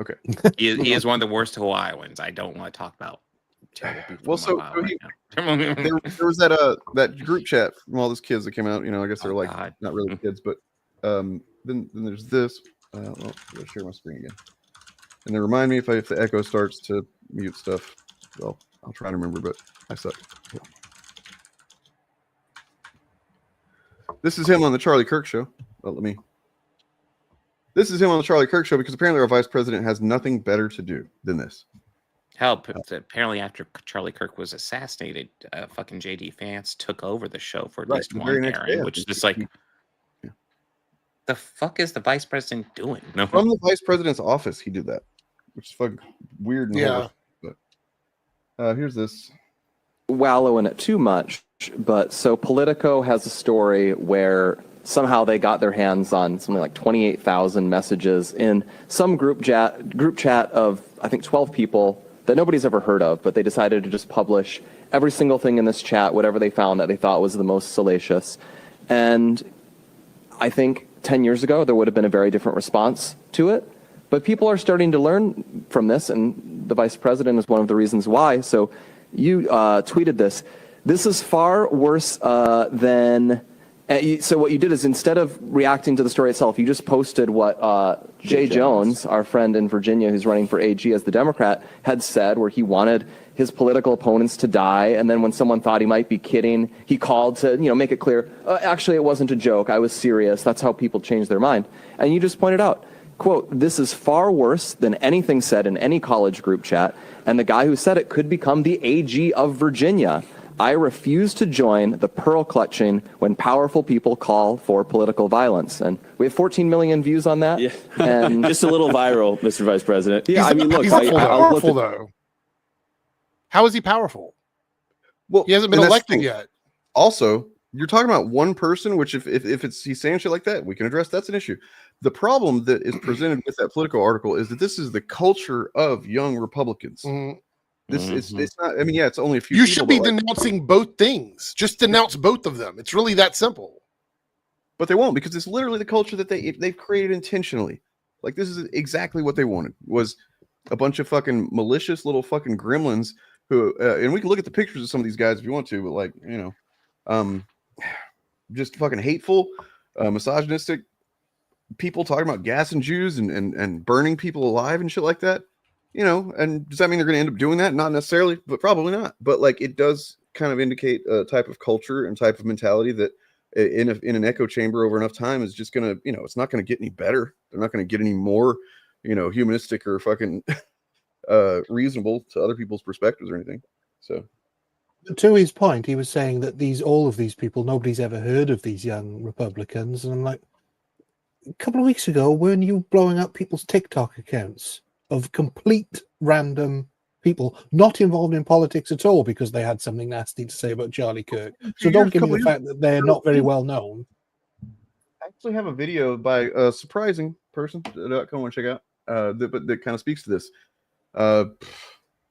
Okay. He is one of the worst Ohioans. I don't want to talk about. Well, there was that group chat from all those kids that came out. You know, I guess they're like not really kids, but then there's this. Well, I'll share my screen again. And then remind me if the echo starts to mute stuff. Well, I'll try to remember, but I suck. This is him on the Charlie Kirk show. Well, This is him on the Charlie Kirk show because apparently our vice president has nothing better to do than this. Hell, apparently after Charlie Kirk was assassinated, fucking JD Vance took over the show for at least one airing, which is just like, the fuck is the vice president doing? No. From the vice president's office, he did that, which is fucking weird. And horrible. But here's this. Wallow in it too much, but so Politico has a story where somehow they got their hands on something like 28,000 messages in some group chat of I think 12 people that nobody's ever heard of, but they decided to just publish every single thing in this chat, whatever they found that they thought was the most salacious. And I think 10 years ago, there would have been a very different response to it. But people are starting to learn from this, and the vice president is one of the reasons why. So you tweeted this. This is far worse than... So what you did is instead of reacting to the story itself, you just posted what Jay Jones, our friend in Virginia who's running for AG as the Democrat, had said, where he wanted his political opponents to die. And then when someone thought he might be kidding, he called to make it clear, actually, it wasn't a joke. I was serious. That's how people change their mind. And you just pointed out, quote, this is far worse than anything said in any college group chat. And the guy who said it could become the AG of Virginia. I refuse to join the pearl clutching when powerful people call for political violence. And we have 14 million views on that. Yeah. And just a little viral, Mr. Vice President. Yeah, I mean, look, he's powerful though. How is he powerful? Well, he hasn't been elected yet. Also, you're talking about one person, which if he's saying shit like that, we can address. That's an issue. The problem that is presented with that Politico article is that this is the culture of young Republicans. This is it's not. I mean, yeah, it's only a few. You people, should be but, like, denouncing both things. Just denounce both of them. It's really that simple. but they won't, because it's literally the culture that they've created intentionally. Like, this is exactly what they wanted, was a bunch of fucking malicious little fucking gremlins who, and we can look at the pictures of some of these guys if you want to, but, like, you know, just fucking hateful, misogynistic people talking about gassing Jews and burning people alive and shit like that. You know, and does that mean they're going to end up doing that? Not necessarily, but probably not. But, like, it does kind of indicate a type of culture and type of mentality that in an echo chamber over enough time is just going to, you know, it's not going to get any better. They're not going to get any more, you know, humanistic or fucking reasonable to other people's perspectives or anything. So, to his point, he was saying that all of these people, nobody's ever heard of these young Republicans. And I'm like, a couple of weeks ago, weren't you blowing up people's TikTok accounts of complete random people not involved in politics at all because they had something nasty to say about Charlie Kirk? So don't give me the fact that they're not very well known. I actually have a video by a surprising person that I kind of want to check out, that kind of speaks to this.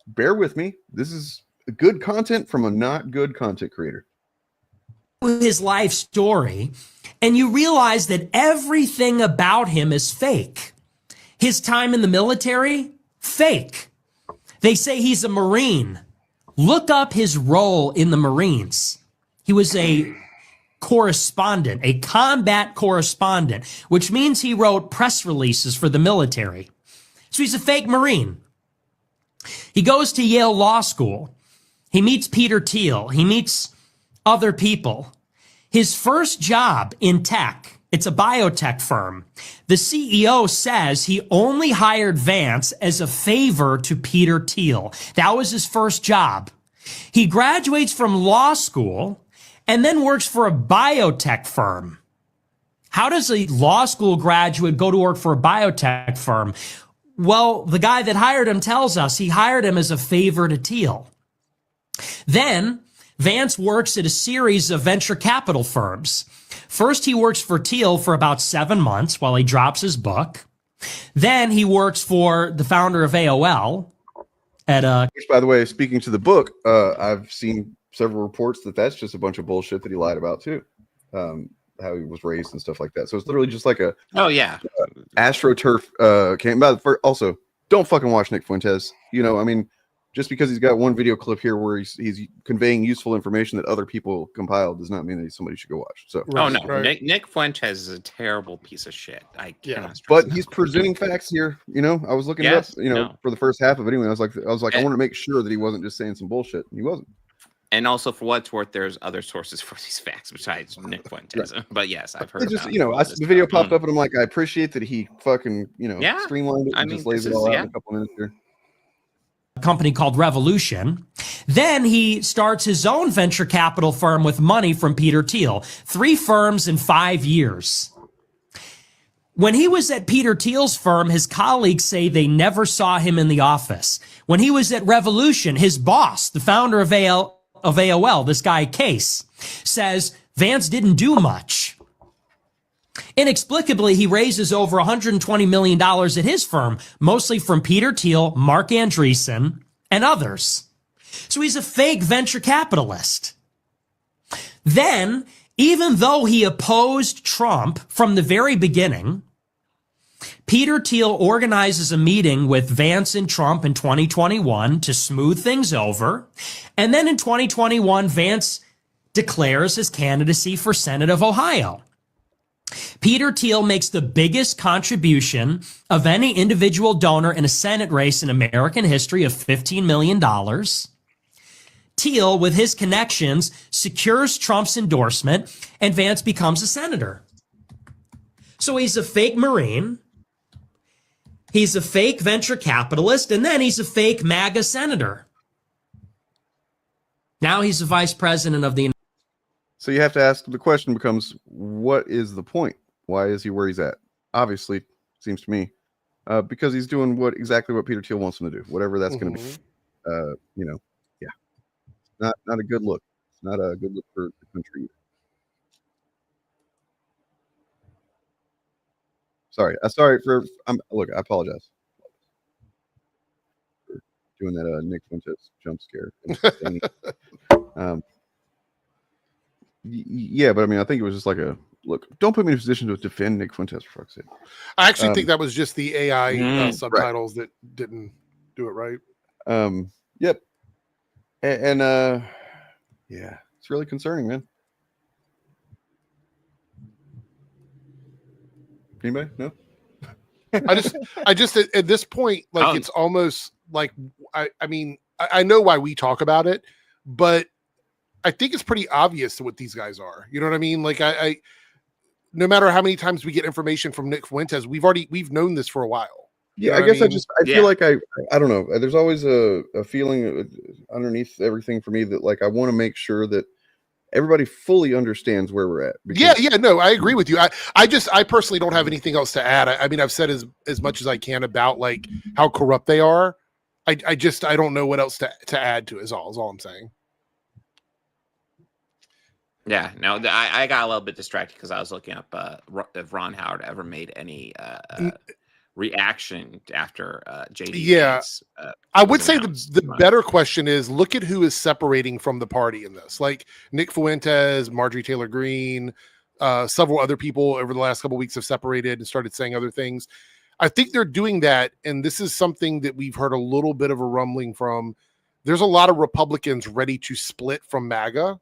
Bear with me. This is good content from a not good content creator. His life story, and you realize that everything about him is fake. His time in the military, fake. They say he's a Marine. Look up his role in the Marines. He was a correspondent, a combat correspondent, which means he wrote press releases for the military. So he's a fake Marine. He goes to Yale Law School. He meets Peter Thiel. He meets other people. His first job in tech, it's a biotech firm. The CEO says he only hired Vance as a favor to Peter Thiel. That was his first job. He graduates from law school and then works for a biotech firm. How does a law school graduate go to work for a biotech firm? Well, the guy that hired him tells us he hired him as a favor to Thiel. Then Vance works at a series of venture capital firms. First, he works for Thiel for about 7 months while he drops his book. Then he works for the founder of AOL at Which, by the way, speaking to the book, I've seen several reports that that's just a bunch of bullshit that he lied about too. How he was raised and stuff like that. So it's literally just like a AstroTurf camp. Also, don't fucking watch Nick Fuentes. You know, I mean, just because he's got one video clip here where he's conveying useful information that other people compiled does not mean that somebody should go watch. So, Nick Fuentes is a terrible piece of shit. I cannot. But he's presenting facts here. You know, I was looking it up. You know, for the first half of it anyway. I was like, I want to make sure that he wasn't just saying some bullshit. And he wasn't. And also, for what it's worth, there's other sources for these facts besides Nick Fuentes. Right. But yes, I've heard. Just, you know, the video popped up, and I'm like, I appreciate that he fucking, you know, streamlined it and just lays it all out in a couple minutes here. a company called Revolution. Then he starts his own venture capital firm with money from Peter Thiel. 3 firms in 5 years. When he was at Peter Thiel's firm, his colleagues say they never saw him in the office. When he was at Revolution, his boss, the founder of AOL, this guy Case, says Vance didn't do much. Inexplicably, he raises over $120 million at his firm, mostly from Peter Thiel, Mark Andreessen, and others. So he's a fake venture capitalist. Then, even though he opposed Trump from the very beginning, Peter Thiel organizes a meeting with Vance and Trump in 2021 to smooth things over. And then in 2021, Vance declares his candidacy for Senate of Ohio. Peter Thiel makes the biggest contribution of any individual donor in a Senate race in American history of $15 million. Thiel, with his connections, secures Trump's endorsement, and Vance becomes a senator. So he's a fake Marine, he's a fake venture capitalist, and then he's a fake MAGA senator. Now he's the vice president of the... So you have to ask, the question becomes, what is the point? Why is he where he's at? Obviously, seems to me, because he's doing exactly what Peter Thiel wants him to do, whatever that's going to be. You know, yeah, not a good look. It's not a good look for the country either. Sorry. Sorry for. Look, I apologize for doing that Nick Fuentes jump scare. Yeah, but I mean, I think it was just like a look. Don't put me in a position to defend Nick Fuentes, for fuck's sake. I actually think that was just the AI subtitles right. that didn't do it right. Yep. And yeah, it's really concerning, man. Anybody? No. I just at this point, like it's almost like I mean, I know why we talk about it, but I think it's pretty obvious what these guys are. You know what I mean? Like I no matter how many times we get information from Nick Fuentes, we've known this for a while. Yeah, I guess I feel like I don't know. There's always a feeling underneath everything for me that like I want to make sure that everybody fully understands where we're at. Yeah, no, I agree with you. I personally don't have anything else to add. I mean, I've said as much as I can about like how corrupt they are. I don't know what else to add to it. Is all I'm saying. Yeah, no, I got a little bit distracted because I was looking up if Ron Howard ever made any reaction after JD. Yeah, I would say the better question is look at who is separating from the party in this. Like Nick Fuentes, Marjorie Taylor Greene, several other people over the last couple of weeks have separated and started saying other things. I think they're doing that, and this is something that we've heard a little bit of a rumbling from. There's a lot of Republicans ready to split from MAGA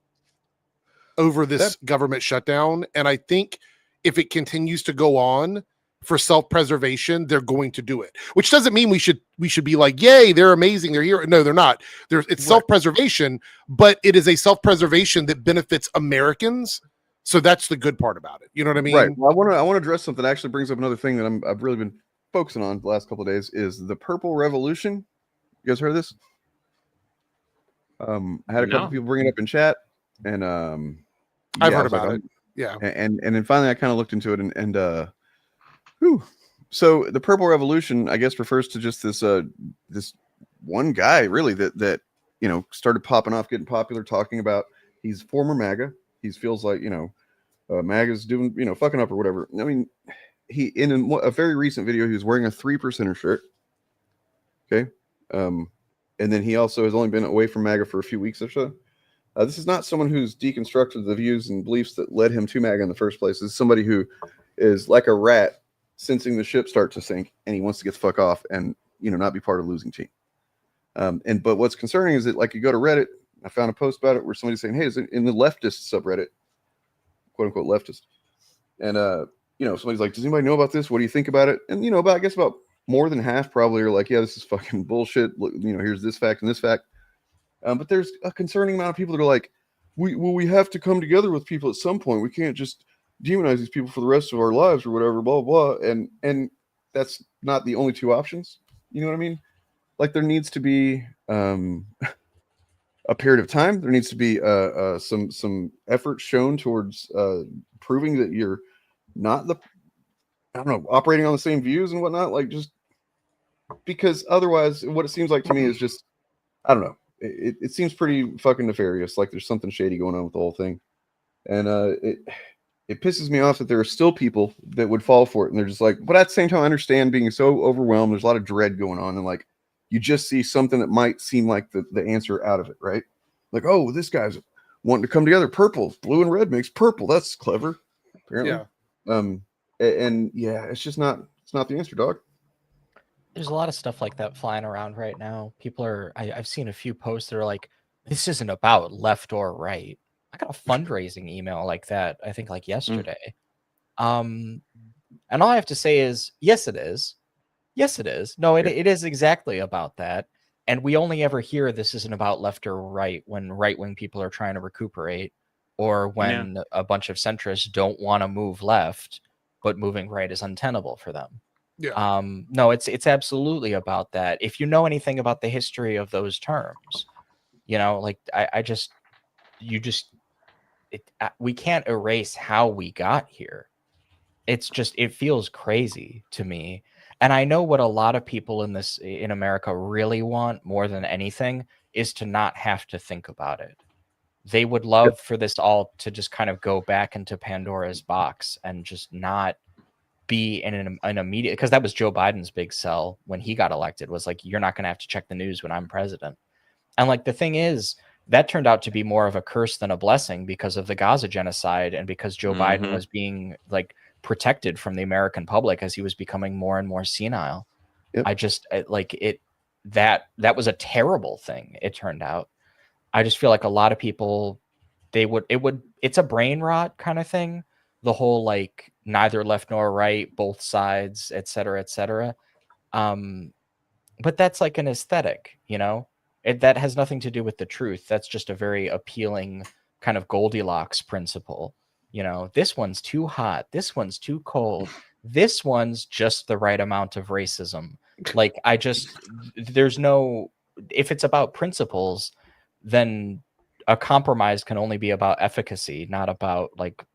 over this government shutdown, and I think if it continues to go on for self-preservation, they're going to do it. Which doesn't mean we should be like, yay, they're amazing, they're here. No, they're not. It's self-preservation, but it is a self-preservation that benefits Americans. So that's the good part about it. You know what I mean? Right. Well, I want to address something that actually brings up another thing that I've really been focusing on the last couple of days is the Purple Revolution. You guys heard of this? I had a couple people bring it up in chat, and I've heard about it. Yeah. And then finally I kind of looked into it and so the Purple Revolution, I guess, refers to just this this one guy really that you know started popping off, getting popular, talking about he's former MAGA. He feels like, you know, MAGA's doing, you know, fucking up or whatever. I mean, he in a very recent video, he was wearing a 3%er shirt. Okay. And then he also has only been away from MAGA for a few weeks or so. This is not someone who's deconstructed the views and beliefs that led him to MAGA in the first place. This is somebody who is like a rat sensing the ship start to sink, and he wants to get the fuck off and, you know, not be part of the losing team. But what's concerning is that, like, you go to Reddit, I found a post about it where somebody's saying, hey, is it in the leftist subreddit, quote unquote leftist. And, you know, somebody's like, does anybody know about this? What do you think about it? And, you know, I guess about more than half probably are like, yeah, this is fucking bullshit. Look, you know, here's this fact and this fact. But there's a concerning amount of people that are like, we have to come together with people at some point. We can't just demonize these people for the rest of our lives or whatever, blah, blah, blah. And that's not the only two options. You know what I mean? Like, there needs to be a period of time. There needs to be some effort shown towards proving that you're not operating on the same views and whatnot. Like, just because otherwise, what it seems like to me is just, I don't know. It seems pretty fucking nefarious. Like there's something shady going on with the whole thing. And it pisses me off that there are still people that would fall for it. And they're just like, but at the same time, I understand being so overwhelmed. There's a lot of dread going on. And like, you just see something that might seem like the answer out of it, right? Like, oh, this guy's wanting to come together. Purple, blue and red makes purple. That's clever, apparently. Yeah. And yeah, it's just not the answer, dog. There's a lot of stuff like that flying around right now. People are, I've seen a few posts that are like, this isn't about left or right. I got a fundraising email like that, I think like yesterday. And all I have to say is, yes, it is. Yes, it is. No, it is exactly about that. And we only ever hear this isn't about left or right when right-wing people are trying to recuperate, or when a bunch of centrists don't want to move left, but moving right is untenable for them. Yeah. No, it's absolutely about that. If you know anything about the history of those terms, you know, like we can't erase how we got here. It's just, it feels crazy to me. And I know what a lot of people in America really want more than anything is to not have to think about it. They would love for this all to just kind of go back into Pandora's box and just not be in an immediate, because that was Joe Biden's big sell when he got elected, was like, you're not going to have to check the news when I'm president. And like the thing is, that turned out to be more of a curse than a blessing because of the Gaza genocide and because Joe Biden was being like protected from the American public as he was becoming more and more senile. That was a terrible thing, it turned out. I just feel like a lot of people, it's a brain rot kind of thing. The whole like neither left nor right, both sides, et cetera, et cetera. But that's like an aesthetic, you know? That has nothing to do with the truth. That's just a very appealing kind of Goldilocks principle. You know, this one's too hot. This one's too cold. This one's just the right amount of racism. Like, there's no, if it's about principles, then a compromise can only be about efficacy, not about like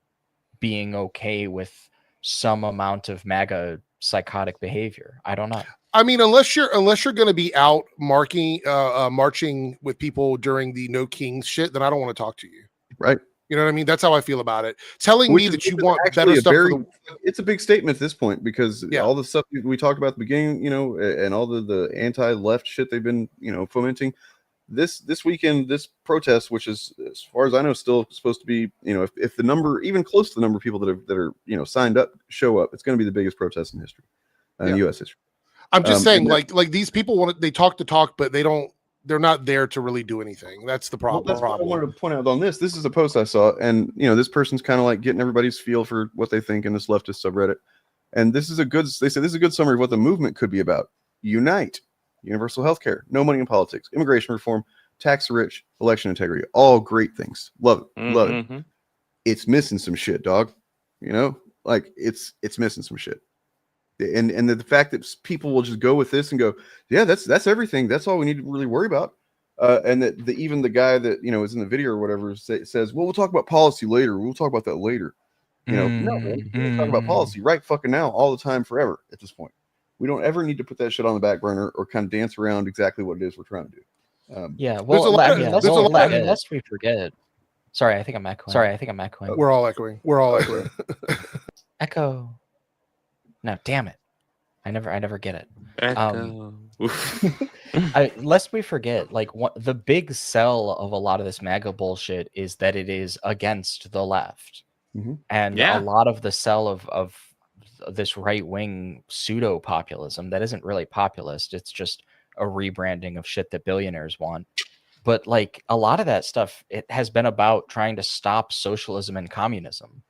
being okay with some amount of MAGA psychotic behavior. I don't know. I mean, unless you're going to be out marching with people during the No Kings shit, then I don't want to talk to you. Right. You know what I mean? That's how I feel about it. Telling me that you want better stuff. It's a big statement at this point because all the stuff we talked about at the beginning, you know, and all the anti-left shit they've been, you know, fomenting. This weekend, this protest, which is, as far as I know, still supposed to be, you know, if the number, even close to the number of people that are you know, signed up, show up, it's going to be the biggest protest in history, in U.S. history. I'm just saying, like these people they talk the talk, but they're not there to really do anything. That's the problem. Well, that's what I wanted to point out on this. This is a post I saw, and you know, this person's kind of like getting everybody's feel for what they think in this leftist subreddit. And this is they say this is a good summary of what the movement could be about. Unite, universal health care, no money in politics, immigration reform, tax the rich, election integrity, all great things. Love it. Love it. It's missing some shit, dog. You know, like it's missing some shit. And the fact that people will just go with this and go, yeah, that's everything. That's all we need to really worry about. And that even the guy that, you know, is in the video or whatever says, well, we'll talk about policy later. We'll talk about that later. You know, no, man, we're talking about policy right fucking now, all the time, forever at this point. We don't ever need to put that shit on the back burner or kind of dance around exactly what it is we're trying to do. Lest we forget. Sorry, I think I'm echoing. We're all echoing. Echo. No, damn it. I never get it. Lest we forget, like the big sell of a lot of this MAGA bullshit is that it is against the left. And a lot of the sell of this right-wing pseudo populism that isn't really populist, it's just a rebranding of shit that billionaires want. But like a lot of that stuff, it has been about trying to stop socialism and communism.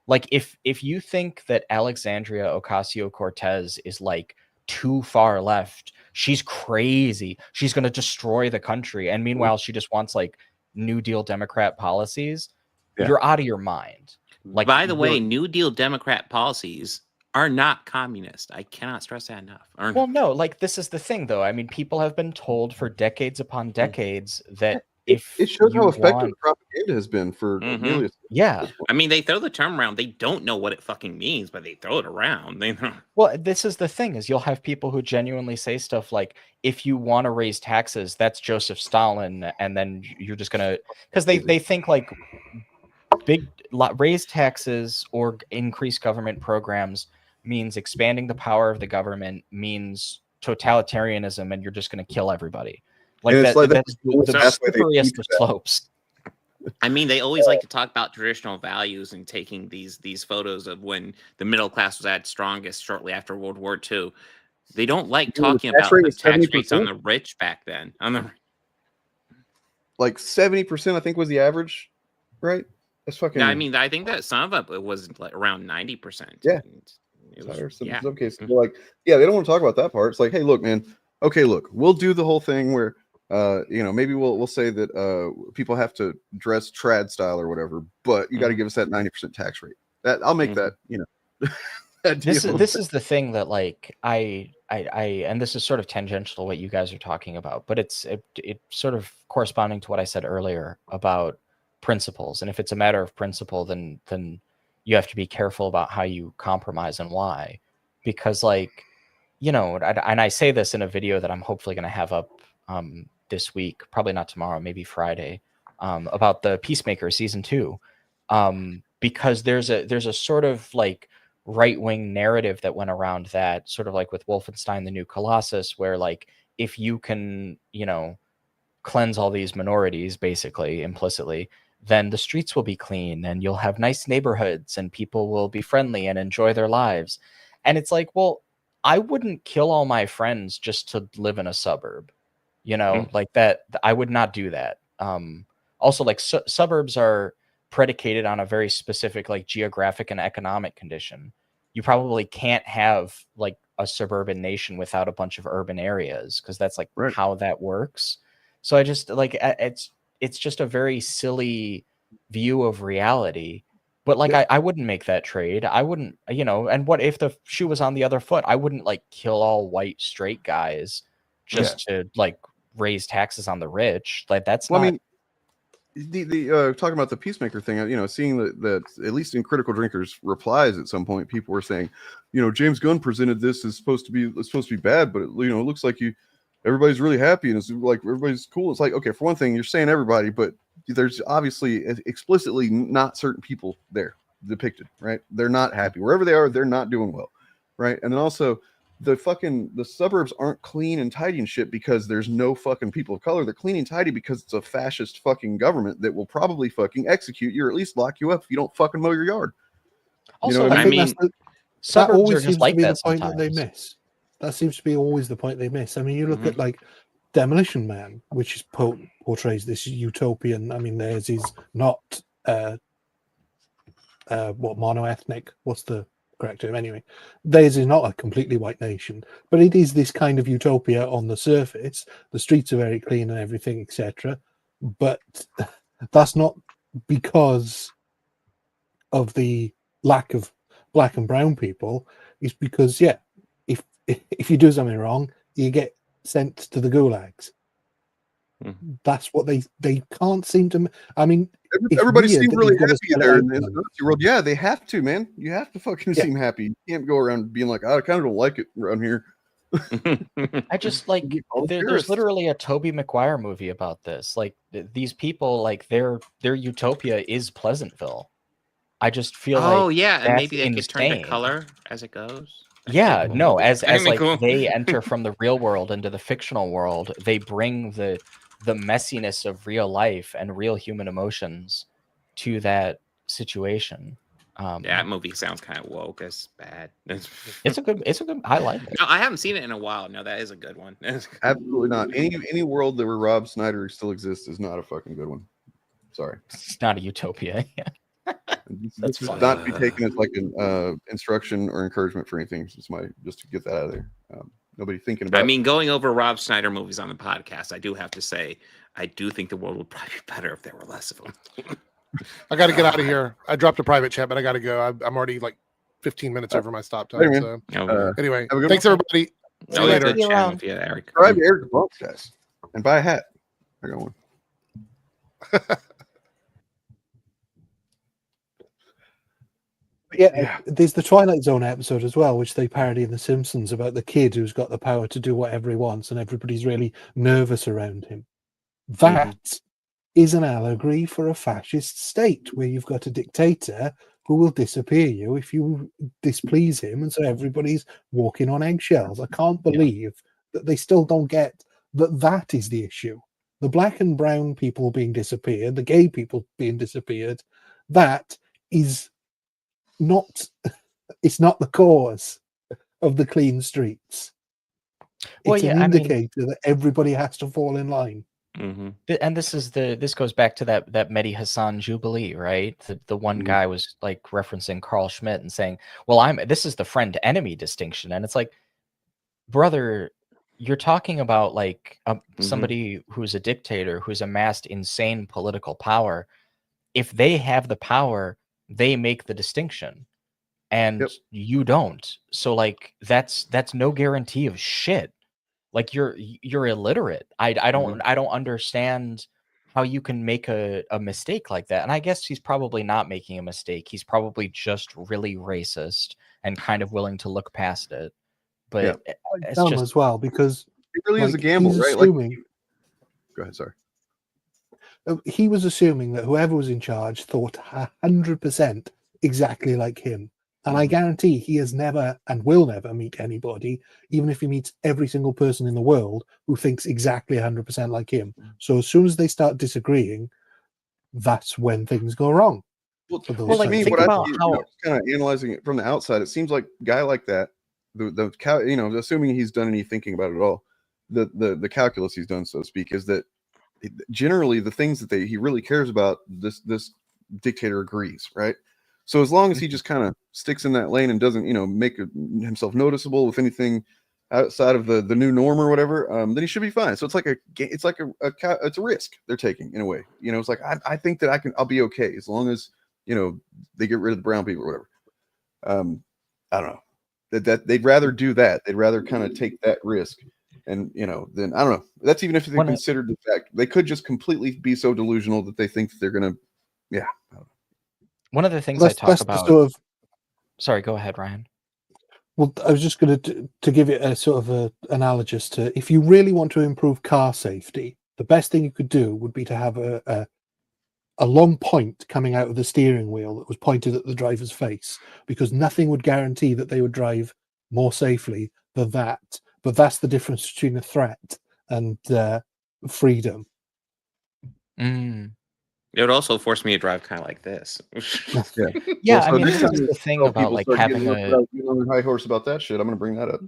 Like if you think that Alexandria Ocasio-Cortez is like too far left, she's crazy, she's going to destroy the country, and meanwhile she just wants like New Deal Democrat policies, you're out of your mind. Like, by the way, New Deal Democrat policies are not communist. I cannot stress that enough. Well, no, like this is the thing though. I mean, people have been told for decades upon decades that if it shows how effective propaganda has been for nearly I mean, they throw the term around. They don't know what it fucking means, but they throw it around. Well, this is the thing, is you'll have people who genuinely say stuff like, if you want to raise taxes, that's Joseph Stalin, and then you're just gonna, because they think like raise taxes or increase government programs means expanding the power of the government, means totalitarianism, and you're just going to kill everybody. Like that's the slipperyest of slopes. I mean, they always like to talk about traditional values and taking these photos of when the middle class was at its strongest shortly after World War II. They don't like talking about the tax rates on the rich back then. Like 70%, I think, was the average, right? That's fucking. Yeah, I mean, I think that some of it was like around 90%. Yeah. Some cases, they're like, yeah, they don't want to talk about that part. It's like, hey, look, man. Okay, look, we'll do the whole thing where, you know, maybe we'll say that people have to dress trad style or whatever, but you got to give us that 90% tax rate. That I'll make that, you know. This is the thing that like I and this is sort of tangential to what you guys are talking about, but it's sort of corresponding to what I said earlier about principles. And if it's a matter of principle, then you have to be careful about how you compromise and why, because like, you know, and I say this in a video that I'm hopefully going to have up this week, probably not tomorrow, maybe Friday, about the Peacemaker season 2, because there's a sort of like right-wing narrative that went around that, sort of like with Wolfenstein: The New Colossus, where like if you can, you know, cleanse all these minorities basically implicitly, then the streets will be clean and you'll have nice neighborhoods and people will be friendly and enjoy their lives. And it's like, well, I wouldn't kill all my friends just to live in a suburb, you know, like that. I would not do that. Also, like suburbs are predicated on a very specific like geographic and economic condition. You probably can't have like a suburban nation without a bunch of urban areas, because that's like how that works. So I just like it's just a very silly view of reality. But like I wouldn't make that trade. I wouldn't, you know, and what if the shoe was on the other foot? I wouldn't like kill all white straight guys just to like raise taxes on the rich. Like that's not. I mean, the talking about the peacemaker thing, you know, seeing that at least in Critical Drinkers replies at some point, people were saying, you know, James Gunn presented this as supposed to be bad, but it looks like everybody's really happy and it's like everybody's cool. It's like, okay, for one thing, you're saying everybody, but there's obviously explicitly not certain people there depicted, right? They're not happy wherever they are. They're not doing well, right? And then also the suburbs aren't clean and tidy and shit because there's no fucking people of color. They're clean and tidy because it's a fascist fucking government that will probably fucking execute you or at least lock you up if you don't fucking mow your yard. Also, you know what I mean? That always just seems like to be that the point that they sometimes. miss. That seems to be always the point they miss. I mean, you look at like Demolition Man, which is portrays this utopian. I mean, theirs is not monoethnic. What's the correct term? Anyway, theirs is not a completely white nation, but it is this kind of utopia on the surface. The streets are very clean and everything, etc. But that's not because of the lack of black and brown people. It's because if you do something wrong, you get sent to the gulags. That's what they can't seem to. I mean, everybody weird seems that really you've got to happy spell it there out in the for them. Nazi world. Yeah, they have to, man. You have to fucking seem happy. You can't go around being like, I kind of don't like it around here. I just like there's literally a Tobey Maguire movie about this. Like these people, like their utopia is Pleasantville. I just feel Oh like yeah, and that's maybe they get turned to insane. color as it goes. Yeah, no, as Anyway, like cool. they enter from the real world into the fictional world, they bring the messiness of real life and real human emotions to that situation. Yeah, that movie sounds kind of woke. It's bad. It's a good. I like it. No, I haven't seen it in a while. No, that is a good one. Absolutely not. Any world that where Rob Snyder still exists is not a fucking good one. Sorry, it's not a utopia. This should not be taken as like an instruction or encouragement for anything. Just to get that out of there. Nobody thinking about. I mean, going over Rob Snyder movies on the podcast, I do have to say, I do think the world would probably be better if there were less of them. I got to get out of here. I dropped a private chat, but I got to go. I'm already like 15 minutes over my stop time. Hey, So anyway, thanks everybody. See you later. Eric. Subscribe to Eric Podcast and buy a hat. I got one. Yeah, there's the Twilight Zone episode as well, which they parody in The Simpsons about the kid who's got the power to do whatever he wants, and everybody's really nervous around him. That is an allegory for a fascist state where you've got a dictator who will disappear you if you displease him, and so everybody's walking on eggshells. I can't believe that they still don't get that is the issue. The black and brown people being disappeared, the gay people being disappeared, that is not, it's not the cause of the clean streets. It's an indicator that everybody has to fall in line. And this goes back to that Mehdi Hassan Jubilee, right? The one guy was like referencing Carl Schmitt and saying, well, this is the friend enemy distinction. And it's like, brother, you're talking about like somebody who's a dictator, who's amassed insane political power. If they have the power, they make the distinction and you don't. So like, that's no guarantee of shit. Like you're illiterate. I don't understand how you can make a mistake like that. And I guess he's probably not making a mistake. He's probably just really racist and kind of willing to look past it. But it's dumb just as well, because it really is a gamble, he's right? assuming, Go ahead, sorry. He was assuming that whoever was in charge thought 100% exactly like him. And I guarantee he has never and will never meet anybody, even if he meets every single person in the world who thinks exactly 100% like him. So as soon as they start disagreeing, that's when things go wrong. Well, for those to types me, of what I people. see, kind of analyzing it from the outside, it seems like a guy like that, assuming he's done any thinking about it at all, the calculus he's done, so to speak, is that generally the things that he really cares about, this dictator agrees, right? So as long as he just kind of sticks in that lane and doesn't, make himself noticeable with anything outside of the new norm or whatever, then he should be fine. So it's like it's a risk they're taking in a way. It's like I think that I'll be okay as long as they get rid of the brown people or whatever. I don't know that they'd rather do that. They'd rather kind of take that risk, and then I don't know. That's even if they considered the fact they could just completely be so delusional that they think that they're gonna, yeah. I don't know. One of the things I talk about. Sorry, go ahead, Ryan. Well, I was just going to give it a sort of a analogous to, if you really want to improve car safety, the best thing you could do would be to have a long point coming out of the steering wheel that was pointed at the driver's face, because nothing would guarantee that they would drive more safely than that. But that's the difference between a threat and freedom. It would also force me to drive kind of like this. Yeah, I mean, this is the thing about like having on high horse about that shit. I'm going to bring that up.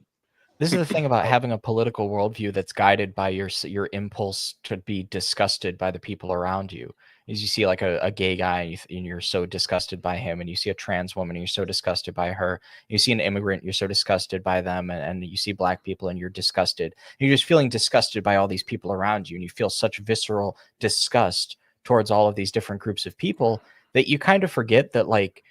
This is the thing about having a political worldview that's guided by your impulse to be disgusted by the people around you. Is you see like a gay guy and you're so disgusted by him, and you see a trans woman and you're so disgusted by her. You see an immigrant, you're so disgusted by them, and you see black people and you're disgusted. You're just feeling disgusted by all these people around you, and you feel such visceral disgust towards all of these different groups of people that you kind of forget that like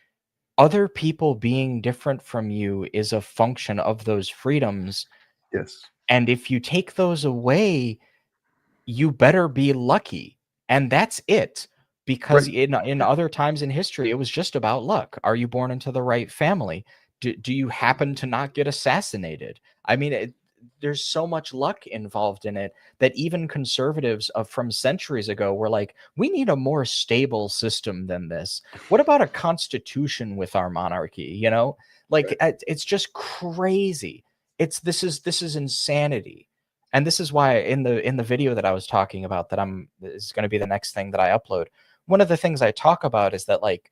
other people being different from you is a function of those freedoms. Yes. And if you take those away, you better be lucky. And that's it. Because in other times in history, it was just about luck. Are you born into the right family? Do you happen to not get assassinated? I mean, there's so much luck involved in it that even conservatives from centuries ago were like, we need a more stable system than this. What about a constitution with our monarchy? It's just crazy. This is insanity. And this is why in the video that I was talking about that is going to be the next thing that I upload, one of the things I talk about is that like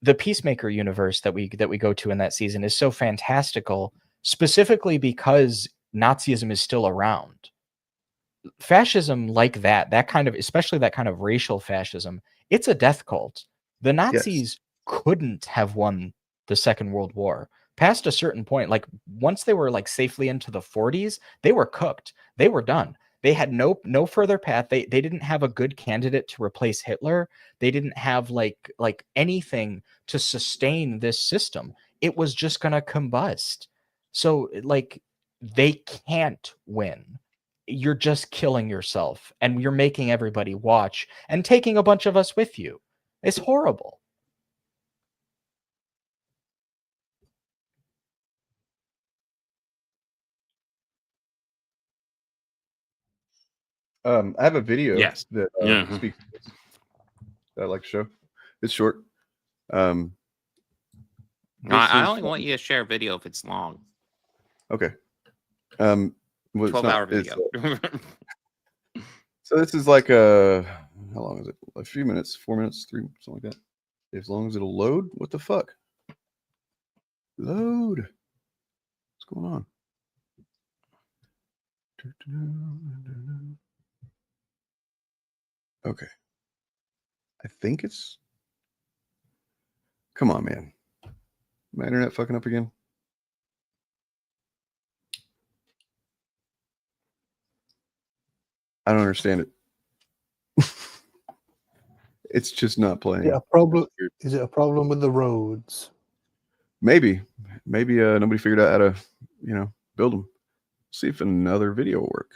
the Peacemaker universe that we go to in that season is so fantastical, specifically because Nazism is still around. Fascism like that kind of, especially that kind of racial fascism, it's a death cult. The Nazis couldn't have won the Second World War. Past a certain point, like once they were like safely into the 40s, they were cooked. They were done. They had no further path. They didn't have a good candidate to replace Hitler. They didn't have like anything to sustain this system. It was just going to combust. So like they can't win. You're just killing yourself, and you're making everybody watch and taking a bunch of us with you. It's horrible. I have a video that Mm-hmm. speaks to this that I like to show. It's short. I only want you to share a video if it's long. Okay. Well, 12-hour video. So this is like how long is it? A few minutes, 4 minutes, 3, something like that. As long as it'll load. What the fuck? Load. What's going on? Okay. I think it's. Come on, man. My internet fucking up again. I don't understand it. It's just not playing. Is it a problem with the roads? Maybe nobody figured out how to, build them. See if another video will work.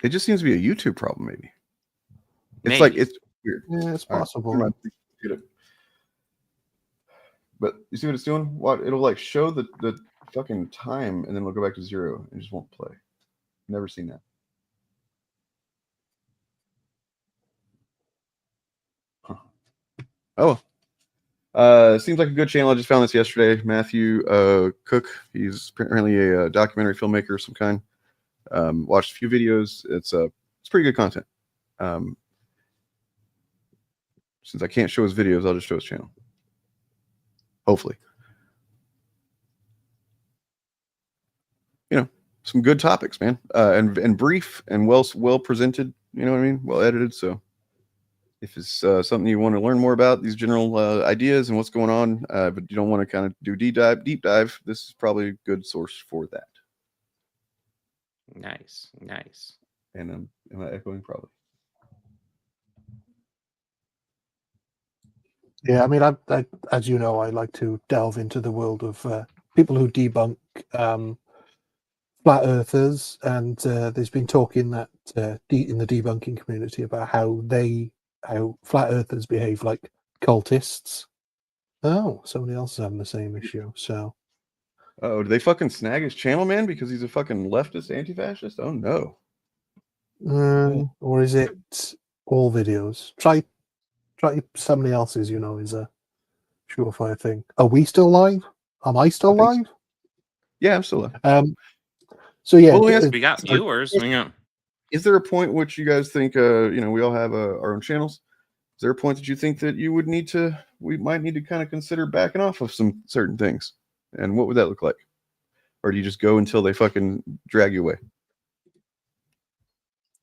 It just seems to be a YouTube problem, maybe. It's like it's weird. Yeah, it's possible. Right, but you see what it's doing? It'll like show the fucking time, and then it'll go back to 0 and just won't play. Never seen that. Huh. Oh, Seems like a good channel. I just found this yesterday. Matthew Cook. He's apparently a documentary filmmaker of some kind. Watched a few videos. It's pretty good content. Since I can't show his videos, I'll just show his channel. Hopefully. You know, some good topics, man. And brief and well presented, you know what I mean? Well edited. So if it's something you want to learn more about, these general ideas and what's going on, but you don't want to kind of do deep dive, this is probably a good source for that. Nice. And am I echoing? Probably. Yeah, I mean, I as you know, I like to delve into the world of people who debunk flat earthers, and there's been talk in that in the debunking community about how flat earthers behave like cultists. Oh, somebody else is having the same issue. So, oh, did they fucking snag his channel, man, because he's a fucking leftist anti-fascist? Oh no. Or is it all videos? Try somebody else's. You know, is a surefire thing. Are we still live? Am I still live? So. Yeah, I'm still live. So yeah, well, we got viewers. Is there a point which you guys think, you know, we all have our own channels? Is there a point that you think that we might need to kind of consider backing off of some certain things? And what would that look like? Or do you just go until they fucking drag you away?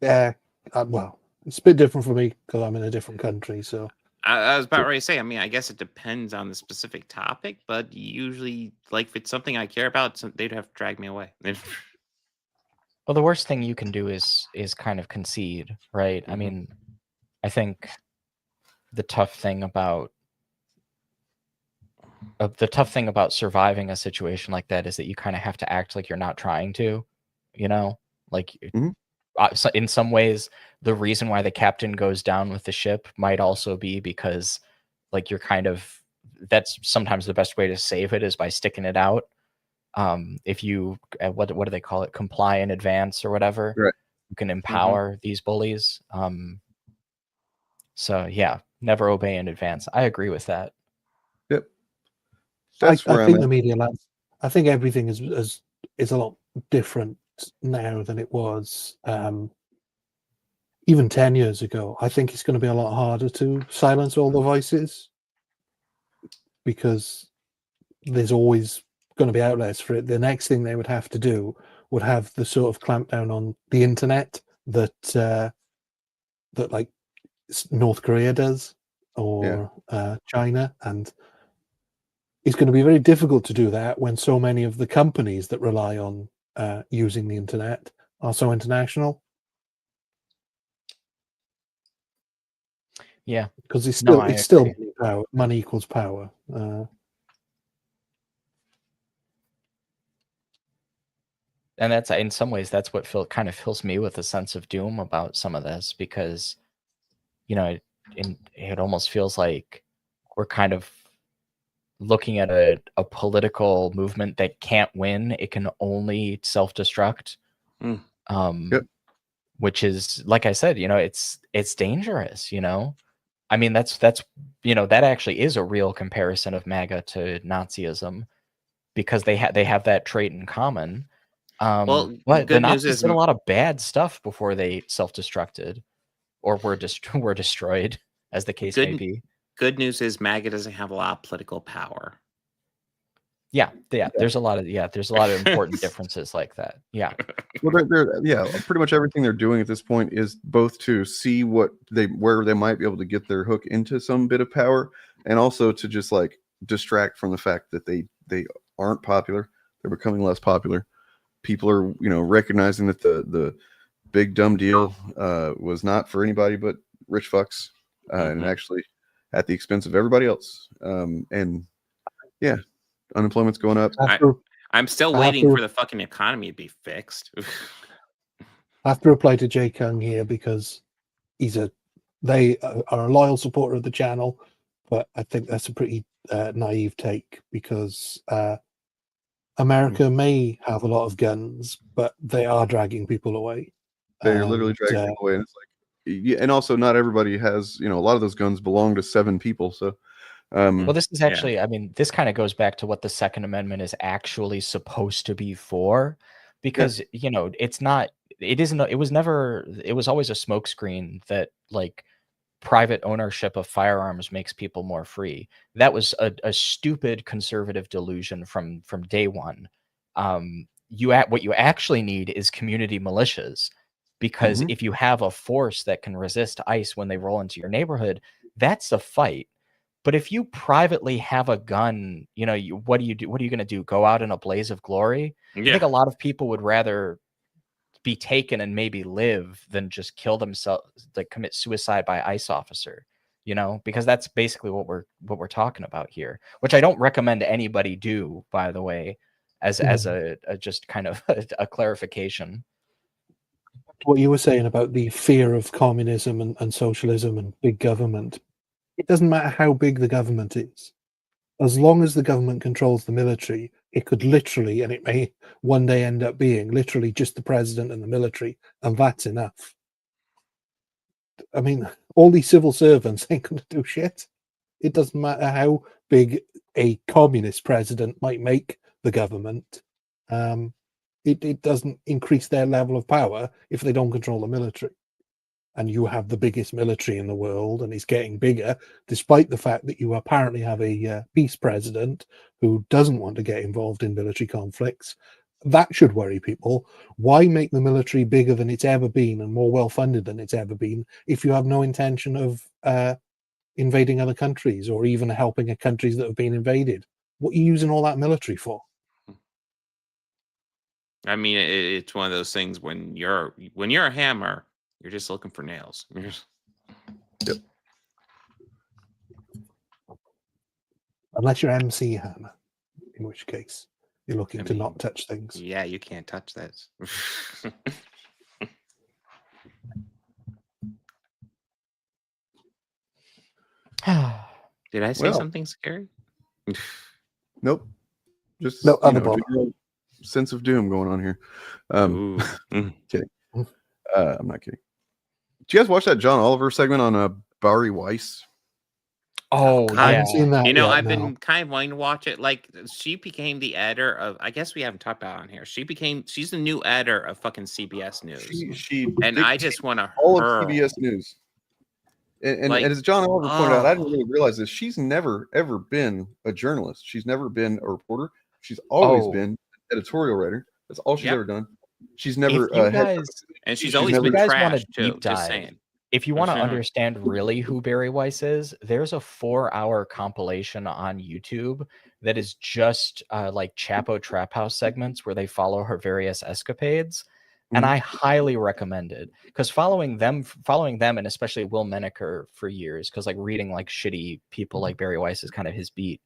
Yeah, well, it's a bit different for me because I'm in a different country. So I was about ready to say, I mean, I guess it depends on the specific topic, but usually, like, if it's something I care about, they'd have to drag me away. Well, the worst thing you can do is kind of concede, right? I mean, I think the tough thing about surviving a situation like that is that you kind of have to act like you're not trying to, you know, like so in some ways, the reason why the captain goes down with the ship might also be because, like, you're kind of, that's sometimes the best way to save it is by sticking it out. If you what do they call it, comply in advance or whatever, right, you can empower these bullies. So yeah, never obey in advance. I agree with that. Yep. I think the media landscape, I think everything is a lot different now than it was even 10 years ago. I think it's going to be a lot harder to silence all the voices because there's always going to be outlets for it. The next thing they would have to do would have the sort of clampdown on the internet that like North Korea does or China, and it's going to be very difficult to do that when so many of the companies that rely on using the internet are so international. Yeah, because it's still still power. Money equals power. And that's, in some ways, that's what kind of fills me with a sense of doom about some of this, because, you know, it almost feels like we're kind of looking at a political movement that can't win. It can only self-destruct. Which is, like I said, you know, it's dangerous, you know. I mean, that's you know, that actually is a real comparison of MAGA to Nazism, because they have that trait in common. Well, but the good news Nazis is did a lot of bad stuff before they self-destructed or were destroyed, as the case may be. Good news is MAGA doesn't have a lot of political power. Yeah, there's a lot of important differences like that. Yeah. Well, pretty much everything they're doing at this point is both to see where they might be able to get their hook into some bit of power, and also to just like distract from the fact that they aren't popular. They're becoming less popular. People are, you know, recognizing that the big dumb deal was not for anybody but rich fucks, and actually at the expense of everybody else. And yeah, unemployment's going up. I'm still waiting for the fucking economy to be fixed. I have to reply to Jay Kung here because they are a loyal supporter of the channel, but I think that's a pretty naive take, because America may have a lot of guns, but they are dragging people away. They're literally dragging people away, and it's like, and also not everybody has, you know, a lot of those guns belong to 7 people, so Well, this is actually, I mean, this kind of goes back to what the Second Amendment is actually supposed to be for, because, you know, it's not, it isn't, it was never, it was always a smokescreen that like private ownership of firearms makes people more free. That was a stupid conservative delusion from day one. What you actually need is community militias, because if you have a force that can resist ICE when they roll into your neighborhood, that's a fight. But if you privately have a gun, you know, what do you do? What are you going to do? Go out in a blaze of glory? I think a lot of people would rather be taken and maybe live than just kill themselves, like commit suicide by ICE officer, you know, because that's basically what we're talking about here, which I don't recommend anybody do, by the way, as a just kind of a clarification. What you were saying about the fear of communism and socialism and big government, it doesn't matter how big the government is. As long as the government controls the military, it could literally, and it may one day end up being literally just the president and the military, and that's enough. I mean, all these civil servants ain't going to do shit. It doesn't matter how big a communist president might make the government. It doesn't increase their level of power if they don't control the military. And you have the biggest military in the world, and it's getting bigger, despite the fact that you apparently have a peace president who doesn't want to get involved in military conflicts. That should worry people. Why make the military bigger than it's ever been and more well-funded than it's ever been if you have no intention of invading other countries or even helping countries that have been invaded? What are you using all that military for? I mean, it's one of those things when you're a hammer, you're just looking for nails. Yep. Unless you're MC Hammer, in which case you're looking to not touch things. Yeah, you can't touch this. Did I say something scary? Nope. Just no, general sense of doom going on here. Kidding. I'm not kidding. Did you guys watch that John Oliver segment on Barry Weiss? Oh, I haven't seen that. You know, yet, I've no. been kind of wanting to watch it. Like, she became the editor of, I guess we haven't talked about it on here. She's the new editor of fucking CBS News. And I just want to all of CBS News. And Like, as John Oliver pointed out, I didn't really realize this. She's never, ever been a journalist. She's never been a reporter. She's always been an editorial writer. That's all she's ever done. She's never and she's always been trash too. Just saying. If you want to understand really who Barry Weiss is, there's a 4-hour compilation on YouTube that is just like Chapo Trap House segments where they follow her various escapades. And I highly recommend it, because following them, and especially Will Menaker for years, because like reading like shitty people like Barry Weiss is kind of his beat.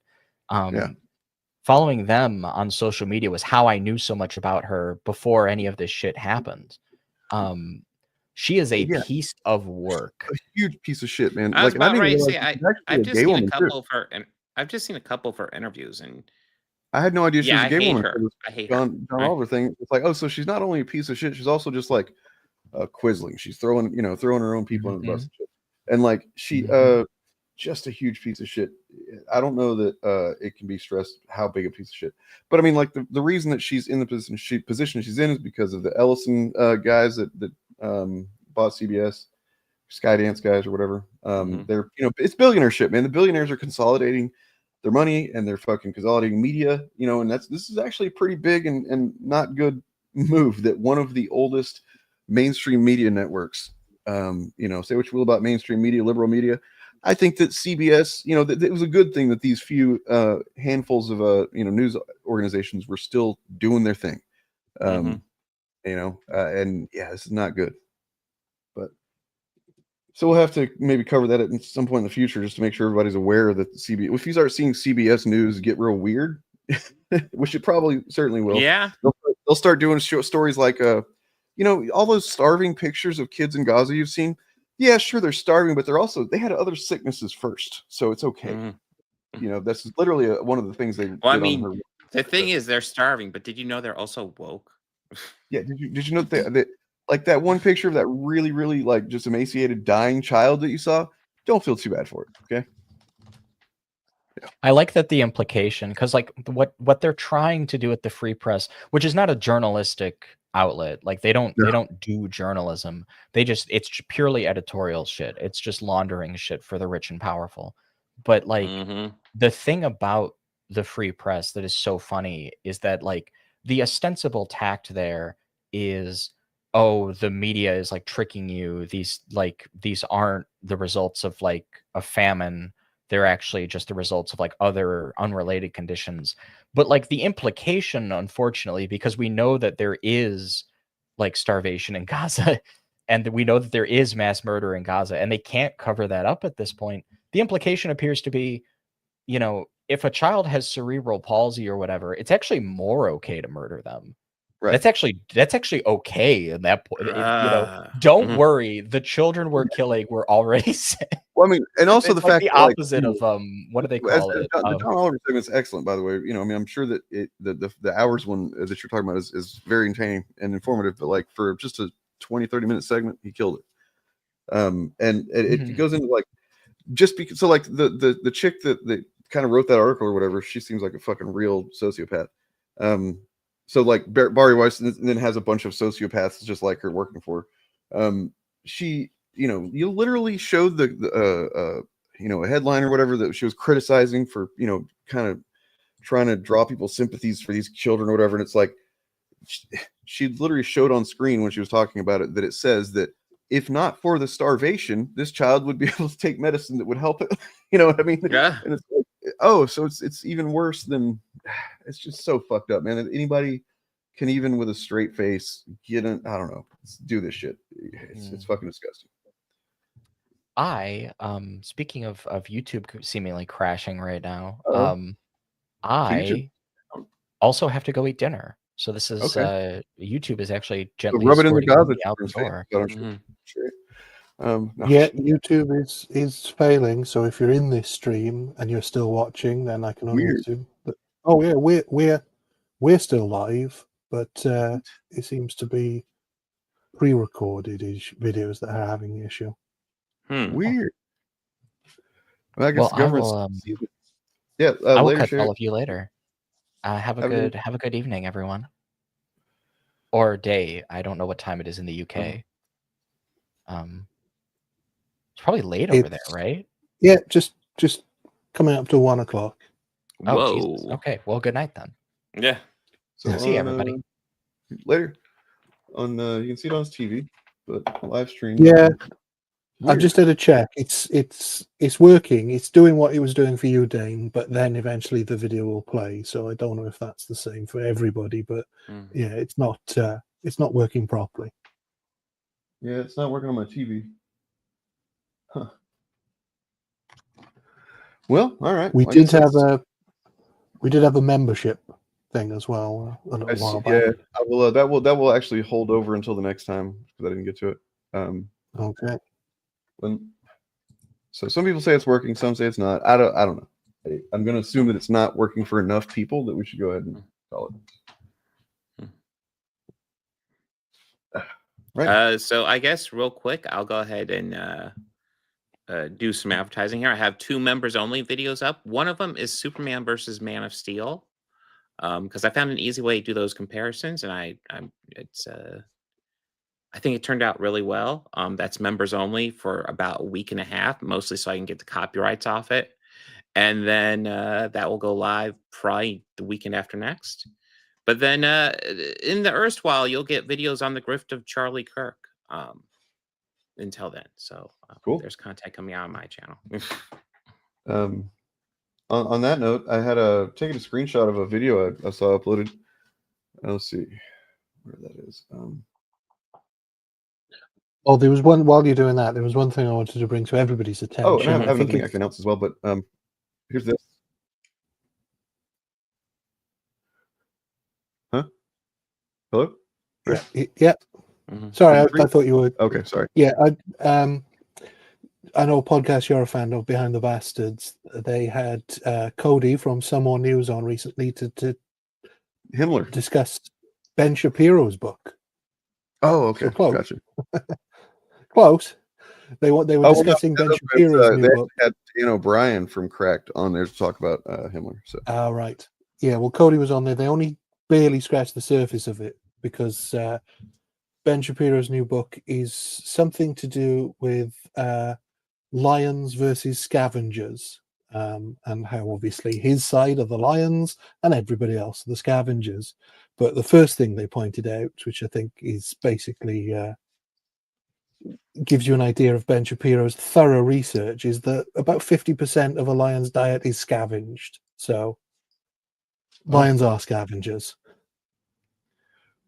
Following them on social media was how I knew so much about her before any of this shit happened. She is a piece of work. A huge piece of shit, man. I was Like, about ready to say, I've just seen a couple of her, and I've just seen a couple of her interviews, and I had no idea she was a I gay hate woman. her. I hate her. John Oliver thing. It's like, oh, so she's not only a piece of shit, she's also just like quizzling. She's throwing her own people under the bus and shit. And like she just a huge piece of shit. I don't know that it can be stressed how big a piece of shit. But I mean, like the reason that she's in the position she's in is because of the Ellison guys that bought CBS, Skydance guys or whatever. They're, it's billionaire shit, man. The billionaires are consolidating their money and they're fucking consolidating media, and this is actually a pretty big and not good move that one of the oldest mainstream media networks, say what you will about mainstream media, liberal media. I think that CBS, it was a good thing that these few handfuls of news organizations were still doing their thing. And yeah, this is not good. But so we'll have to maybe cover that at some point in the future just to make sure everybody's aware that CBS, if you start seeing CBS News get real weird, which it probably certainly will. Yeah. They'll start doing stories like, all those starving pictures of kids in Gaza you've seen. Yeah, sure, they're starving, but they had other sicknesses first, so it's okay. That's literally one of the things they. Well, I mean, the thing is, they're starving, but did you know they're also woke? Yeah, did you know that like that one picture of that really, really like just emaciated, dying child that you saw? Don't feel too bad for it, okay? I like that the implication, because like what they're trying to do at the Free Press, which is not a journalistic outlet, like they don't do journalism. It's purely editorial shit. It's just laundering shit for the rich and powerful. But like the thing about the Free Press that is so funny is that like the ostensible tact there is, oh, the media is like tricking you. These aren't the results of like a famine. They're actually just the results of like other unrelated conditions. But like the implication, unfortunately, because we know that there is like starvation in Gaza and we know that there is mass murder in Gaza and they can't cover that up at this point. The implication appears to be, you know, if a child has cerebral palsy or whatever, it's actually more okay to murder them. Right. That's actually okay in that point. You know, don't worry. The children we're killing were already sick. Well, I mean, and also It's the like fact the that, like, opposite of what do they call it? The John Oliver segment's excellent, by the way. You know, I mean, I'm sure that the hours one that you're talking about is very entertaining and informative, but like for just a 20-30 minute segment, he killed it. And it goes into like just because, so like the chick that kind of wrote that article or whatever, she seems like a fucking real sociopath. So like Bari Weiss and then has a bunch of sociopaths just like her working for her. She, you know, you literally showed the you know, a headline or whatever that she was criticizing for, you know, kind of trying to draw people's sympathies for these children or whatever. And it's like, she literally showed on screen when she was talking about it that it says that if not for the starvation, this child would be able to take medicine that would help it. You know what I mean? Yeah. And it's like, oh, so it's even worse than, it's just so fucked up, man. Anybody can even with a straight face get in, I don't know, do this shit. It's fucking disgusting. Speaking of YouTube seemingly crashing right now, YouTube. I also have to go eat dinner. So this is YouTube is actually gently rub it in the escorting Gaza me out the door. No. Yeah, YouTube is failing. So if you're in this stream and you're still watching, then I can only assume. But, oh yeah, we're still live, but it seems to be pre-recorded videos that are having the issue. Weird. Well, I guess Well, I will. I will later, catch Sherry. all of you later. Have a good evening, everyone. Or day. I don't know what time it is in the UK. It's probably late over there, right? Yeah, just coming up to 1 o'clock. Oh, Jesus. Okay. Well, good night then. Yeah. So see you, everybody. Later. On you can see it on his TV, but live stream. Yeah. I've just had a check. It's working. It's doing what it was doing for you, Dane, but then eventually the video will play. So I don't know if that's the same for everybody, but yeah, it's not working properly. Yeah, it's not working on my TV. Huh. Well, all right. We did have a membership thing as well a little while back. Yeah, I will, that will actually hold over until the next time because I didn't get to it. Okay. So some people say it's working, some say it's not. I don't know. I'm going to assume that it's not working for enough people that we should go ahead and call it. Right. So I guess real quick, I'll go ahead and do some advertising here. I have 2 members only videos up. One of them is Superman versus Man of Steel, because I found an easy way to do those comparisons, and I think it turned out really well. That's members only for about a week and a half, mostly so I can get the copyrights off it. And then that will go live probably the weekend after next. But then in the erstwhile, you'll get videos on the grift of Charlie Kirk until then. So cool. There's content coming out on my channel. On that note, I had taken a screenshot of a video I saw uploaded. Let's see where that is. Oh, there was one while you're doing that. There was one thing I wanted to bring to everybody's attention. Oh, and I have another thing I can announce as well. But here's this. Huh? Hello? Yeah. Sorry, I thought you were. Okay, sorry. Yeah, I know a podcast you're a fan of, Behind the Bastards. They had Cody from Some More News on recently to Himmler discuss Ben Shapiro's book. Oh, okay, so close. Gotcha. Close. They were discussing Ben Shapiro's new book. Had Dan O'Brien from Cracked on there to talk about Himmler. So right. Yeah, well, Cody was on there. They only barely scratched the surface of it because Ben Shapiro's new book is something to do with lions versus scavengers, and how obviously his side are the lions and everybody else are the scavengers. But the first thing they pointed out, which I think is basically gives you an idea of Ben Shapiro's thorough research, is that about 50% of a lion's diet is scavenged. So lions are scavengers.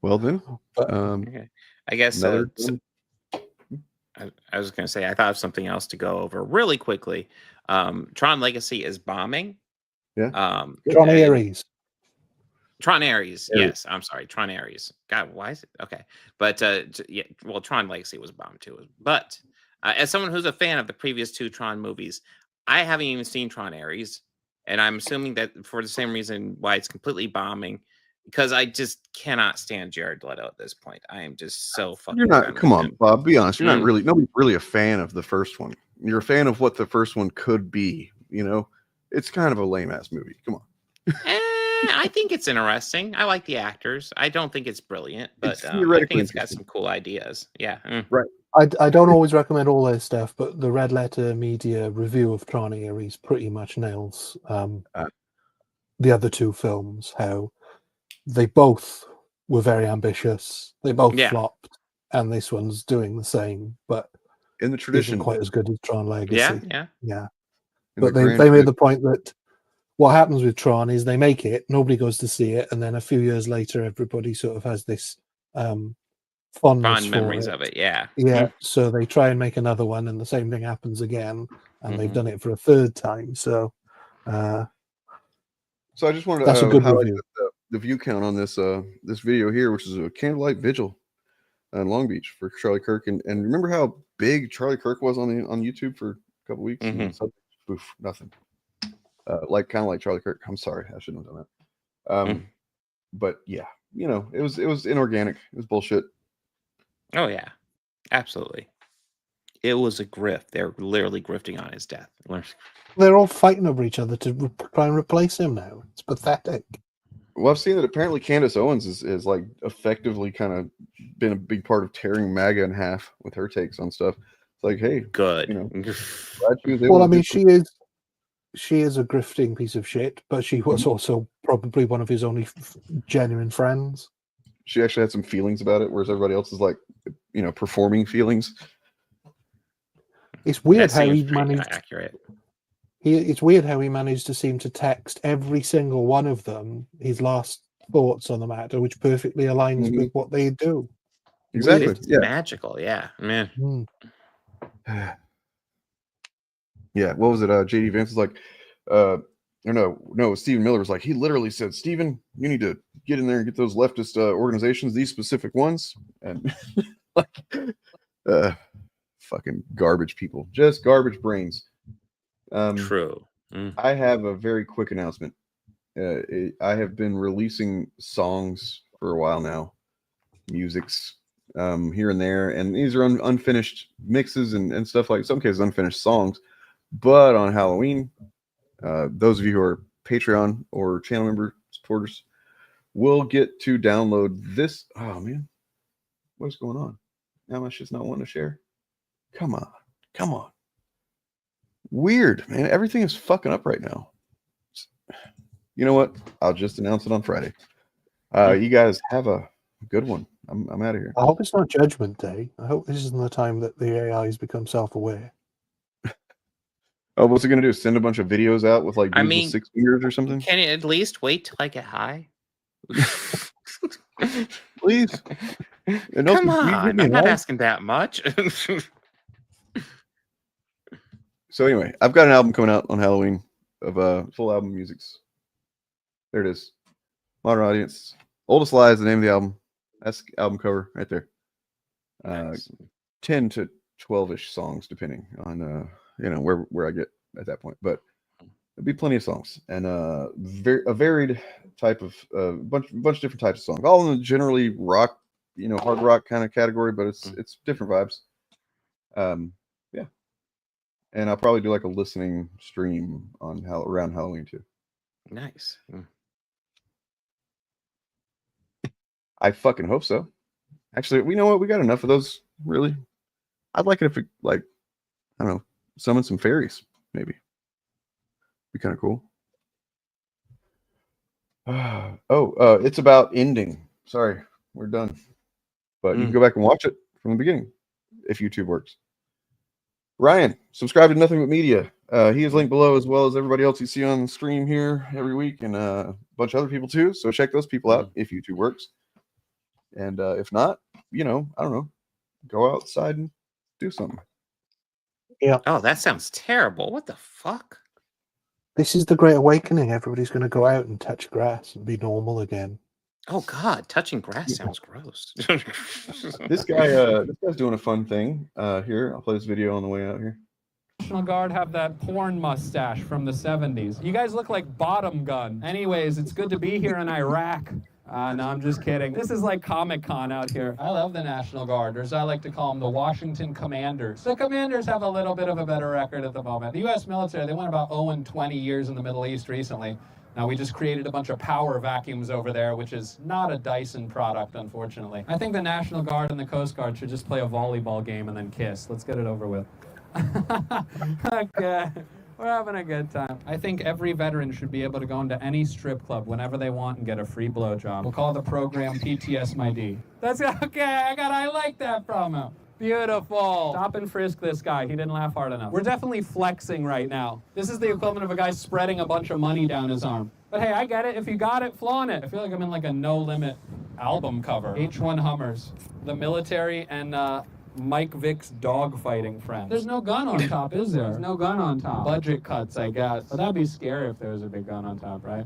Well then, okay. I guess another. I was going to say I thought of something else to go over really quickly. Tron Legacy is bombing. Yeah. Tron Ares. Tron Ares. Yes, I'm sorry, Tron Ares. God, why is it okay? But yeah, well, Tron Legacy was bombed too. But as someone who's a fan of the previous 2 Tron movies, I haven't even seen Tron Ares, and I'm assuming that for the same reason why it's completely bombing, because I just cannot stand Jared Leto at this point. I am just so fucking. You're not. done Come with on, him. Bob. Be honest. You're not really. Nobody's really a fan of the first one. You're a fan of what the first one could be. You know, it's kind of a lame ass movie. Come on. I think it's interesting. I like the actors. I don't think it's brilliant, but It's I theoretically think it's got some cool ideas. Yeah. Right. I don't always recommend all their stuff, but the Red Letter Media review of Tron Ares pretty much nails the other 2 films, how they both were very ambitious. They both flopped, and this one's doing the same, but in the tradition, isn't quite as good as Tron Legacy. Yeah. But they made the point that what happens with Tron is they make it, nobody goes to see it, and then a few years later, everybody sort of has this fondness Fond memories for of it. Yeah. Yeah, so they try and make another one, and the same thing happens again, and they've Mhm. done it for a 3rd time. So, So I just wanted that's a to good highlight review. the view count on this this video here, which is a candlelight vigil in Long Beach for Charlie Kirk. And remember how big Charlie Kirk was on YouTube for a couple weeks? And so, oof, nothing. Like kind of like Charlie Kirk. I'm sorry, I shouldn't have done that. But yeah, you know, it was inorganic. It was bullshit. Oh yeah, absolutely. It was a grift. They're literally grifting on his death. They're all fighting over each other to try and replace him now. It's pathetic. Well, I've seen that apparently Candace Owens is like effectively kind of been a big part of tearing MAGA in half with her takes on stuff. It's like, hey, good. You know, glad she was able Well, I to mean, do she is a grifting piece of shit, but she was also probably one of his only genuine friends. She actually had some feelings about it, whereas everybody else is like, you know, performing feelings. It's weird how he managed. Accurate. It's weird how he managed to seem to text every single one of them his last thoughts on the matter, which perfectly aligns with what they do. Exactly. It's magical. Yeah, man. Yeah. What was it? JD Vance was like, no, Stephen Miller was like, he literally said, Stephen, you need to get in there and get those leftist organizations, these specific ones, and like, fucking garbage people, just garbage brains. True. I have a very quick announcement. I have been releasing songs for a while now, musics here and there, and these are unfinished mixes and stuff, like in some cases unfinished songs. But on Halloween, those of you who are Patreon or channel member supporters will get to download this. Oh man, what's going on? Now my shit's not wanting to share. Come on. Weird, man. Everything is fucking up right now. You know what? I'll just announce it on Friday. You guys have a good one. I'm out of here. I hope it's not Judgment Day. I hope this isn't the time that the AIs become self-aware. Oh, what's it gonna do? Send a bunch of videos out with like dudes with 6 fingers or something? Can it at least wait till I get high? Please. Come on, I'm not asking that much. So anyway, I've got an album coming out on Halloween of full album musics. There it is. Modern Audience. Oldest Lie is the name of the album. That's the album cover right there. Nice. 10 to 12-ish songs, depending on you know where I get at that point. But there'll be plenty of songs, and a varied type of bunch of different types of songs, all in the generally rock, you know, hard rock kind of category, but it's different vibes. Yeah. and I'll probably do like a listening stream on around Halloween too. Nice. I fucking hope so. Actually, we know what, we got enough of those. Really, I'd like it if it, like, I don't know, summon some fairies, maybe. Be kind of cool. It's about ending. Sorry, we're done. But you can go back and watch it from the beginning if YouTube works. Ryan, subscribe to Nothing But Media. He is linked below, as well as everybody else you see on the stream here every week, and a bunch of other people too. So check those people out if YouTube works. And if not, I don't know, go outside and do something. Yeah. Oh, that sounds terrible. What the fuck? This is the Great Awakening. Everybody's going to go out and touch grass and be normal again. Oh God, touching grass sounds gross. This guy's doing a fun thing. Here, I'll play this video on the way out here. National Guard have that porn mustache from the 70s. You guys look like Bottom Gun. Anyways, it's good to be here in Iraq. No, I'm just kidding. This is like Comic-Con out here. I love the National Guard, or as I like to call them, the Washington Commanders. The Commanders have a little bit of a better record at the moment. The U.S. military, they went about 0-20 years in the Middle East recently. Now, we just created a bunch of power vacuums over there, which is not a Dyson product, unfortunately. I think the National Guard and the Coast Guard should just play a volleyball game and then kiss. Let's get it over with. Okay. We're having a good time. I think every veteran should be able to go into any strip club whenever they want and get a free blowjob. We'll call the program PTS My D. That's okay. I like that promo. Beautiful. Stop and frisk this guy. He didn't laugh hard enough. We're definitely flexing right now. This is the equivalent of a guy spreading a bunch of money down his arm. But hey, I get it. If you got it, flaunt it. I feel like I'm in like a No Limit album cover. H1 Hummers. The military and Mike Vick's dogfighting friend. There's no gun on top, is there? There's no gun on top. Budget cuts, I guess. But that'd be scary if there was a big gun on top, right?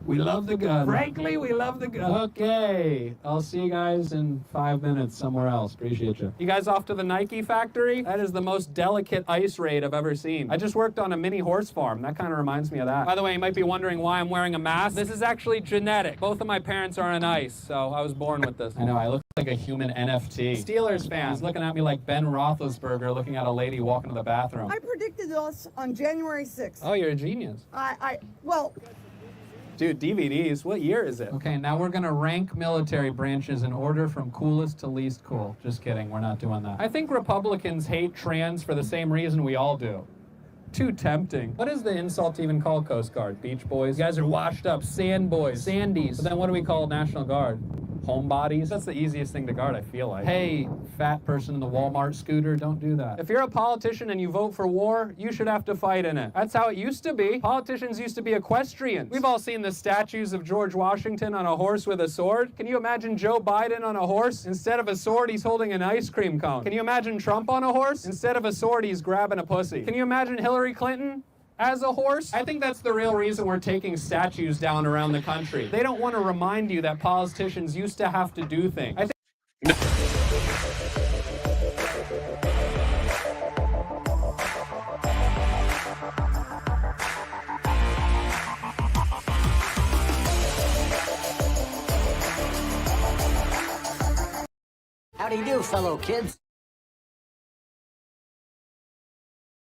We love the gun. Frankly, we love the gun. Okay. I'll see you guys in 5 minutes somewhere else. Appreciate you. You guys off to the Nike factory? That is the most delicate ice raid I've ever seen. I just worked on a mini horse farm. That kind of reminds me of that. By the way, you might be wondering why I'm wearing a mask. This is actually genetic. Both of my parents are on ice, so I was born with this. I know, I look like a human NFT. Steelers fans looking at me like Ben Roethlisberger looking at a lady walking to the bathroom. I predicted this on January 6th. Oh, you're a genius. Well... Dude, DVDs, what year is it? Okay, now we're gonna rank military branches in order from coolest to least cool. Just kidding, we're not doing that. I think Republicans hate trans for the same reason we all do. Too tempting. What is the insult to even call Coast Guard? Beach Boys? You guys are washed up. Sand Boys. Sandies. But then what do we call National Guard? Homebodies? That's the easiest thing to guard, I feel like. Hey, fat person in the Walmart scooter, don't do that. If you're a politician and you vote for war, you should have to fight in it. That's how it used to be. Politicians used to be equestrians. We've all seen the statues of George Washington on a horse with a sword. Can you imagine Joe Biden on a horse? Instead of a sword, he's holding an ice cream cone. Can you imagine Trump on a horse? Instead of a sword, he's grabbing a pussy. Can you imagine Hillary Clinton as a horse? I think that's the real reason we're taking statues down around the country. They don't want to remind you that politicians used to have to do things. I think How do you do, fellow kids?